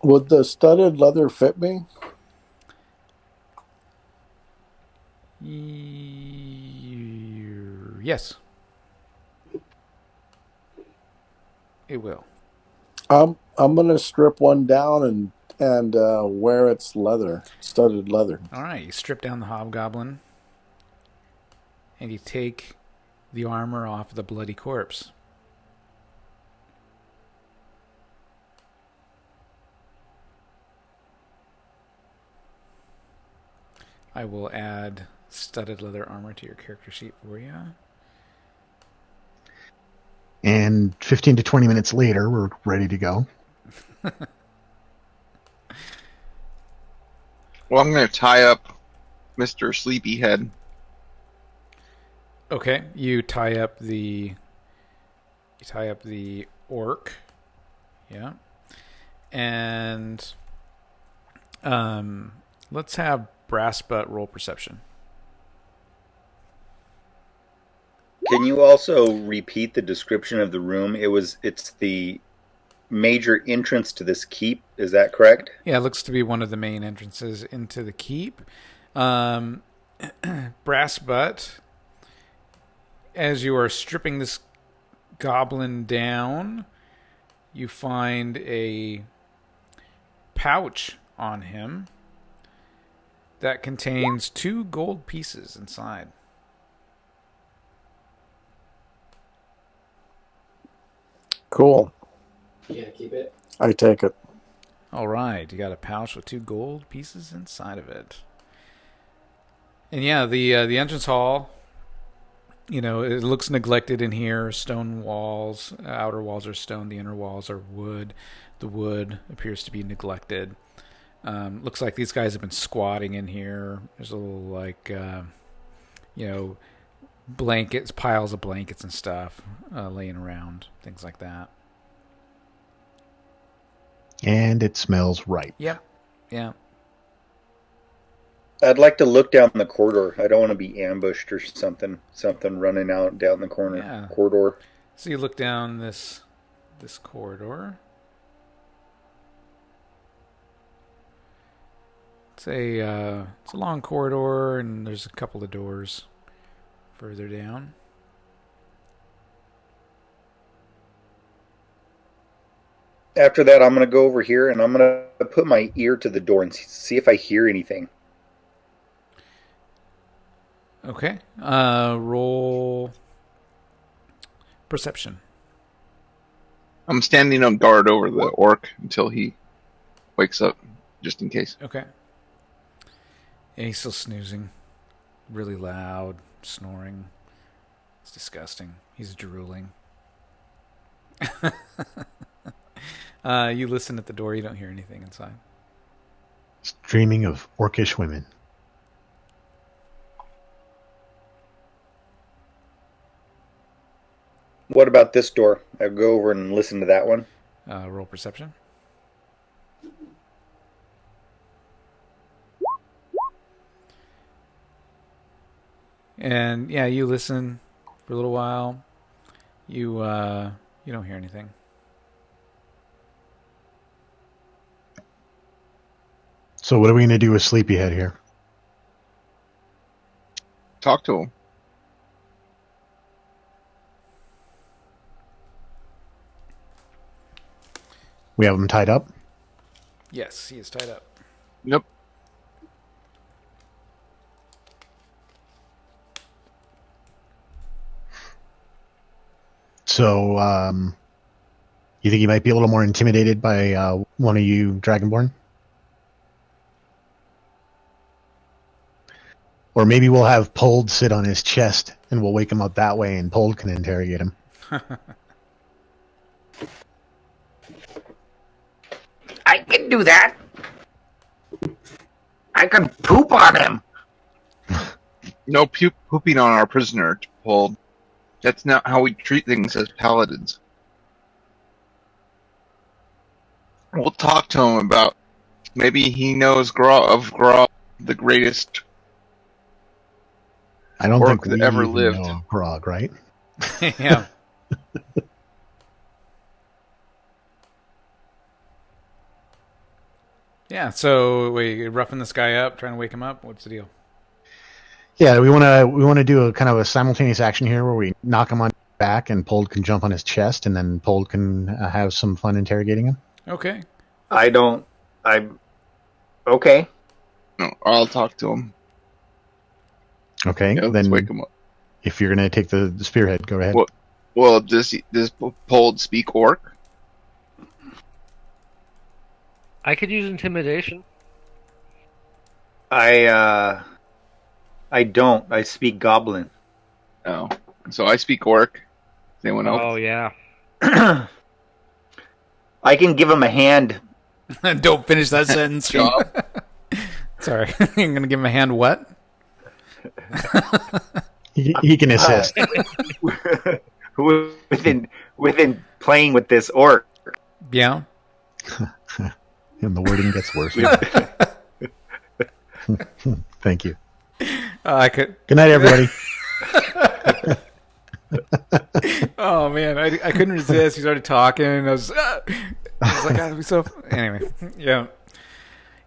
[SPEAKER 7] Would the studded leather fit me?
[SPEAKER 1] Yes. It will.
[SPEAKER 7] I'm gonna strip one down and wear its leather, studded leather.
[SPEAKER 1] All right, you strip down the hobgoblin, and you take the armor off the bloody corpse. I will add studded leather armor to your character sheet for you.
[SPEAKER 3] And 15 to 20 minutes later, we're ready to go.
[SPEAKER 4] Well, I'm going to tie up Mr. Sleepyhead.
[SPEAKER 1] Okay, you tie up the orc. Yeah. And let's have Brass Butt roll perception.
[SPEAKER 5] Can you also repeat the description of the room? It's the major entrance to this keep. Is that correct?
[SPEAKER 1] Yeah, it looks to be one of the main entrances into the keep. Brass Butt, as you are stripping this goblin down, you find a pouch on him that contains 2 gold pieces inside.
[SPEAKER 7] Cool.
[SPEAKER 8] You gonna keep it?
[SPEAKER 7] I take it.
[SPEAKER 1] All right, you got a pouch with 2 gold pieces inside of it. And yeah, the entrance hall, it looks neglected in here. Stone walls, outer walls are stone, the inner walls are wood. The wood appears to be neglected. Looks like these guys have been squatting in here. There's a little blankets, piles of blankets and stuff laying around, things like that.
[SPEAKER 3] And it smells right.
[SPEAKER 1] Yep. Yeah.
[SPEAKER 5] I'd like to look down the corridor. I don't want to be ambushed or something running out down the corridor.
[SPEAKER 1] So you look down this corridor. It's a long corridor, and there's a couple of doors further down.
[SPEAKER 5] After that, I'm going to go over here, and I'm going to put my ear to the door and see if I hear anything.
[SPEAKER 1] Okay. Roll perception.
[SPEAKER 4] I'm standing on guard over the orc until he wakes up, just in case.
[SPEAKER 1] Okay. Yeah, he's still snoozing. Really loud, snoring. It's disgusting. He's drooling. You listen at the door. You don't hear anything inside.
[SPEAKER 3] It's dreaming of orcish women.
[SPEAKER 5] What about this door? I'll go over and listen to that one.
[SPEAKER 1] Roll perception. And yeah, you listen for a little while. You don't hear anything.
[SPEAKER 3] So what are we going to do with Sleepyhead here?
[SPEAKER 4] Talk to him.
[SPEAKER 3] We have him tied up?
[SPEAKER 1] Yes, he is tied up.
[SPEAKER 4] Yep.
[SPEAKER 3] So, you think he might be a little more intimidated by one of you Dragonborn? Or maybe we'll have Pold sit on his chest and we'll wake him up that way and Pold can interrogate him.
[SPEAKER 6] I can do that. I can poop on him.
[SPEAKER 4] No pooping on our prisoner, Paul. That's not how we treat things as paladins. We'll talk to him about maybe he knows Graw, the greatest
[SPEAKER 3] I don't
[SPEAKER 4] orc
[SPEAKER 3] think we
[SPEAKER 4] that ever
[SPEAKER 3] even
[SPEAKER 4] lived.
[SPEAKER 3] know Grog, right?
[SPEAKER 1] Yeah. Yeah, so we roughing this guy up, trying to wake him up. What's the deal?
[SPEAKER 3] Yeah, we want to do a kind of a simultaneous action here where we knock him on his back and Pold can jump on his chest and then Pold can have some fun interrogating him.
[SPEAKER 1] Okay.
[SPEAKER 5] Okay.
[SPEAKER 4] No, I'll talk to him.
[SPEAKER 3] Okay,
[SPEAKER 4] Yeah, let's
[SPEAKER 3] then
[SPEAKER 4] wake him up.
[SPEAKER 3] if you're going to take the spearhead, go ahead.
[SPEAKER 4] Well, does Pold speak orc?
[SPEAKER 2] I could use intimidation.
[SPEAKER 5] I don't. I speak goblin.
[SPEAKER 4] Oh, so I speak orc. Anyone else?
[SPEAKER 2] Oh, yeah.
[SPEAKER 5] I can give him a hand.
[SPEAKER 1] Don't finish that sentence.
[SPEAKER 4] Job.
[SPEAKER 1] Sorry. You're going to give him a hand what?
[SPEAKER 3] He can assist.
[SPEAKER 5] within playing with this orc.
[SPEAKER 1] Yeah.
[SPEAKER 3] And the wording gets worse. Thank you.
[SPEAKER 1] I could.
[SPEAKER 3] Good night, everybody.
[SPEAKER 1] Oh man, I couldn't resist. He started talking. I was like, "God, so." Anyway,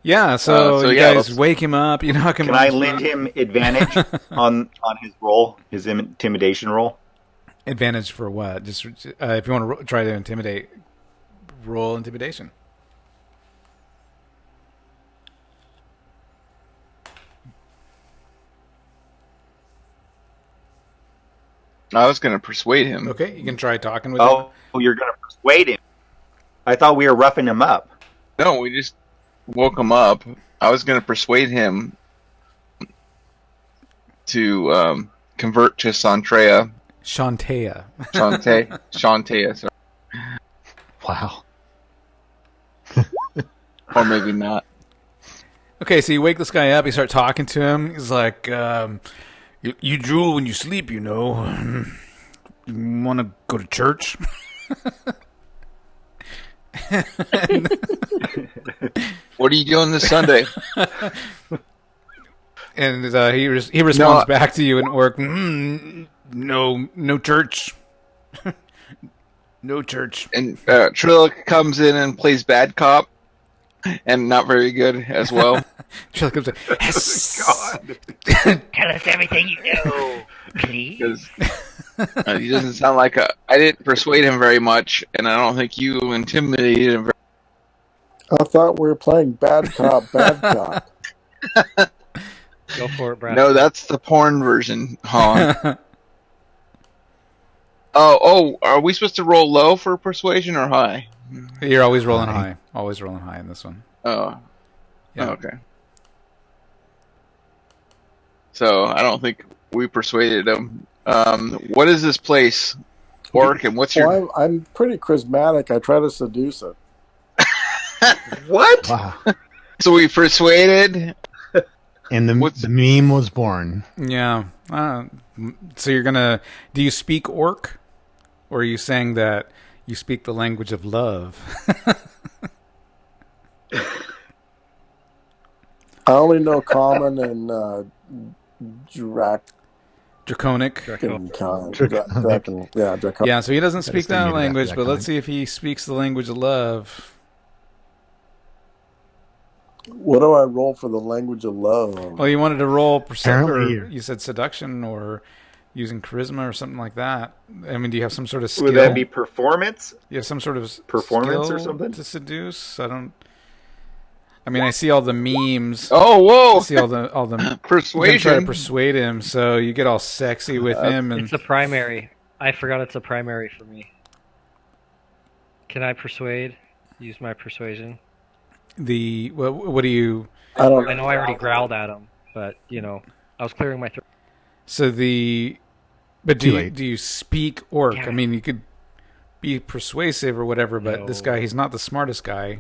[SPEAKER 1] yeah. So you guys wake him up. You knock him.
[SPEAKER 5] Can I lend him advantage on his roll, his intimidation roll?
[SPEAKER 1] Advantage for what? Just if you want to try to intimidate, roll intimidation.
[SPEAKER 4] I was going to persuade him.
[SPEAKER 1] Okay, you can try talking with him.
[SPEAKER 5] Oh, you're going to persuade him. I thought we were roughing him up.
[SPEAKER 4] No, we just woke him up. I was going to persuade him to convert to Santrea.
[SPEAKER 1] Shantea.
[SPEAKER 4] Shantea, sorry.
[SPEAKER 3] Wow.
[SPEAKER 4] Or maybe not.
[SPEAKER 1] Okay, so you wake this guy up. You start talking to him. He's like, you drool when you sleep, you know. You want to go to church?
[SPEAKER 4] What are you doing this Sunday?
[SPEAKER 1] And he responds back to you in orc. No church. No church.
[SPEAKER 4] And Trillic comes in and plays bad cop, and not very good as well.
[SPEAKER 1] Trillic comes in.
[SPEAKER 6] God. Tell us everything you know, please.
[SPEAKER 4] Because he doesn't sound like I didn't persuade him very much, and I don't think you intimidated him very
[SPEAKER 7] I thought we were playing bad cop, bad cop.
[SPEAKER 2] Go for it, Brad.
[SPEAKER 4] No, that's the porn version, huh? Oh, are we supposed to roll low for persuasion or high?
[SPEAKER 1] You're always rolling high. Always rolling high in this one.
[SPEAKER 4] Oh.
[SPEAKER 1] Yeah.
[SPEAKER 4] Okay. So, I don't think we persuaded him. What is this place, Orc, and what's your...
[SPEAKER 7] Well, I'm pretty charismatic. I try to seduce it.
[SPEAKER 5] What?
[SPEAKER 3] Wow.
[SPEAKER 4] So we persuaded...
[SPEAKER 3] And the meme was born.
[SPEAKER 1] Yeah. So you're gonna... Do you speak orc? Or are you saying that you speak the language of love?
[SPEAKER 7] I only know common and
[SPEAKER 1] Draconic.
[SPEAKER 7] Draconic.
[SPEAKER 1] Yeah, so he doesn't speak
[SPEAKER 3] still
[SPEAKER 1] that
[SPEAKER 3] need
[SPEAKER 1] language,
[SPEAKER 3] that
[SPEAKER 1] but let's
[SPEAKER 3] kind.
[SPEAKER 1] see if he speaks the language of love.
[SPEAKER 7] What do I roll for the language of love?
[SPEAKER 1] Well, you wanted to roll
[SPEAKER 3] Apparently,
[SPEAKER 1] or you said seduction or using charisma or something like that. I mean, do you have some sort of skill?
[SPEAKER 5] Would that be performance?
[SPEAKER 1] You have some sort of
[SPEAKER 5] Performance
[SPEAKER 1] skill
[SPEAKER 5] or something?
[SPEAKER 1] to seduce? I mean, I see all the memes.
[SPEAKER 4] Oh, whoa!
[SPEAKER 1] I see all the You're gonna
[SPEAKER 4] Persuasion.
[SPEAKER 1] try to persuade him, so you get all sexy with him, and
[SPEAKER 2] It's a primary. I forgot it's a primary for me. Can I persuade? Use my persuasion?
[SPEAKER 1] what do you?
[SPEAKER 7] I don't
[SPEAKER 2] I know I already growled at him, but, I was clearing my throat.
[SPEAKER 1] So but
[SPEAKER 3] Too
[SPEAKER 1] do
[SPEAKER 3] late.
[SPEAKER 1] you speak orc?
[SPEAKER 2] Yeah.
[SPEAKER 1] I mean, you could be persuasive or whatever, but this
[SPEAKER 2] No.
[SPEAKER 1] guy, he's not the smartest guy.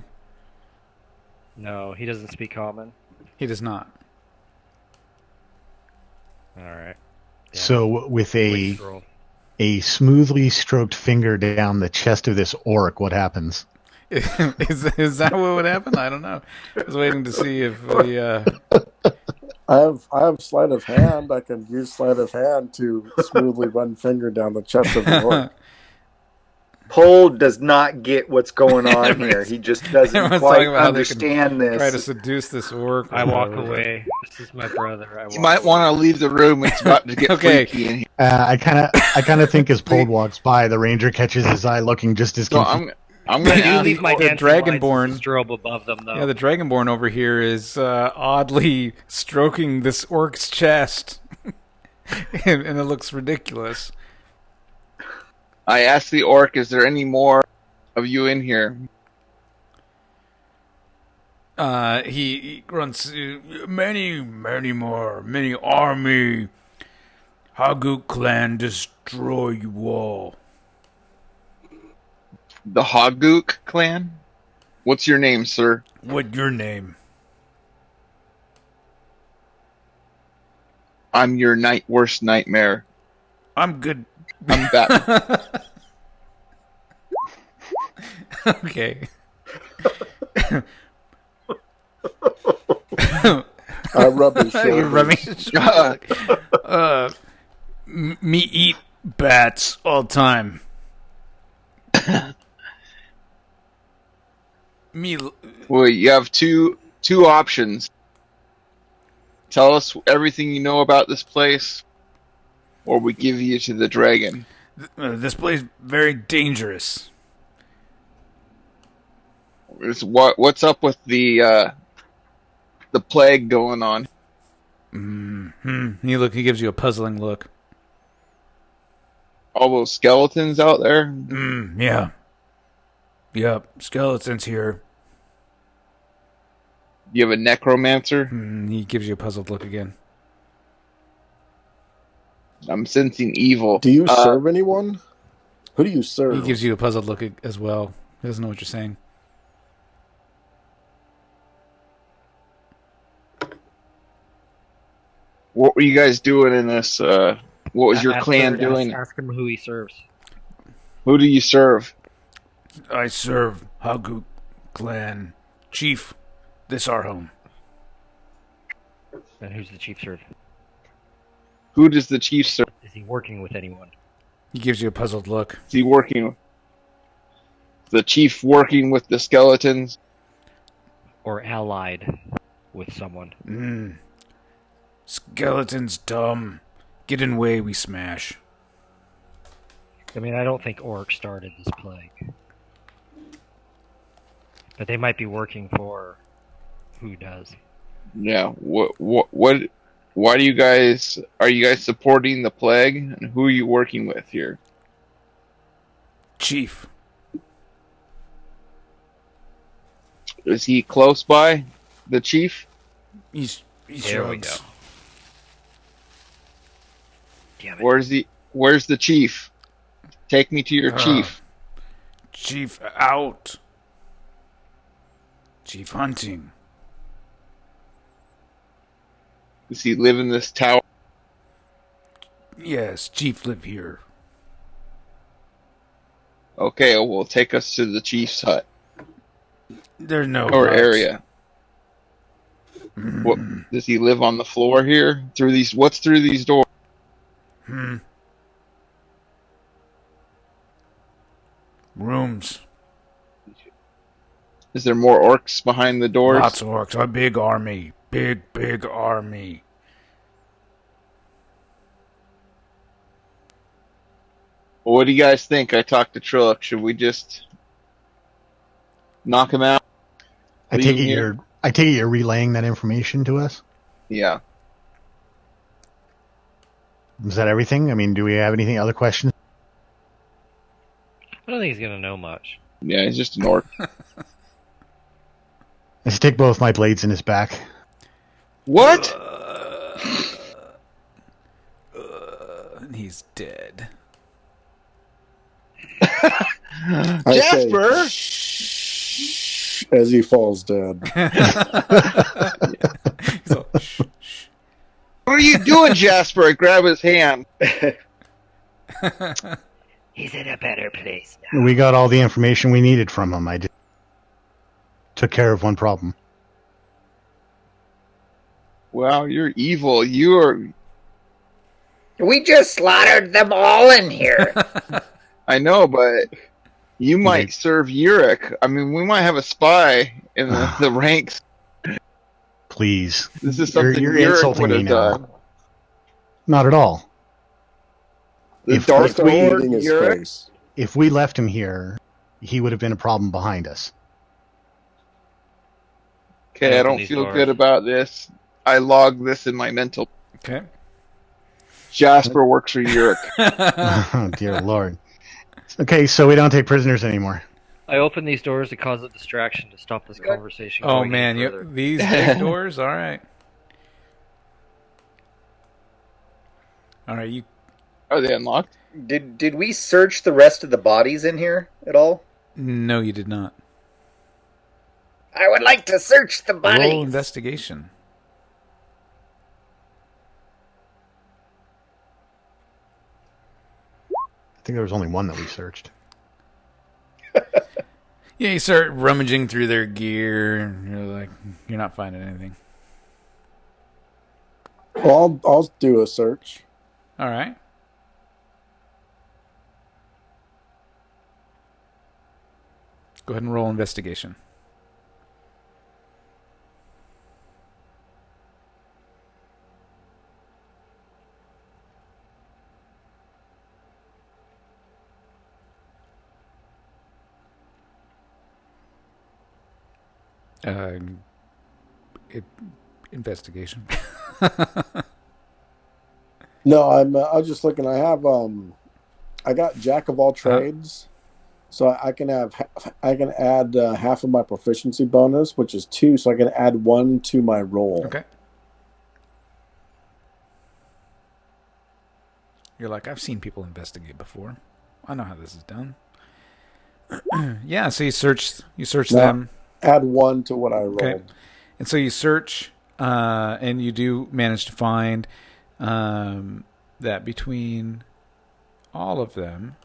[SPEAKER 2] No, he doesn't speak common.
[SPEAKER 1] He does not.
[SPEAKER 2] All right. Yeah.
[SPEAKER 3] So with
[SPEAKER 2] Waste roll.
[SPEAKER 3] a smoothly stroked finger down the chest of this orc, what happens?
[SPEAKER 1] Is that what would happen? I don't know. I was waiting to see if
[SPEAKER 7] I have sleight of hand. I can use sleight of hand to smoothly run finger down the chest of the orc.
[SPEAKER 5] Paul does not get what's going on here. He just doesn't
[SPEAKER 1] Everyone's
[SPEAKER 5] quite
[SPEAKER 1] talking about how they can
[SPEAKER 5] understand this.
[SPEAKER 1] try to seduce this orc.
[SPEAKER 2] I walk away. This is my brother.
[SPEAKER 4] You might want to leave the room. It's about to get
[SPEAKER 1] Okay.
[SPEAKER 4] freaky in here.
[SPEAKER 3] I kind of think as Pold walks by, the ranger catches his eye, looking just as
[SPEAKER 4] So
[SPEAKER 3] confused.
[SPEAKER 4] I'm
[SPEAKER 2] I
[SPEAKER 4] going to
[SPEAKER 2] do
[SPEAKER 4] ask
[SPEAKER 2] leave my
[SPEAKER 1] the
[SPEAKER 2] dancing
[SPEAKER 1] Dragonborn-
[SPEAKER 2] lights as a strobe above them, though.
[SPEAKER 1] Yeah, the Dragonborn over here is oddly stroking this orc's chest, and it looks ridiculous.
[SPEAKER 4] I asked the orc, is there any more of you in here?
[SPEAKER 1] He grunts, many more, many army. Haguk clan destroy you all.
[SPEAKER 4] The Hoggook clan? What's your name, sir?
[SPEAKER 1] What your name?
[SPEAKER 4] I'm your worst nightmare.
[SPEAKER 1] I'm good.
[SPEAKER 4] I'm Batman.
[SPEAKER 1] Okay.
[SPEAKER 7] I rub his
[SPEAKER 1] You're
[SPEAKER 7] shoulders.
[SPEAKER 1] rubbing his shoulder. Me eat bats all time. Me.
[SPEAKER 4] Well, you have two options. Tell us everything you know about this place, or we give you to the dragon.
[SPEAKER 1] This place very dangerous.
[SPEAKER 4] What's up with the plague going on?
[SPEAKER 1] He gives you a puzzling look.
[SPEAKER 4] All those skeletons out there?
[SPEAKER 1] Yeah. Yep, skeletons here.
[SPEAKER 4] You have a necromancer?
[SPEAKER 1] He gives you a puzzled look again.
[SPEAKER 4] I'm sensing evil.
[SPEAKER 7] Do you serve anyone? Who do you serve?
[SPEAKER 1] He gives you a puzzled look as well. He doesn't know what you're saying.
[SPEAKER 4] What were you guys doing in this? What was your clan doing?
[SPEAKER 2] Ask him who he serves.
[SPEAKER 4] Who do you serve?
[SPEAKER 1] I serve Hagu clan chief. This our home.
[SPEAKER 2] And who's the chief serve?
[SPEAKER 4] Who does the chief serve?
[SPEAKER 2] Is he working with anyone?
[SPEAKER 1] He gives you a puzzled look.
[SPEAKER 4] Is he working? The chief working with the skeletons?
[SPEAKER 2] Or allied with someone?
[SPEAKER 1] Skeletons dumb. Get in way, we smash.
[SPEAKER 2] I mean, I don't think orcs started this plague. But they might be working for who does.
[SPEAKER 4] Yeah. Why do you guys... Are you guys supporting the plague? And who are you working with here?
[SPEAKER 1] Chief.
[SPEAKER 4] Is he close by? The chief?
[SPEAKER 1] He's
[SPEAKER 2] There we go.
[SPEAKER 6] Damn it.
[SPEAKER 4] Where's the chief? Take me to your chief.
[SPEAKER 1] Chief out. Chief hunting.
[SPEAKER 4] Does he live in this tower?
[SPEAKER 1] Yes, chief live here.
[SPEAKER 4] Okay, well, take us to the chief's hut.
[SPEAKER 1] There's no
[SPEAKER 4] Or
[SPEAKER 1] huts.
[SPEAKER 4] area. What, does he live on the floor here? What's through these doors?
[SPEAKER 1] Rooms.
[SPEAKER 4] Is there more orcs behind the doors?
[SPEAKER 1] Lots of orcs. A big army. Big army.
[SPEAKER 4] Well, what do you guys think? I talked to Trillick. Should we just knock him out?
[SPEAKER 3] I take it you're relaying that information to us?
[SPEAKER 4] Yeah.
[SPEAKER 3] Is that everything? I mean, do we have anything other questions?
[SPEAKER 2] I don't think he's gonna know much.
[SPEAKER 4] Yeah, he's just an orc.
[SPEAKER 3] I stick both my blades in his back.
[SPEAKER 4] What?
[SPEAKER 1] He's dead.
[SPEAKER 4] Jasper!
[SPEAKER 7] As he falls dead.
[SPEAKER 1] So, shh.
[SPEAKER 4] What are you doing, Jasper? I grab his hand.
[SPEAKER 6] He's in a better place now.
[SPEAKER 3] We got all the information we needed from him. I just took care of one problem.
[SPEAKER 4] Wow, you're evil.
[SPEAKER 6] We just slaughtered them all in here.
[SPEAKER 4] I know, but you might serve Yurik. I mean, we might have a spy in the ranks.
[SPEAKER 3] Please.
[SPEAKER 4] This is something
[SPEAKER 3] You're
[SPEAKER 4] Yurik
[SPEAKER 3] insulting
[SPEAKER 4] would
[SPEAKER 3] me
[SPEAKER 4] have
[SPEAKER 3] now.
[SPEAKER 4] done.
[SPEAKER 3] Not at all.
[SPEAKER 4] The
[SPEAKER 3] If
[SPEAKER 4] Dark
[SPEAKER 7] Start
[SPEAKER 4] Lord
[SPEAKER 7] eating his
[SPEAKER 4] Yurik?
[SPEAKER 7] face.
[SPEAKER 3] If we left him here, he would have been a problem behind us.
[SPEAKER 4] Okay, I
[SPEAKER 2] Open
[SPEAKER 4] don't
[SPEAKER 2] these
[SPEAKER 4] feel
[SPEAKER 2] doors.
[SPEAKER 4] good about this. I log this in my mental.
[SPEAKER 1] Okay.
[SPEAKER 4] Jasper works for Yurik.
[SPEAKER 3] Oh, dear Lord. Okay, so we don't take prisoners anymore.
[SPEAKER 2] I open these doors to cause a distraction to stop this conversation.
[SPEAKER 1] Oh
[SPEAKER 2] going
[SPEAKER 1] man,
[SPEAKER 2] any further.
[SPEAKER 1] these big doors. All right. All right, you.
[SPEAKER 4] Are they unlocked?
[SPEAKER 5] Did we search the rest of the bodies in here at all?
[SPEAKER 1] No, you did not.
[SPEAKER 6] I would like to search the
[SPEAKER 1] Roll
[SPEAKER 6] bodies.
[SPEAKER 1] investigation.
[SPEAKER 3] I think there was only one that we searched.
[SPEAKER 1] Yeah, you start rummaging through their gear, and you're like, you're not finding anything.
[SPEAKER 7] Well, I'll do a search.
[SPEAKER 1] All right. Go ahead and roll investigation. Investigation.
[SPEAKER 7] No, I was just looking. I got Jack of all trades, so I can add half of my proficiency bonus, which is 2, so I can add 1 to my roll.
[SPEAKER 1] Okay. You're like, I've seen people investigate before. I know how this is done. Yeah, so you search
[SPEAKER 7] Now,
[SPEAKER 1] them.
[SPEAKER 7] add 1 to what I rolled.
[SPEAKER 1] Okay. And so you search, and you do manage to find that between all of them,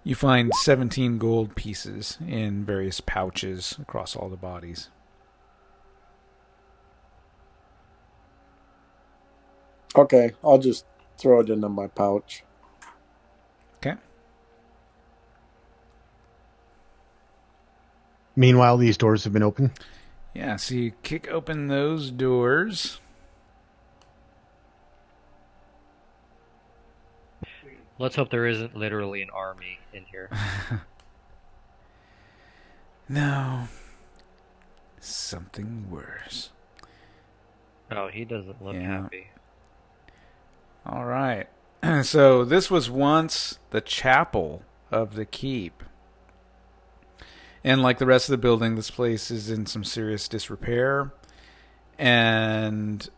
[SPEAKER 1] you find 17 gold pieces in various pouches across all the bodies.
[SPEAKER 7] Okay, I'll just throw it into my pouch.
[SPEAKER 1] Okay.
[SPEAKER 3] Meanwhile, these doors have been open.
[SPEAKER 1] Yeah, so you kick open those doors.
[SPEAKER 2] Let's hope there isn't literally an army in here.
[SPEAKER 1] No. Something worse.
[SPEAKER 2] Oh, he doesn't look happy.
[SPEAKER 1] All right. So this was once the chapel of the keep. And like the rest of the building, this place is in some serious disrepair. And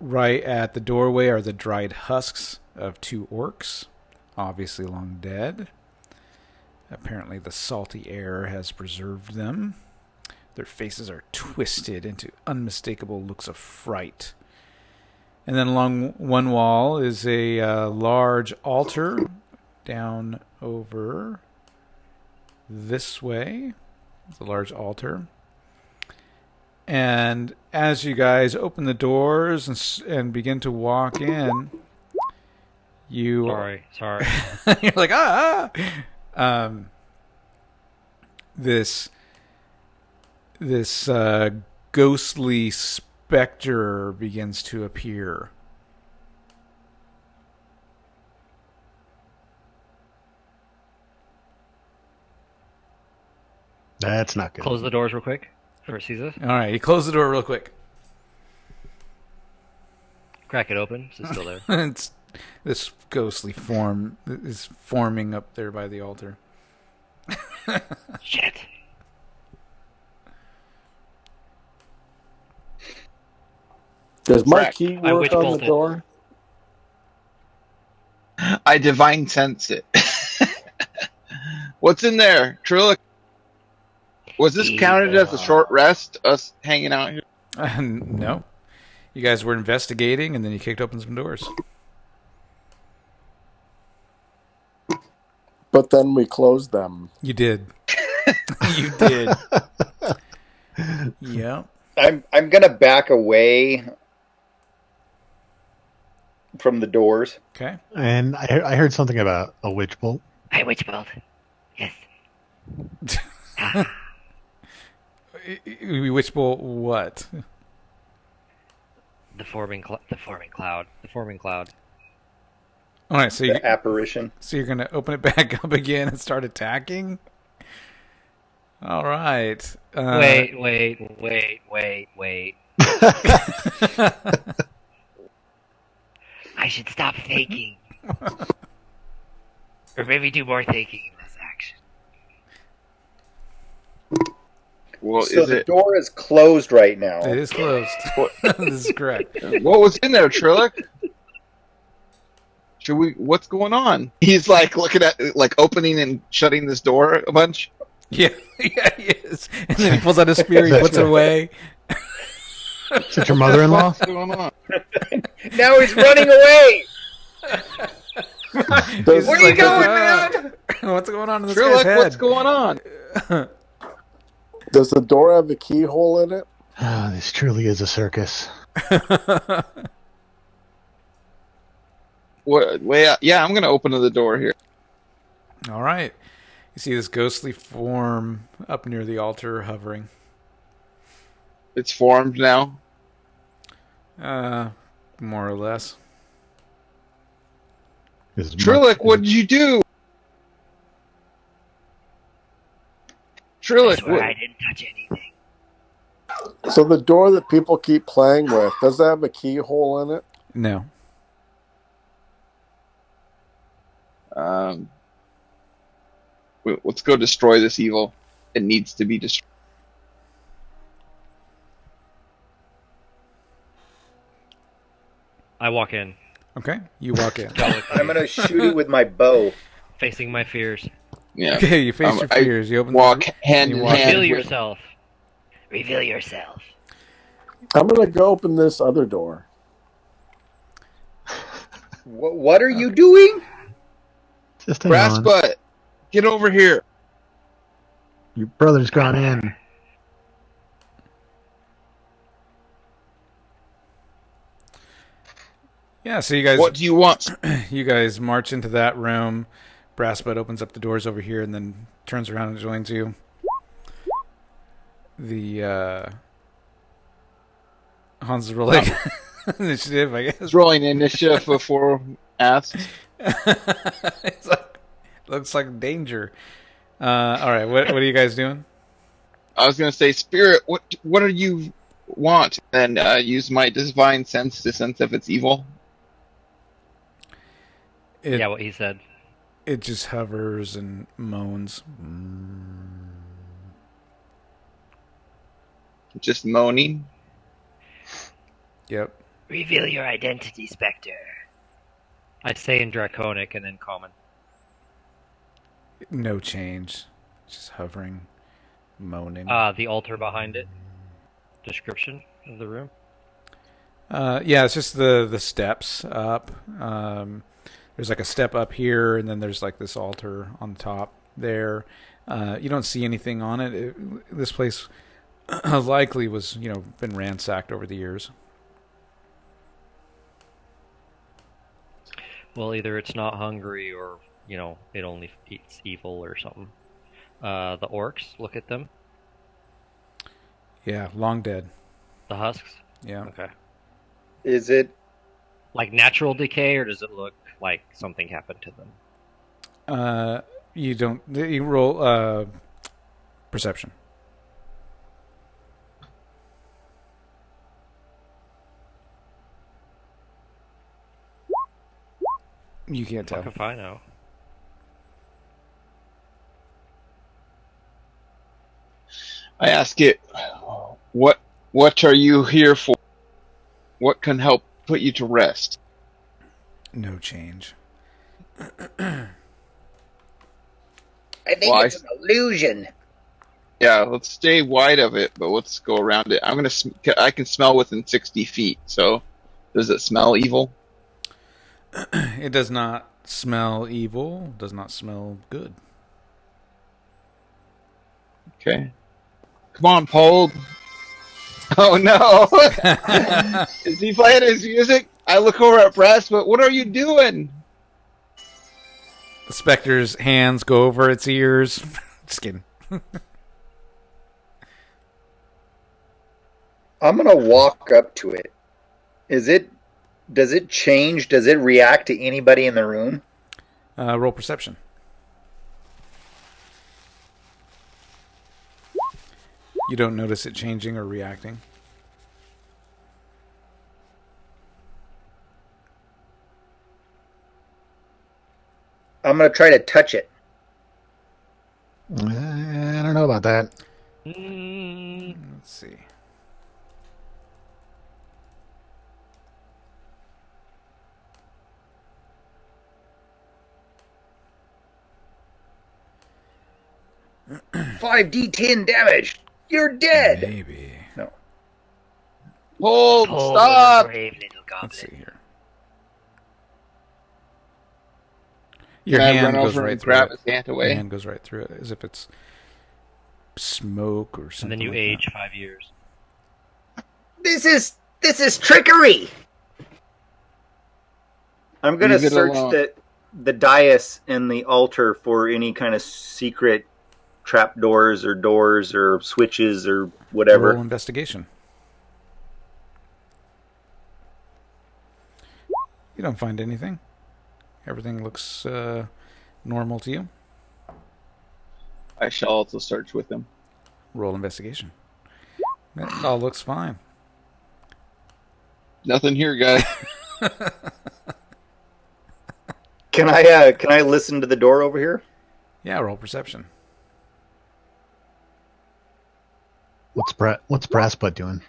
[SPEAKER 1] right at the doorway are the dried husks of 2 orcs, obviously long dead. Apparently the salty air has preserved them. Their faces are twisted into unmistakable looks of fright. And then along one wall is a large altar down over this way. It's a large altar. And as you guys open the doors and begin to walk in, you...
[SPEAKER 2] Sorry.
[SPEAKER 1] You're like, This ghostly specter begins to appear.
[SPEAKER 3] That's not good.
[SPEAKER 2] Close the doors real quick before it sees us.
[SPEAKER 1] All right, you close the door real quick.
[SPEAKER 2] Crack it open. Is it still there?
[SPEAKER 1] It's this ghostly form is forming up there by the altar.
[SPEAKER 6] Shit.
[SPEAKER 7] Does my
[SPEAKER 4] Frack.
[SPEAKER 7] key
[SPEAKER 2] I
[SPEAKER 7] work
[SPEAKER 2] witch
[SPEAKER 7] on the
[SPEAKER 2] bolted.
[SPEAKER 7] door?
[SPEAKER 4] I divine sense it. What's in there, Trillic? Was this counted as a short rest? Us hanging out here?
[SPEAKER 1] No. You guys were investigating, and then you kicked open some doors.
[SPEAKER 7] But then we closed them.
[SPEAKER 1] You did. You did. Yep.
[SPEAKER 5] I'm gonna back away from the doors.
[SPEAKER 1] Okay.
[SPEAKER 3] And I heard something about a witch bolt.
[SPEAKER 6] I witch bolt. Yes.
[SPEAKER 1] Which bolt? What?
[SPEAKER 2] The forming cloud.
[SPEAKER 1] All right. So
[SPEAKER 5] The apparition.
[SPEAKER 1] you're gonna open it back up again and start attacking. All right.
[SPEAKER 2] Wait.
[SPEAKER 6] I should stop thinking. Or maybe do more thinking in this action.
[SPEAKER 4] Well,
[SPEAKER 5] So
[SPEAKER 4] is
[SPEAKER 5] the
[SPEAKER 4] it?
[SPEAKER 5] door is closed right now.
[SPEAKER 1] It is closed. This is correct.
[SPEAKER 4] What was in there, Trillic? Should we? What's going on? He's like looking at, like opening and shutting this door a bunch.
[SPEAKER 1] Yeah, he is. And then he pulls out a spear. He puts it away.
[SPEAKER 3] Is it your mother-in-law?
[SPEAKER 4] What's going on?
[SPEAKER 5] Now he's running away.
[SPEAKER 7] Does,
[SPEAKER 5] Where are you going, man?
[SPEAKER 1] What's going on in this guy's
[SPEAKER 4] Trillic,
[SPEAKER 1] head?
[SPEAKER 4] what's going on?
[SPEAKER 7] does the door have a keyhole in it?
[SPEAKER 3] Ah, this truly is a circus.
[SPEAKER 4] What? Wait, yeah, I'm gonna open the door here.
[SPEAKER 1] All right. You see this ghostly form up near the altar hovering.
[SPEAKER 4] It's formed now.
[SPEAKER 1] More or less.
[SPEAKER 4] Trillic, what did you do?
[SPEAKER 6] I
[SPEAKER 4] Trillic,
[SPEAKER 6] swear
[SPEAKER 4] what?
[SPEAKER 6] I didn't touch anything.
[SPEAKER 7] So the door that people keep playing with, does that have a keyhole in it?
[SPEAKER 1] No.
[SPEAKER 4] Let's go destroy this evil. It needs to be destroyed.
[SPEAKER 2] I walk in,
[SPEAKER 1] Okay, you walk in.
[SPEAKER 5] I'm gonna shoot it with my bow.
[SPEAKER 2] facing my fears.
[SPEAKER 4] Yeah.
[SPEAKER 1] Okay, you face your
[SPEAKER 4] I
[SPEAKER 1] fears. You open
[SPEAKER 4] walk
[SPEAKER 1] the
[SPEAKER 4] hand
[SPEAKER 1] you
[SPEAKER 4] in
[SPEAKER 1] walk
[SPEAKER 4] hand
[SPEAKER 2] Reveal
[SPEAKER 4] with
[SPEAKER 2] yourself.
[SPEAKER 6] Reveal yourself.
[SPEAKER 7] I'm gonna go open this other door.
[SPEAKER 5] What are you doing?
[SPEAKER 3] Just hang
[SPEAKER 4] Brass
[SPEAKER 3] on.
[SPEAKER 4] Butt. Get over here.
[SPEAKER 3] Your brother's gone in.
[SPEAKER 1] Yeah, so you guys
[SPEAKER 4] What do you want?
[SPEAKER 1] you guys march into that room. Brassbutt opens up the doors over here and then turns around and joins you. The Hans is rolling initiative, I guess.
[SPEAKER 4] It's rolling initiative before asked.
[SPEAKER 1] It's like, looks like danger. All right, what are you guys doing?
[SPEAKER 4] I was gonna say, Spirit, what do you want? And use my divine sense to sense if it's evil.
[SPEAKER 2] Yeah, what he said.
[SPEAKER 1] It just hovers and moans.
[SPEAKER 4] Just moaning.
[SPEAKER 1] Yep.
[SPEAKER 6] Reveal your identity, Spectre.
[SPEAKER 2] I say in Draconic and then Common.
[SPEAKER 1] No change. Just hovering, moaning.
[SPEAKER 2] The altar behind it. Description of the room.
[SPEAKER 1] Yeah, it's just the steps up. There's like a step up here, and then there's like this altar on the top there. You don't see anything on it. This place likely was, been ransacked over the years.
[SPEAKER 2] Well, either it's not hungry or, it only eats evil or something. The orcs, look at them.
[SPEAKER 1] Yeah, long dead.
[SPEAKER 2] The husks?
[SPEAKER 1] Yeah.
[SPEAKER 2] Okay.
[SPEAKER 5] Is it?
[SPEAKER 2] Like natural decay, or does it look like something happened to them?
[SPEAKER 1] You don't. You roll perception. You can't tell.
[SPEAKER 2] Fuck if I know.
[SPEAKER 4] I ask it, what are you here for? What can help put you to rest?
[SPEAKER 1] No change.
[SPEAKER 6] I think
[SPEAKER 4] Why?
[SPEAKER 6] it's an illusion.
[SPEAKER 4] Yeah, let's stay wide of it, but let's go around it. I can smell within 60 feet. So, does it smell evil?
[SPEAKER 1] It does not smell evil. Does not smell good.
[SPEAKER 4] Okay. Come on, Paul. Oh no! Is he playing his music? I look over at Brass, but what are you doing?
[SPEAKER 1] The specter's hands go over its ears. Just kidding.
[SPEAKER 5] I'm gonna walk up to it. Does it change? Does it react to anybody in the room?
[SPEAKER 1] Roll perception. You don't notice it changing or reacting.
[SPEAKER 5] I'm gonna try to touch it.
[SPEAKER 3] I don't know about that.
[SPEAKER 1] Let's see.
[SPEAKER 5] Five D10 damage. You're dead.
[SPEAKER 1] Maybe.
[SPEAKER 5] No.
[SPEAKER 4] Paul,
[SPEAKER 6] Oh,
[SPEAKER 4] stop!
[SPEAKER 6] brave little goblin.
[SPEAKER 1] Let's see here. Your
[SPEAKER 4] Can I
[SPEAKER 1] hand
[SPEAKER 4] run
[SPEAKER 1] goes
[SPEAKER 4] over
[SPEAKER 1] right
[SPEAKER 4] and
[SPEAKER 1] through
[SPEAKER 4] grab
[SPEAKER 1] it.
[SPEAKER 4] his hand
[SPEAKER 1] Your
[SPEAKER 4] away?
[SPEAKER 1] hand goes right through it, as if it's smoke or
[SPEAKER 2] And
[SPEAKER 1] something.
[SPEAKER 2] then you
[SPEAKER 1] like
[SPEAKER 2] age
[SPEAKER 1] that.
[SPEAKER 2] 5 years.
[SPEAKER 6] This is trickery.
[SPEAKER 5] I'm gonna
[SPEAKER 4] Leave it
[SPEAKER 5] search
[SPEAKER 4] alone.
[SPEAKER 5] the dais and the altar for any kind of secret trapdoors or doors or switches or whatever.
[SPEAKER 1] Roll investigation. You don't find anything. Everything looks normal to you.
[SPEAKER 4] I shall also search with him.
[SPEAKER 1] Roll investigation. It all looks fine.
[SPEAKER 4] Nothing here, guys.
[SPEAKER 5] Can I listen to the door over here?
[SPEAKER 1] Yeah, roll perception.
[SPEAKER 3] What's Brassbutt doing?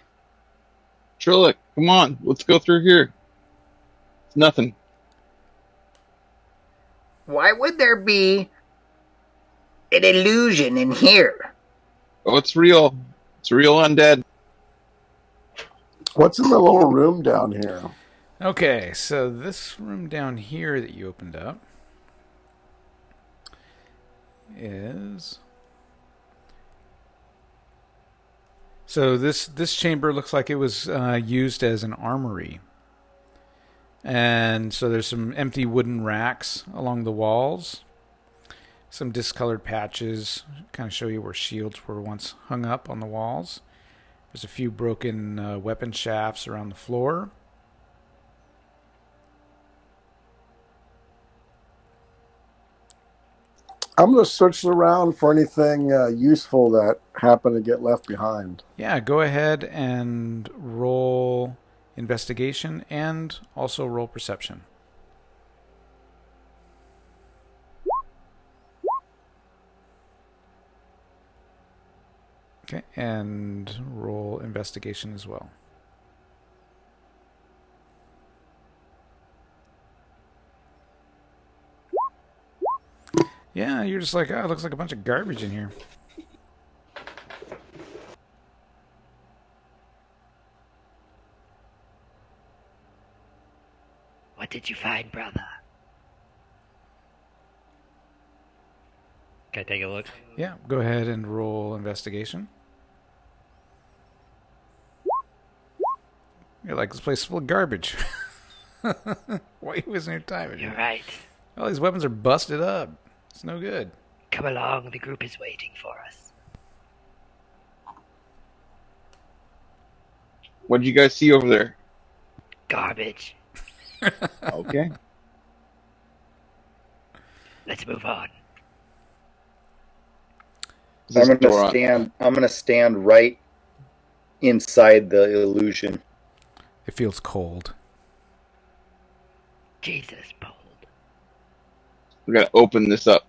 [SPEAKER 4] Trillic, come on, let's go through here. Nothing.
[SPEAKER 5] Why would there be an illusion in here?
[SPEAKER 4] Oh, it's real. It's real undead.
[SPEAKER 7] What's in the little room down here?
[SPEAKER 1] Okay, so this room down here that you opened up is... So this chamber looks like it was used as an armory. And so there's some empty wooden racks along the walls. Some discolored patches kind of show you where shields were once hung up on the walls. There's a few broken weapon shafts around the floor.
[SPEAKER 7] I'm going to search around for anything useful that happened to get left behind.
[SPEAKER 1] Yeah, go ahead and roll investigation and also roll perception. Okay, and roll investigation as well. Yeah, you're just like, oh, it looks like a bunch of garbage in here.
[SPEAKER 6] What did you find, brother?
[SPEAKER 2] Can I take a look?
[SPEAKER 1] Yeah, go ahead and roll investigation. You're like, this place is full of garbage. Why are you wasting your time in
[SPEAKER 6] You're
[SPEAKER 1] here?
[SPEAKER 6] right.
[SPEAKER 1] All these weapons are busted up. It's no good.
[SPEAKER 6] Come along, the group is waiting for us.
[SPEAKER 4] What did you guys see over there?
[SPEAKER 6] Garbage.
[SPEAKER 4] Okay.
[SPEAKER 6] Let's move on.
[SPEAKER 4] Is this
[SPEAKER 5] I'm
[SPEAKER 4] door
[SPEAKER 5] gonna stand right inside the illusion.
[SPEAKER 1] It feels cold.
[SPEAKER 6] Jesus, bold.
[SPEAKER 4] We gotta open this up.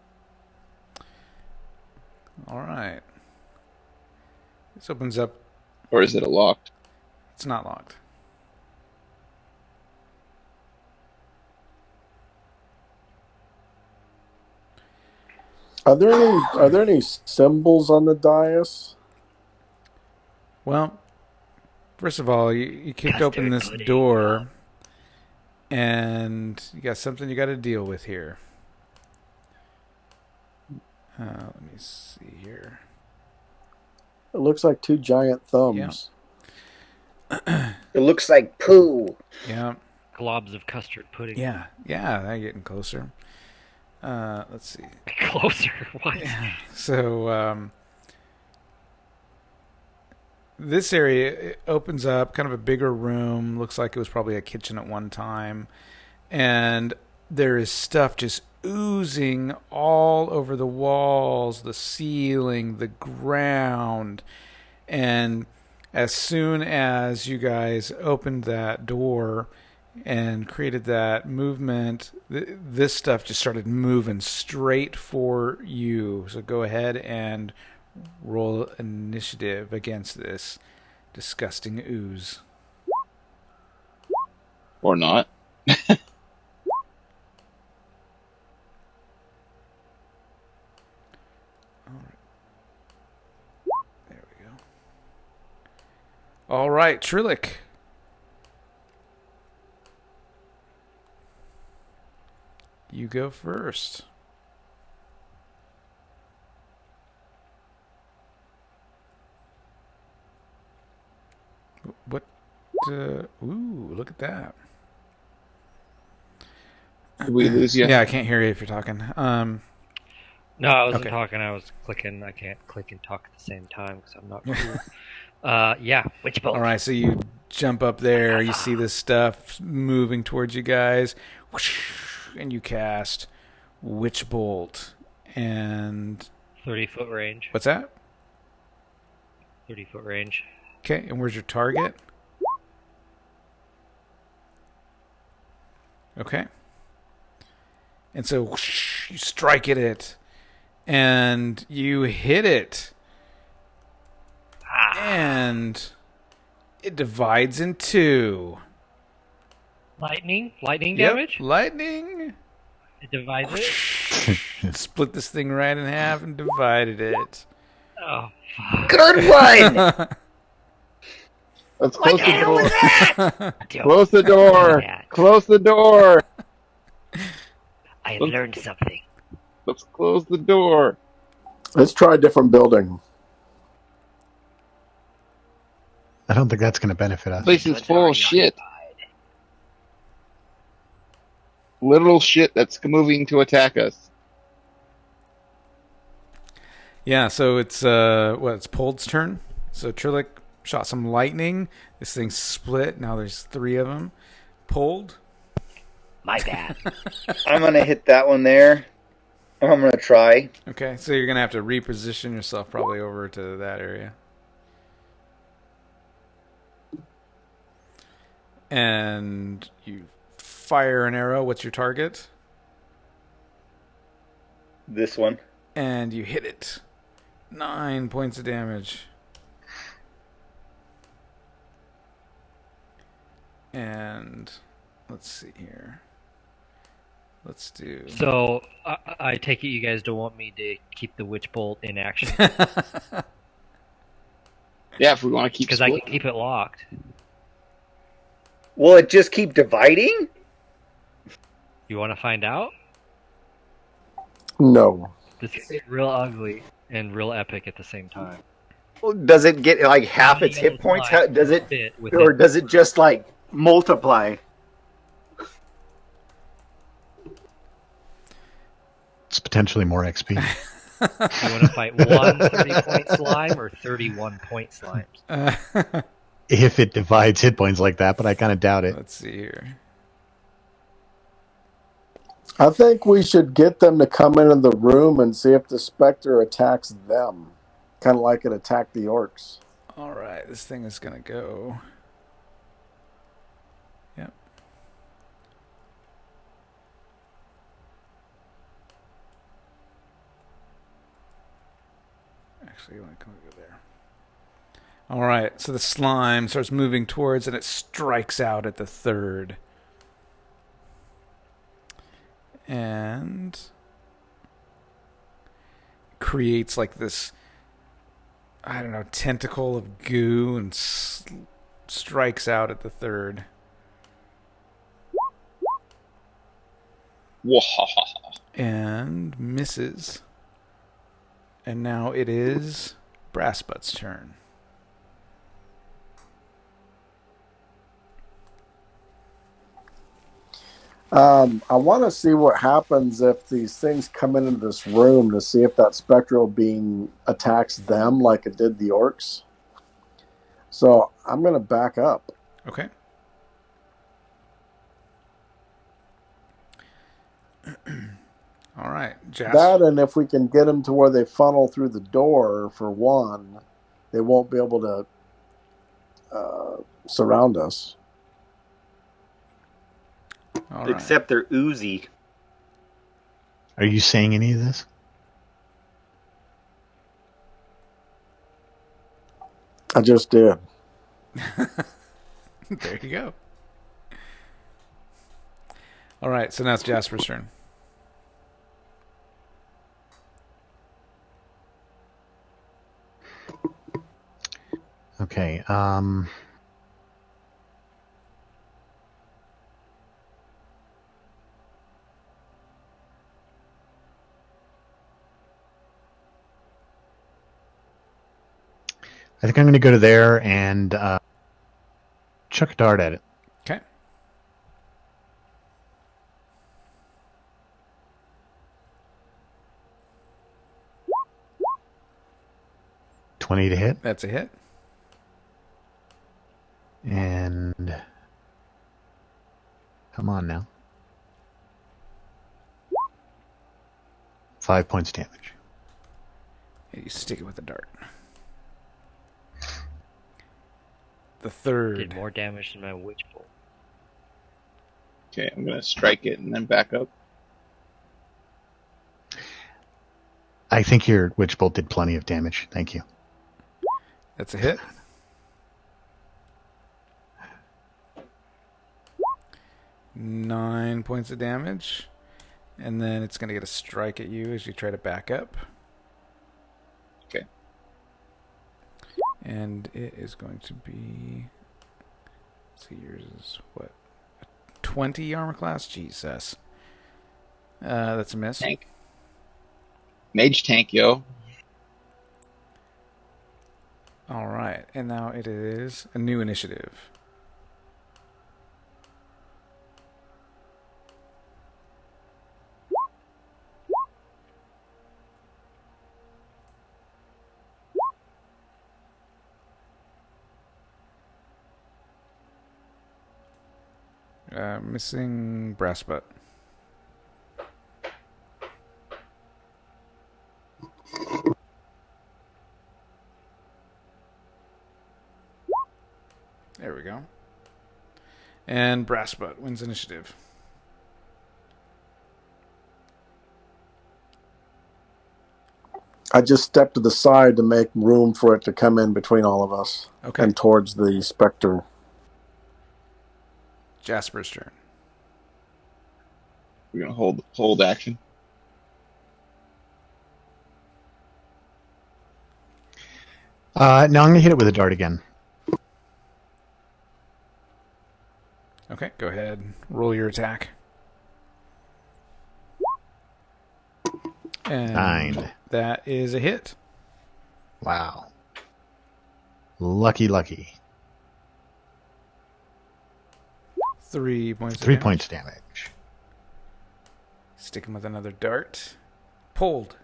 [SPEAKER 1] All right. This opens up.
[SPEAKER 4] Or is it locked?
[SPEAKER 1] It's not locked.
[SPEAKER 7] Are there any symbols on the dais?
[SPEAKER 1] Well, first of all, you kicked
[SPEAKER 6] Custard
[SPEAKER 1] open this
[SPEAKER 6] pudding.
[SPEAKER 1] door, and you got something you got to deal with here. Let me see here.
[SPEAKER 7] It looks like two giant thumbs.
[SPEAKER 5] It looks like poo.
[SPEAKER 1] Yeah,
[SPEAKER 2] Globs of custard pudding.
[SPEAKER 1] yeah, they're getting closer. Let's see.
[SPEAKER 2] Closer. What?
[SPEAKER 1] So this area it opens up, kind of a bigger room. Looks like it was probably a kitchen at one time, and there is stuff just oozing all over the walls, the ceiling, the ground. And as soon as you guys opened that door and created that movement, this stuff just started moving straight for you. So go ahead and roll initiative against this disgusting ooze.
[SPEAKER 4] Or not?
[SPEAKER 1] There we go. All right, Trillic. You go first. What? Ooh, look at that.
[SPEAKER 4] Did we lose you?
[SPEAKER 1] Yeah, I can't hear you if you're talking.
[SPEAKER 2] No, I wasn't
[SPEAKER 1] Okay.
[SPEAKER 2] talking. I was clicking. I can't click and talk at the same time because I'm not cool. Yeah.
[SPEAKER 6] Which bolt?
[SPEAKER 1] All right, so you jump up there. You see this stuff moving towards you guys, and you cast Witch Bolt. And
[SPEAKER 2] 30-foot range.
[SPEAKER 1] what's that?
[SPEAKER 2] 30-foot range.
[SPEAKER 1] Okay, and where's your target? Okay. And so you strike at it, and you hit it. And it divides in two.
[SPEAKER 2] Lightning
[SPEAKER 1] Yep,
[SPEAKER 2] damage.
[SPEAKER 1] lightning.
[SPEAKER 2] It divides it.
[SPEAKER 1] Split this thing right in half and divided it.
[SPEAKER 2] Oh, fuck.
[SPEAKER 5] Good one.
[SPEAKER 4] Let's
[SPEAKER 6] What
[SPEAKER 4] close
[SPEAKER 6] the
[SPEAKER 4] the
[SPEAKER 6] hell was
[SPEAKER 4] door.
[SPEAKER 6] that?
[SPEAKER 4] Close the door.
[SPEAKER 6] that.
[SPEAKER 4] Close the door.
[SPEAKER 6] I have learned something.
[SPEAKER 4] Let's close the door.
[SPEAKER 7] Let's try a different building.
[SPEAKER 3] I don't think that's going to benefit
[SPEAKER 4] This
[SPEAKER 3] us.
[SPEAKER 4] place is
[SPEAKER 6] One's
[SPEAKER 4] full of
[SPEAKER 6] already
[SPEAKER 4] shit.
[SPEAKER 6] occupied.
[SPEAKER 4] Literal shit that's moving to attack us.
[SPEAKER 1] Yeah, so it's it's Pold's turn. So Trillic shot some lightning. This thing split. Now there's 3 of them. Pold.
[SPEAKER 6] My bad.
[SPEAKER 5] I'm gonna hit that one there. I'm gonna try.
[SPEAKER 1] Okay, so you're gonna have to reposition yourself probably over to that area. And you fire an arrow. What's your target?
[SPEAKER 5] This one.
[SPEAKER 1] And you hit it. 9 points of damage. And let's see here. Let's do.
[SPEAKER 2] So I take it you guys don't want me to keep the witch bolt in action
[SPEAKER 4] Yeah, if we want to keep
[SPEAKER 2] because I
[SPEAKER 4] split.
[SPEAKER 2] can keep it locked.
[SPEAKER 5] Will it just keep dividing?
[SPEAKER 2] You want to find out?
[SPEAKER 7] No.
[SPEAKER 2] This is real ugly and real epic at the same time.
[SPEAKER 5] Does it get like half its hit points? How, does it,
[SPEAKER 2] Fit with
[SPEAKER 5] or
[SPEAKER 2] it.
[SPEAKER 5] does it just like multiply?
[SPEAKER 3] It's potentially more XP.
[SPEAKER 2] You want to fight one 30-point slime or 31-point slimes?
[SPEAKER 3] If it divides hit points like that, but I kind of doubt it.
[SPEAKER 1] Let's see here.
[SPEAKER 7] I think we should get them to come into the room and see if the specter attacks them. Kind of like it attacked the orcs.
[SPEAKER 1] All right, this thing is gonna go. Yep. Actually, let me go there. All right, so the slime starts moving towards, and it strikes out at the 3rd. And creates like this, I don't know, tentacle of goo and strikes out at the 3rd.
[SPEAKER 4] Wahahaha.
[SPEAKER 1] And misses. And now it is Brassbutt's turn.
[SPEAKER 7] I want to see what happens if these things come into this room to see if that spectral being attacks them like it did the orcs. So I'm going to back up.
[SPEAKER 1] Okay. All right, Jasper.
[SPEAKER 7] That, and if we can get them to where they funnel through the door for one, they won't be able to surround us.
[SPEAKER 1] All right.
[SPEAKER 5] Except they're oozy.
[SPEAKER 3] Are you saying any of this?
[SPEAKER 7] I just did.
[SPEAKER 1] There you go. All right, so now it's Jasper's turn.
[SPEAKER 3] Okay. I think I'm going to go to there and chuck a dart at it.
[SPEAKER 1] Okay.
[SPEAKER 3] $20 to hit.
[SPEAKER 1] That's a hit.
[SPEAKER 3] And come on now. 5 points damage.
[SPEAKER 1] Yeah, you stick it with the dart. The 3rd.
[SPEAKER 2] Did more damage than my witch bolt.
[SPEAKER 4] Okay, I'm gonna strike it and then back up.
[SPEAKER 3] I think your witch bolt did plenty of damage. Thank you.
[SPEAKER 1] That's a hit. 9 points of damage. And then it's going to get a strike at you as you try to back up.
[SPEAKER 4] Okay.
[SPEAKER 1] And it is going to be... Let's see, yours is what? 20 armor class? Jesus. That's a miss.
[SPEAKER 4] Tank. Mage tank, yo.
[SPEAKER 1] All right. And now it is a new initiative. Missing brass butt. There we go. And brass butt wins initiative.
[SPEAKER 7] I just stepped to the side to make room for it to come in between all of us.
[SPEAKER 1] Okay.
[SPEAKER 7] And towards the specter.
[SPEAKER 1] Jasper's turn.
[SPEAKER 4] We're gonna hold action.
[SPEAKER 3] Now I'm going to hit it with a dart again.
[SPEAKER 1] Okay, go ahead. Roll your attack. And
[SPEAKER 3] 9.
[SPEAKER 1] that is a hit.
[SPEAKER 3] Wow. Lucky.
[SPEAKER 1] 3 points of
[SPEAKER 3] 3
[SPEAKER 1] damage.
[SPEAKER 3] points of damage.
[SPEAKER 1] Stick him with another dart. Pulled.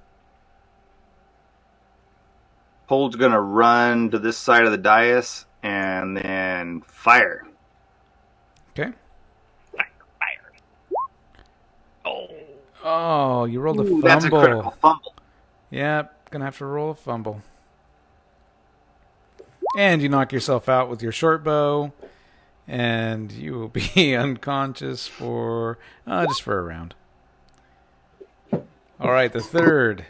[SPEAKER 5] Pold's gonna run to this side of the dais and then fire.
[SPEAKER 1] Okay.
[SPEAKER 6] Fire.
[SPEAKER 1] Oh, you rolled a
[SPEAKER 5] Ooh,
[SPEAKER 1] fumble.
[SPEAKER 5] that's a critical fumble.
[SPEAKER 1] Yep, gonna have to roll a fumble. And you knock yourself out with your short bow, and you will be unconscious for just for a round. All right, the third.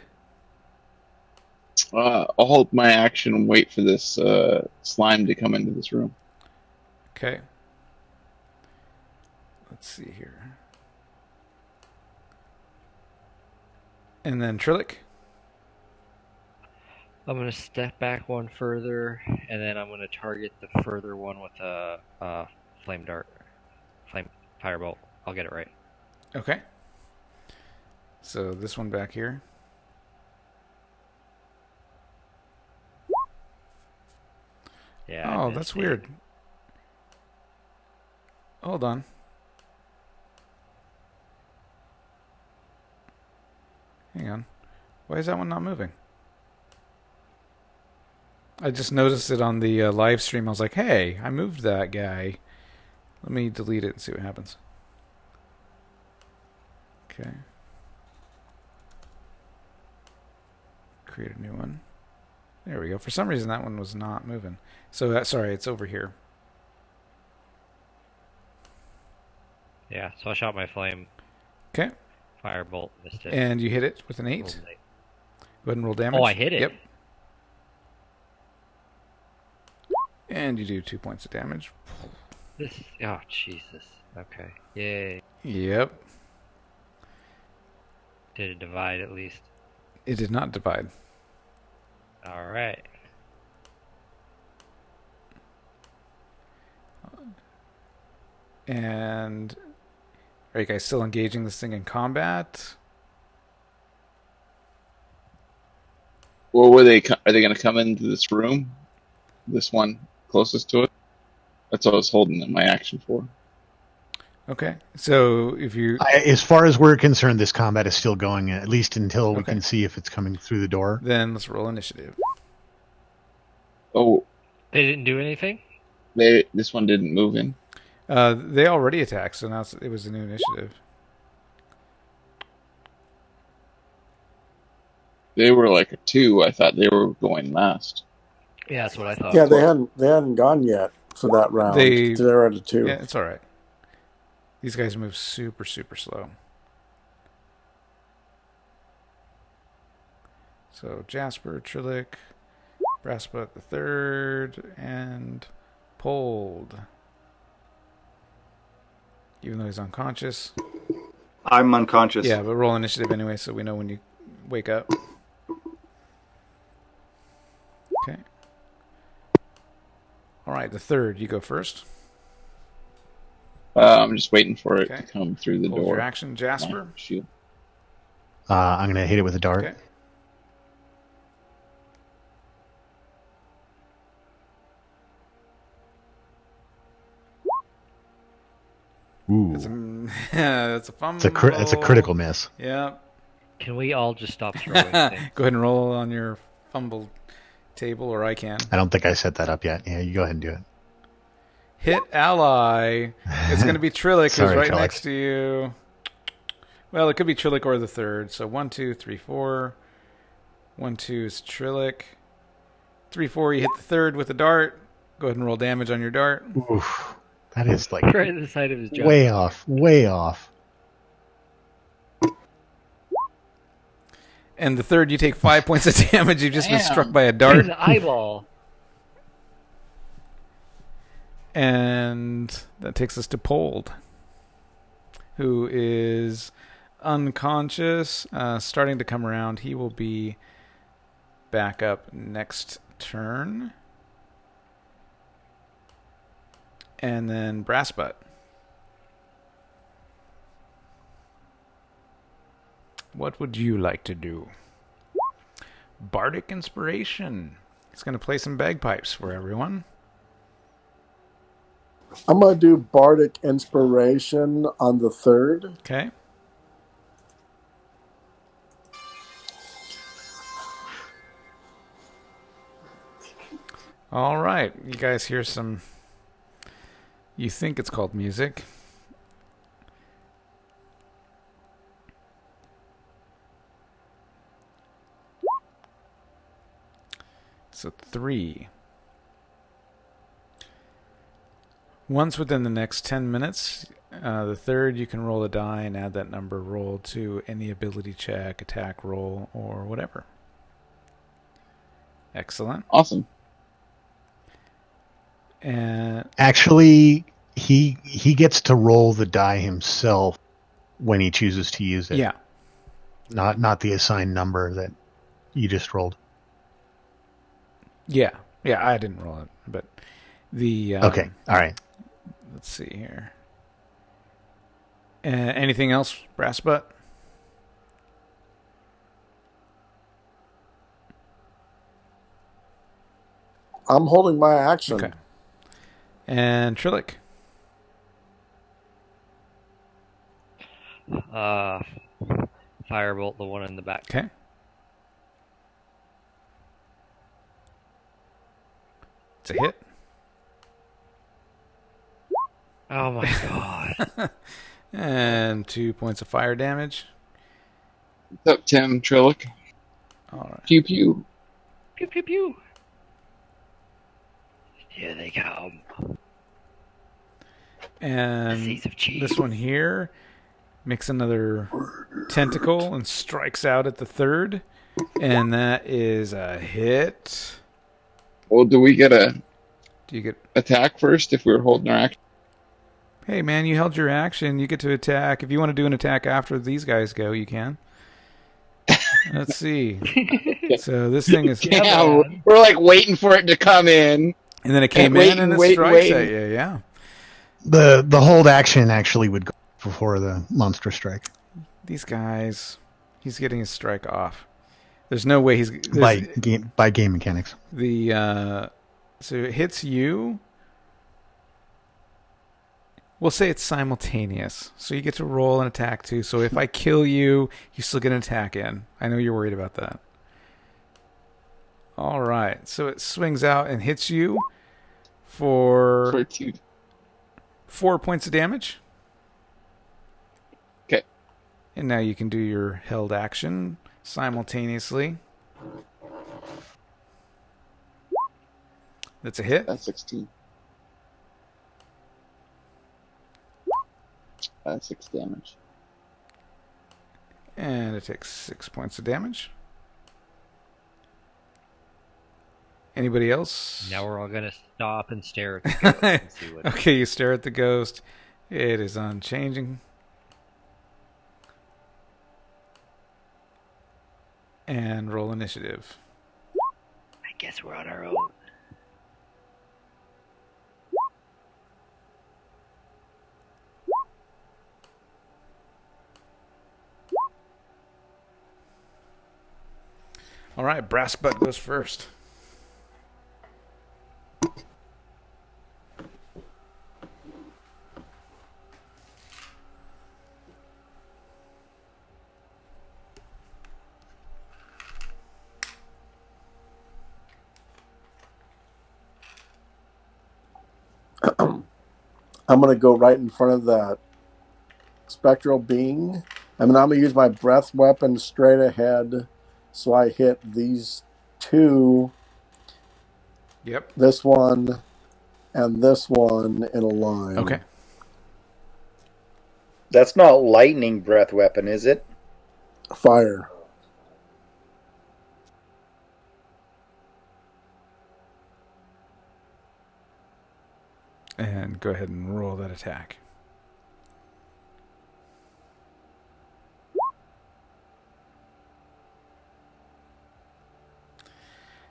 [SPEAKER 4] I'll hold my action and wait for this slime to come into this room.
[SPEAKER 1] Okay. Let's see here. And then Trillic.
[SPEAKER 2] I'm going to step back one further, and then I'm going to target the further one with a flame dart. Flame firebolt. I'll get it right.
[SPEAKER 1] Okay. So this one back here.
[SPEAKER 2] Yeah.
[SPEAKER 1] Oh, that's weird. Hold on. Hang on. Why is that one not moving? I just noticed it on the live stream. I was like, hey, I moved that guy. Let me delete it and see what happens. Okay. Create a new one. There we go. For some reason, that one was not moving. So, sorry, it's over here.
[SPEAKER 2] Yeah, so I shot my flame.
[SPEAKER 1] Okay.
[SPEAKER 2] Firebolt, missed it.
[SPEAKER 1] And you hit it with an 8. Go ahead and roll damage.
[SPEAKER 2] Oh, I hit it?
[SPEAKER 1] Yep. And you do 2 points of damage.
[SPEAKER 2] Oh, Jesus. Okay. Yay.
[SPEAKER 1] Yep.
[SPEAKER 2] Did it divide at least?
[SPEAKER 1] It did not divide.
[SPEAKER 2] All right.
[SPEAKER 1] And are you guys still engaging this thing in combat?
[SPEAKER 4] Or are they going to come into this room? This one closest to it? That's what I was holding my action for.
[SPEAKER 1] Okay. So if you...
[SPEAKER 3] As far as we're concerned, this combat is still going, at least until we
[SPEAKER 1] Okay.
[SPEAKER 3] can see if it's coming through the door.
[SPEAKER 1] Then let's roll initiative.
[SPEAKER 4] Oh,
[SPEAKER 2] They didn't do anything?
[SPEAKER 4] this one didn't move in.
[SPEAKER 1] They already attacked, so now it was a new initiative.
[SPEAKER 4] They were like a 2. I thought they were going last.
[SPEAKER 2] Yeah, that's what I thought.
[SPEAKER 7] Yeah, they hadn't gone yet for that round. They're at a 2.
[SPEAKER 1] Yeah, it's all right. These guys move super, super slow. So Jasper, Trillic, Brassbutt the third, and Pold. even though he's unconscious.
[SPEAKER 5] I'm unconscious.
[SPEAKER 1] Yeah, but roll initiative anyway, so we know when you wake up. Okay. All right, the third. You go first.
[SPEAKER 4] I'm just waiting for it
[SPEAKER 1] Okay.
[SPEAKER 4] to come through the
[SPEAKER 1] Hold
[SPEAKER 4] door.
[SPEAKER 1] your action, Jasper.
[SPEAKER 4] My shield.
[SPEAKER 3] I'm going to hit it with a dart.
[SPEAKER 1] Okay.
[SPEAKER 3] Ooh.
[SPEAKER 1] It's a fumble.
[SPEAKER 3] It's a critical miss.
[SPEAKER 1] Yeah.
[SPEAKER 2] Can we all just stop throwing things?
[SPEAKER 1] Go ahead and roll on your fumble table, or I can.
[SPEAKER 3] I don't think I set that up yet. Yeah, you go ahead and do it.
[SPEAKER 1] Hit ally. It's going to be Trillic, who's
[SPEAKER 3] Sorry,
[SPEAKER 1] right
[SPEAKER 3] Trillic.
[SPEAKER 1] next to you. Well, it could be Trillic or the third. So 1, 2, 3, 4. 1, 2 is Trillic. 3, 4, you hit the third with a dart. Go ahead and roll damage on your dart.
[SPEAKER 3] Oof. That is like
[SPEAKER 2] Right at the side of his jaw.
[SPEAKER 3] way off. Way off.
[SPEAKER 1] And the third, you take 5 points of damage. You've just been
[SPEAKER 4] Damn.
[SPEAKER 1] struck by a
[SPEAKER 2] Right
[SPEAKER 1] dart.
[SPEAKER 2] in the eyeball.
[SPEAKER 1] And that takes us to Pold, who is unconscious, starting to come around. He will be back up next turn. And then Brassbutt. What would you like to do? Bardic Inspiration. He's going to play some bagpipes for everyone.
[SPEAKER 7] I'm going to do Bardic Inspiration on the third.
[SPEAKER 1] Okay. All right. You guys hear some... You think it's called music. So 3. Once within the next 10 minutes, the third, you can roll a die and add that number roll to any ability check, attack roll, or whatever. Excellent.
[SPEAKER 4] Awesome.
[SPEAKER 1] And
[SPEAKER 3] Actually, he gets to roll the die himself when he chooses to use it.
[SPEAKER 1] yeah,
[SPEAKER 3] Not the assigned number that you just rolled.
[SPEAKER 1] yeah, I didn't roll it, but the
[SPEAKER 3] Okay. All right.
[SPEAKER 1] Let's see here. Anything else, Brassbutt?
[SPEAKER 7] I'm holding my action.
[SPEAKER 1] Okay. And Trillic.
[SPEAKER 2] Firebolt the one in the back.
[SPEAKER 1] Okay. It's a hit.
[SPEAKER 2] Oh my god.
[SPEAKER 1] And 2 points of fire damage.
[SPEAKER 4] What's up, Tim Trillic?
[SPEAKER 1] All right.
[SPEAKER 4] Pew pew.
[SPEAKER 2] Pew pew pew. Here they come.
[SPEAKER 1] And
[SPEAKER 6] Piece of cheese.
[SPEAKER 1] this one here makes another tentacle and strikes out at the third. And that is a hit.
[SPEAKER 4] Well, do we get a
[SPEAKER 1] Do you get...
[SPEAKER 4] attack first if we were holding our action?
[SPEAKER 1] Hey, man, you held your action. You get to attack. If you want to do an attack after these guys go, you can. Let's see. So this thing is...
[SPEAKER 4] Yeah, we're like waiting for it to come in.
[SPEAKER 1] And then it came in and it strikes at you, yeah.
[SPEAKER 3] The hold action actually would go before the monster strike.
[SPEAKER 1] These guys... He's getting his strike off. There's no way he's...
[SPEAKER 3] By game mechanics.
[SPEAKER 1] So it hits you. We'll say it's simultaneous. So you get to roll an attack too. So if I kill you, you still get an attack in. I know you're worried about that. All right. So it swings out and hits you for 4 points of damage.
[SPEAKER 4] Okay.
[SPEAKER 1] And now you can do your held action simultaneously. That's a hit.
[SPEAKER 4] That's 16. That's 6 damage.
[SPEAKER 1] And it takes 6 points of damage. Anybody else?
[SPEAKER 2] Now we're all gonna stop and stare at the ghost and see what.
[SPEAKER 1] Okay, you stare at the ghost. It is unchanging. And roll initiative.
[SPEAKER 6] I guess we're on our own.
[SPEAKER 1] All right, Brass Butt goes first.
[SPEAKER 7] I'm going to go right in front of that spectral being. I'm going to use my breath weapon straight ahead, so I hit these two.
[SPEAKER 1] Yep.
[SPEAKER 7] This one and this one in a line.
[SPEAKER 1] Okay.
[SPEAKER 5] That's not lightning breath weapon, is it?
[SPEAKER 7] Fire.
[SPEAKER 1] And go ahead and roll that attack.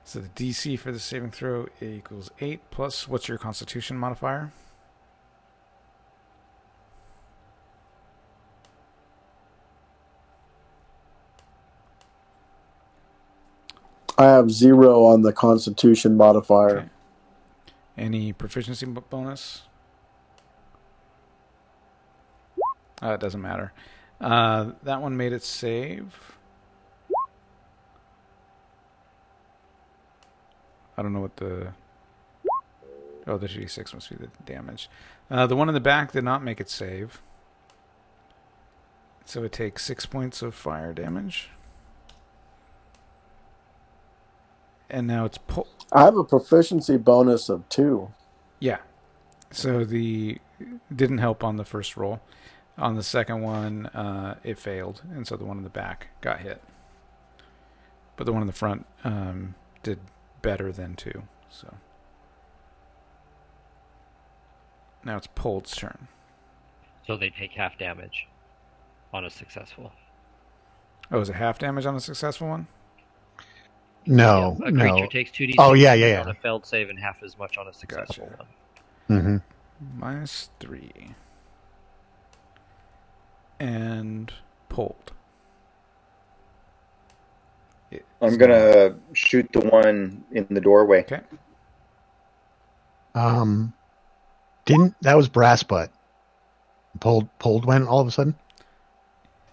[SPEAKER 1] So the DC for the saving throw equals 8 plus, what's your Constitution modifier?
[SPEAKER 7] I have 0 on the Constitution modifier.
[SPEAKER 1] Okay. Any proficiency bonus? It doesn't matter. That one made it save. I don't know what the... Oh, the G6 must be the damage. The one in the back did not make it save. So it takes 6 points of fire damage. And now it's...
[SPEAKER 7] I have a proficiency bonus of 2.
[SPEAKER 1] Yeah. So the... didn't help on the first roll. On the second one, it failed. And so the one in the back got hit. But the one in the front did better than 2. So... Now it's Pold's turn.
[SPEAKER 2] So they take half damage on a successful.
[SPEAKER 1] Oh, is it half damage on a successful one?
[SPEAKER 3] No,
[SPEAKER 2] Yeah, a
[SPEAKER 3] no.
[SPEAKER 2] creature takes 2d6
[SPEAKER 3] Oh, yeah.
[SPEAKER 2] on a failed save and half as much on a successful
[SPEAKER 1] Gotcha.
[SPEAKER 2] one.
[SPEAKER 3] Mm-hmm.
[SPEAKER 1] -3. And Pold.
[SPEAKER 5] I'm gonna shoot the one in the doorway.
[SPEAKER 1] Okay.
[SPEAKER 3] That was Brass Butt. Pold went all of a sudden?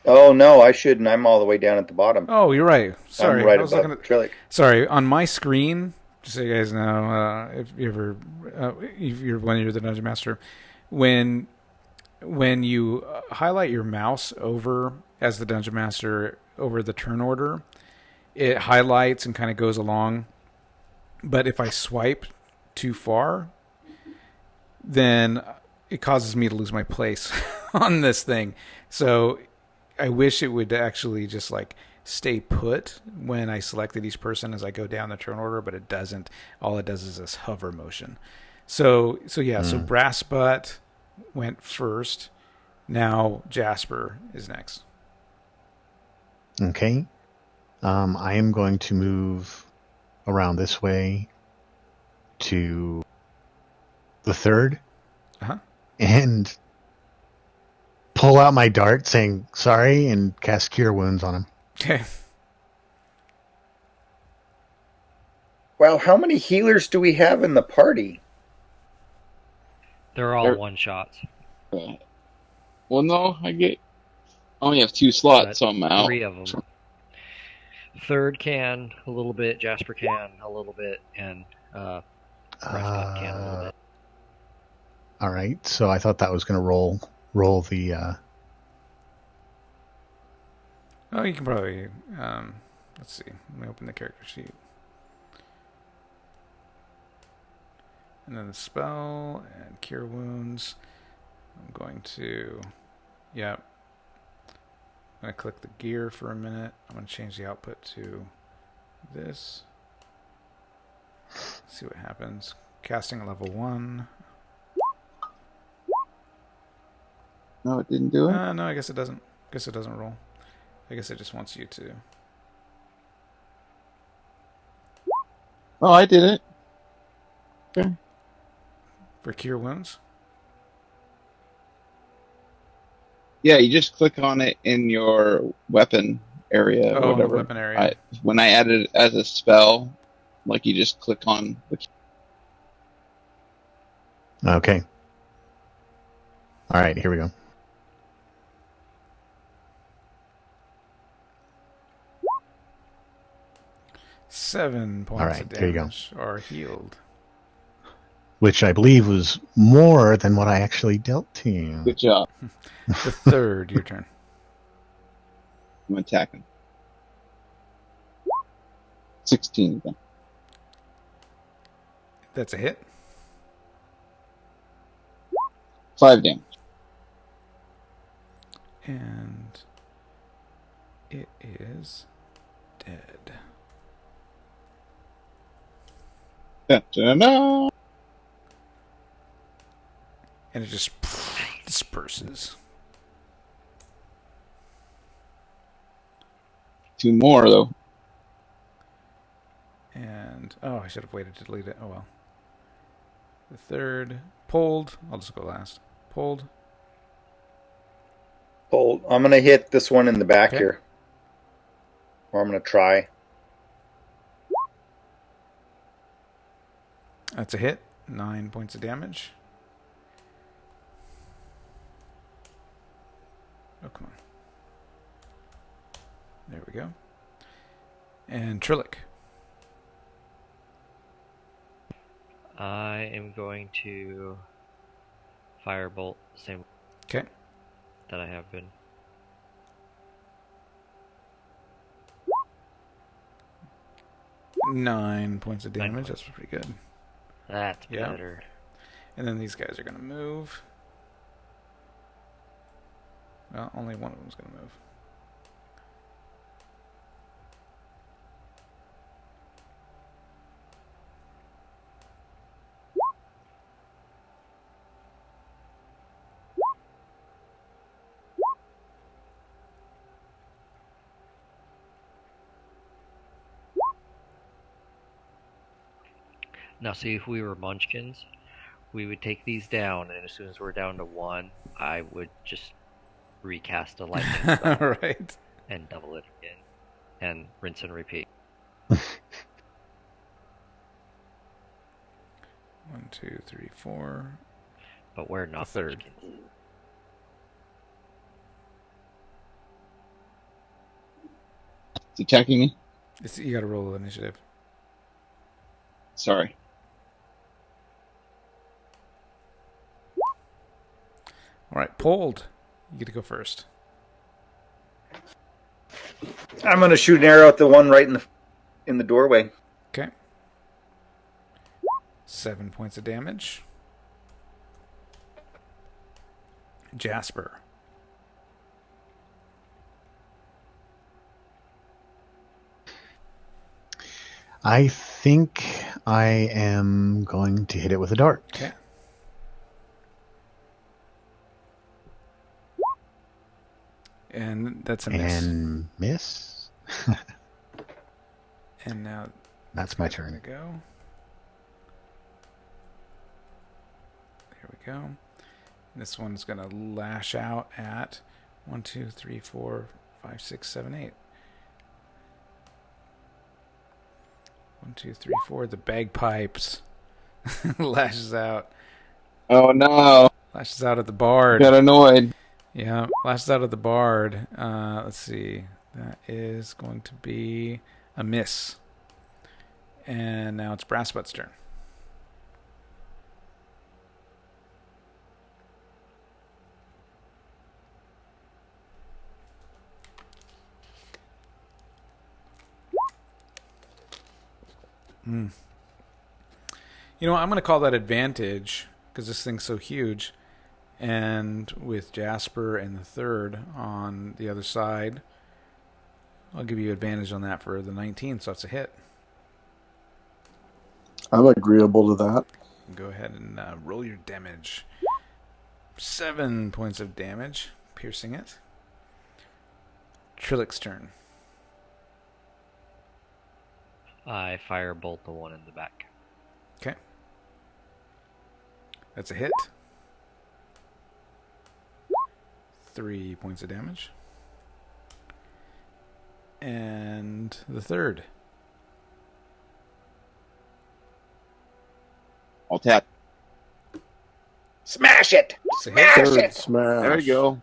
[SPEAKER 5] Oh no, I shouldn't. I'm all the way down at the bottom.
[SPEAKER 1] Oh, you're right. Sorry,
[SPEAKER 5] I'm right
[SPEAKER 1] I was
[SPEAKER 5] above
[SPEAKER 1] looking at.
[SPEAKER 5] Trillic.
[SPEAKER 1] Sorry, on my screen. Just so you guys know, if you ever, if you're when you're the dungeon master, when you highlight your mouse over as the dungeon master over the turn order, it highlights and kind of goes along. But if I swipe too far, then it causes me to lose my place on this thing. So I wish it would actually just like stay put when I selected each person as I go down the turn order, but it doesn't. All it does is this hover motion. So yeah, so Brass Butt went first. Now Jasper is next.
[SPEAKER 3] Okay. I am going to move around this way to the third and pull out my dart saying sorry and cast Cure Wounds on him.
[SPEAKER 1] Okay.
[SPEAKER 5] Well, how many healers do we have in the party?
[SPEAKER 2] They're all one shots.
[SPEAKER 4] Well, no, I only have 2 slots, so I'm out.
[SPEAKER 2] 3 of them. Third can a little bit, Jasper can a little bit, and Brass Butt can a little bit.
[SPEAKER 3] All right, so I thought that was going to roll the.
[SPEAKER 1] Oh, you can probably. Let's see. Let me open the character sheet. And then the spell and Cure Wounds. I'm going to. Yep. I'm going to click the gear for a minute. I'm going to change the output to this. See what happens. Casting at level 1.
[SPEAKER 4] No, it didn't do it.
[SPEAKER 1] No, I guess it doesn't. I guess it doesn't roll. I guess it just wants you to.
[SPEAKER 4] Oh, I did it. Okay.
[SPEAKER 1] For cure wounds?
[SPEAKER 4] Yeah, you just click on it in your weapon area or
[SPEAKER 1] Oh, in the
[SPEAKER 4] whatever.
[SPEAKER 1] weapon area.
[SPEAKER 4] When I added it as a spell, like you just click on the
[SPEAKER 3] Okay. All right, here we go.
[SPEAKER 1] Seven points
[SPEAKER 3] All right,
[SPEAKER 1] of
[SPEAKER 3] there you go.
[SPEAKER 1] damage are healed.
[SPEAKER 3] Which I believe was more than what I actually dealt to you.
[SPEAKER 4] Good job.
[SPEAKER 1] The third, your turn.
[SPEAKER 4] I'm attacking. 16 again.
[SPEAKER 1] That's a hit.
[SPEAKER 4] 5 damage.
[SPEAKER 1] And it is dead.
[SPEAKER 4] Da-da-da.
[SPEAKER 1] And it just disperses.
[SPEAKER 4] 2 more, though.
[SPEAKER 1] And, I should have waited to delete it. Oh, well. The third, pulled. I'll just go last. Pulled.
[SPEAKER 5] Hold. I'm going to hit this one in the back
[SPEAKER 1] Okay.
[SPEAKER 5] here. Or I'm going to try.
[SPEAKER 1] That's a hit. 9 points of damage. Oh, come on. There we go. And Trillic.
[SPEAKER 2] I am going to firebolt the same
[SPEAKER 1] Okay.
[SPEAKER 2] that I have been.
[SPEAKER 1] Nine points of
[SPEAKER 2] 9
[SPEAKER 1] damage.
[SPEAKER 2] points.
[SPEAKER 1] That's pretty good.
[SPEAKER 2] That's
[SPEAKER 1] Yeah.
[SPEAKER 2] better.
[SPEAKER 1] And then these guys are going to move. Well, only one of them's going to move.
[SPEAKER 2] Now, see, if we were munchkins, we would take these down, and as soon as we're down to 1, I would just recast a lightning spell
[SPEAKER 1] Right.
[SPEAKER 2] and double it again, and rinse and repeat.
[SPEAKER 1] 1, 2, 3, 4.
[SPEAKER 2] But we're not
[SPEAKER 1] The third.
[SPEAKER 2] munchkins.
[SPEAKER 4] It's attacking me.
[SPEAKER 1] You got to roll initiative.
[SPEAKER 4] Sorry.
[SPEAKER 1] All right, pulled. You get to go first.
[SPEAKER 5] I'm going to shoot an arrow at the one right in the doorway.
[SPEAKER 1] Okay. 7 points of damage. Jasper.
[SPEAKER 3] I think I am going to hit it with a dart.
[SPEAKER 1] Okay. And that's a miss.
[SPEAKER 3] And miss.
[SPEAKER 1] And now
[SPEAKER 3] That's my
[SPEAKER 1] there we
[SPEAKER 3] turn.
[SPEAKER 1] go. There we go. This one's going to lash out at 1, 2, 3, 4, 5, 6, 7, 8. 1, 2, 3, 4. The bagpipes lashes out.
[SPEAKER 4] Oh, no.
[SPEAKER 1] Lashes out at the bard.
[SPEAKER 4] Got annoyed.
[SPEAKER 1] Yeah, lashes out at the bard. Let's see. That is going to be a miss. And now it's Brassbutt's turn. You know what? I'm going to call that advantage because this thing's so huge. And with Jasper and the third on the other side, I'll give you advantage on that for the 19, so it's a hit.
[SPEAKER 7] I'm agreeable to that.
[SPEAKER 1] Go ahead and roll your damage. 7 points of damage, piercing it. Trillick's turn.
[SPEAKER 2] I firebolt the one in the back.
[SPEAKER 1] Okay. That's a hit. 3 points of damage. And the third.
[SPEAKER 4] I'll tap.
[SPEAKER 5] Smash it!
[SPEAKER 1] It's a hit.
[SPEAKER 7] Third smash.
[SPEAKER 4] There you go.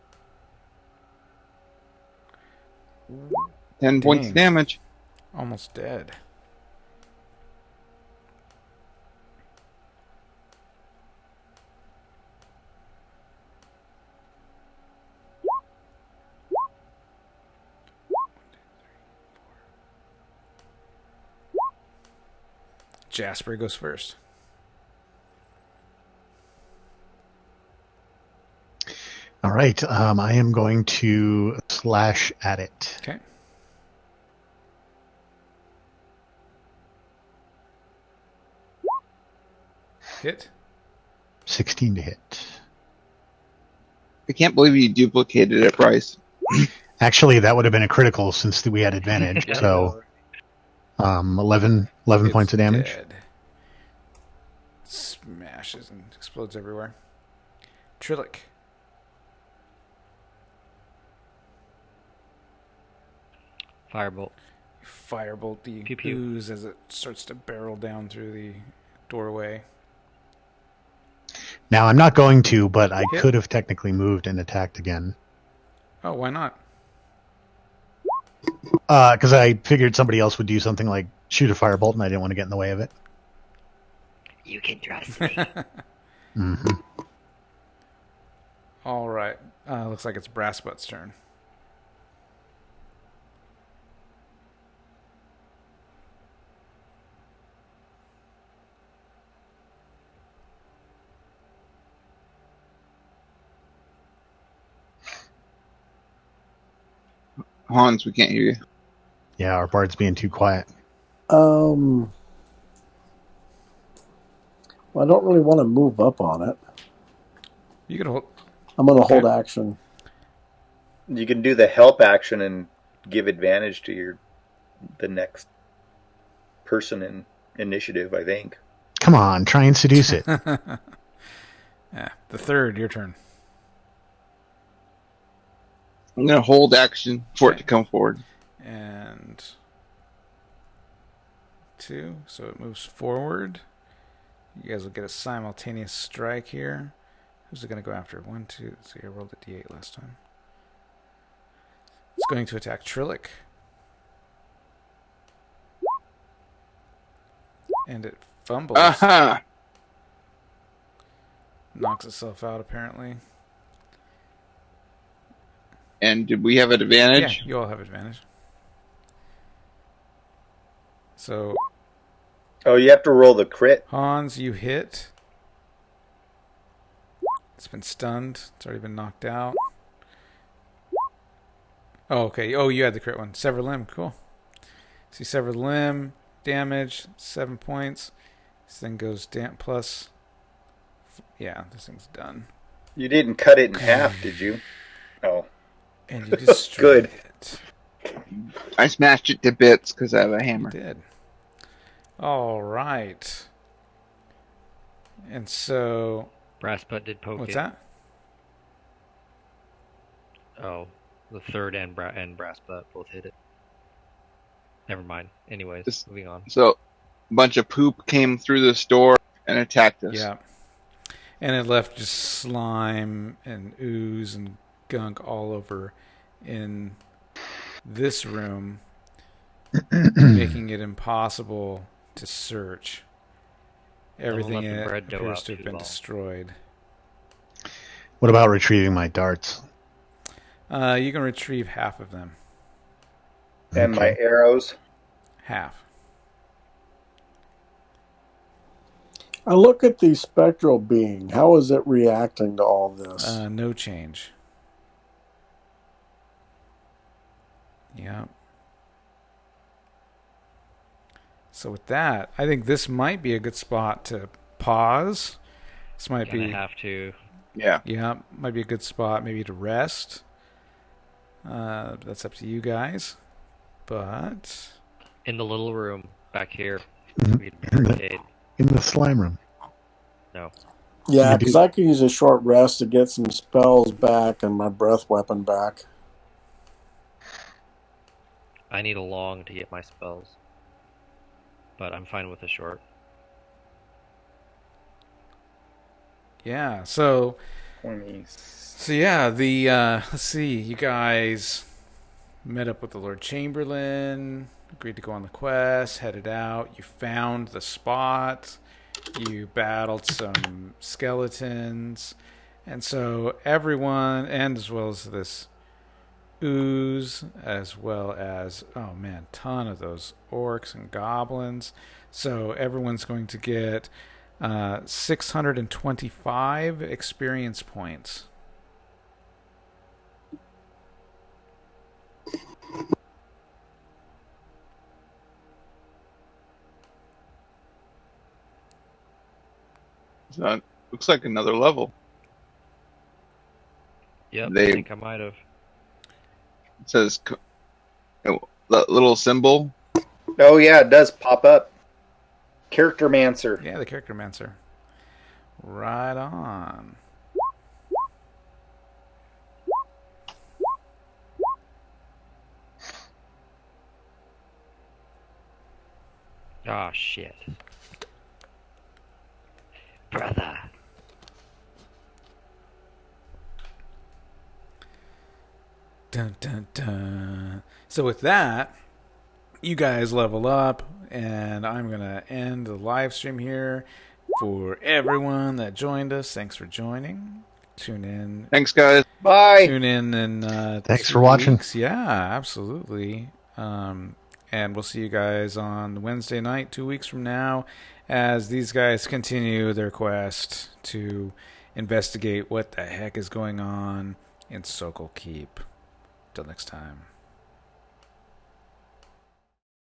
[SPEAKER 4] 10 points of
[SPEAKER 1] Dang.
[SPEAKER 4] damage.
[SPEAKER 1] Almost dead. Jasper goes first.
[SPEAKER 3] All right. I am going to slash at it.
[SPEAKER 1] Okay. Hit.
[SPEAKER 3] 16 to hit.
[SPEAKER 4] I can't believe you duplicated it, Bryce.
[SPEAKER 3] Actually, that would have been a critical since we had advantage. So 11
[SPEAKER 1] It's
[SPEAKER 3] points of damage.
[SPEAKER 1] dead. Smashes and explodes everywhere. Trillick.
[SPEAKER 2] Firebolt.
[SPEAKER 1] Firebolt the
[SPEAKER 2] Pew pew.
[SPEAKER 1] ooze as it starts to barrel down through the doorway.
[SPEAKER 3] Now, I'm not going to, but I
[SPEAKER 1] Hit.
[SPEAKER 3] could have technically moved and attacked again.
[SPEAKER 1] Oh, why not?
[SPEAKER 3] Because I figured somebody else would do something like shoot a firebolt, and I didn't want to get in the way of it.
[SPEAKER 6] You can trust me.
[SPEAKER 3] Mm-hmm.
[SPEAKER 1] All right. Looks like it's Brassbutt's turn.
[SPEAKER 4] Hans, we can't hear you.
[SPEAKER 3] Yeah, our bard's being too quiet.
[SPEAKER 7] Well, I don't really want to move up on it.
[SPEAKER 1] You can hold.
[SPEAKER 7] I'm going to
[SPEAKER 1] Okay.
[SPEAKER 7] hold action.
[SPEAKER 5] You can do the help action and give advantage to the next person in initiative, I think.
[SPEAKER 3] Come on, try and seduce it.
[SPEAKER 1] Yeah, the third, your turn.
[SPEAKER 4] I'm going to hold action for it to come forward.
[SPEAKER 1] And 2, so it moves forward. You guys will get a simultaneous strike here. Who's it going to go after? 1, 2. So I rolled a d8 last time. It's going to attack Trillick. And it fumbles.
[SPEAKER 4] Aha!
[SPEAKER 1] Knocks itself out, apparently.
[SPEAKER 4] And did we have an advantage?
[SPEAKER 1] Yeah, you all have advantage. So,
[SPEAKER 5] Oh, you have to roll the crit.
[SPEAKER 1] Hans, you hit. It's been stunned. It's already been knocked out. Oh, okay. Oh, you had the crit one. Sever limb. Cool. See, sever limb, damage, 7 points. This thing goes down plus. Yeah, this thing's done.
[SPEAKER 5] You didn't cut it in half, did you? Oh.
[SPEAKER 1] And you destroyed
[SPEAKER 5] Good.
[SPEAKER 1] it.
[SPEAKER 4] I smashed it to bits because I have a
[SPEAKER 1] You
[SPEAKER 4] hammer.
[SPEAKER 1] did. All right. And so,
[SPEAKER 2] Brassbutt did poke
[SPEAKER 1] what's
[SPEAKER 2] it.
[SPEAKER 1] that?
[SPEAKER 2] Oh, the third and Brassbutt both hit it. Never mind. Anyways,
[SPEAKER 4] This-
[SPEAKER 2] moving on.
[SPEAKER 4] So, a bunch of poop came through this door and attacked us.
[SPEAKER 1] Yeah. And it left just slime and ooze and gunk all over in this room, making it impossible to search. Everything
[SPEAKER 2] let
[SPEAKER 1] in
[SPEAKER 2] the
[SPEAKER 1] it
[SPEAKER 2] bread dough
[SPEAKER 1] appears
[SPEAKER 2] out
[SPEAKER 1] to have
[SPEAKER 2] too
[SPEAKER 1] been
[SPEAKER 2] long.
[SPEAKER 1] destroyed.
[SPEAKER 3] What about retrieving my darts?
[SPEAKER 1] You can retrieve half of them.
[SPEAKER 5] And my arrows.
[SPEAKER 1] Half.
[SPEAKER 7] I look at the spectral being. How is it reacting to all this?
[SPEAKER 1] No change. Yeah. So with that, I think this might be a good spot to pause. This might
[SPEAKER 2] Gonna
[SPEAKER 1] be
[SPEAKER 2] have to.
[SPEAKER 4] Yeah.
[SPEAKER 1] Yeah, might be a good spot maybe to rest. That's up to you guys. But
[SPEAKER 2] In the little room back here.
[SPEAKER 3] Mhm.
[SPEAKER 2] We can barricade.
[SPEAKER 3] In the slime room.
[SPEAKER 2] No.
[SPEAKER 7] Yeah,
[SPEAKER 3] You
[SPEAKER 7] because
[SPEAKER 3] do-
[SPEAKER 7] I could use a short rest to get some spells back and my breath weapon back.
[SPEAKER 2] I need a long to get my spells. But I'm fine with a short.
[SPEAKER 1] yeah, so
[SPEAKER 5] 20.
[SPEAKER 1] yeah, the let's see, you guys met up with the Lord Chamberlain, agreed to go on the quest, headed out. You found the spot. You battled some skeletons, and so everyone, and as well as this ooze, as well as, oh man, ton of those orcs and goblins. So everyone's going to get 625 experience points.
[SPEAKER 4] So looks like another level.
[SPEAKER 2] Yep,
[SPEAKER 4] They-
[SPEAKER 2] I think I might have.
[SPEAKER 4] It says the little symbol.
[SPEAKER 5] Oh yeah, it does pop up. Character Mancer.
[SPEAKER 1] Yeah, the character mancer. Right on.
[SPEAKER 2] Ah, shit.
[SPEAKER 6] Brother.
[SPEAKER 1] Dun, dun, dun. So with that, you guys level up, and I'm going to end the live stream here. For everyone that joined us, thanks for joining. Tune in.
[SPEAKER 4] Thanks, guys.
[SPEAKER 5] Bye.
[SPEAKER 1] Tune in
[SPEAKER 3] Thanks
[SPEAKER 1] 2
[SPEAKER 3] for watching.
[SPEAKER 1] weeks. Yeah, absolutely. And we'll see you guys on Wednesday night, 2 weeks from now, as these guys continue their quest to investigate what the heck is going on in Sokol Keep. Till next time.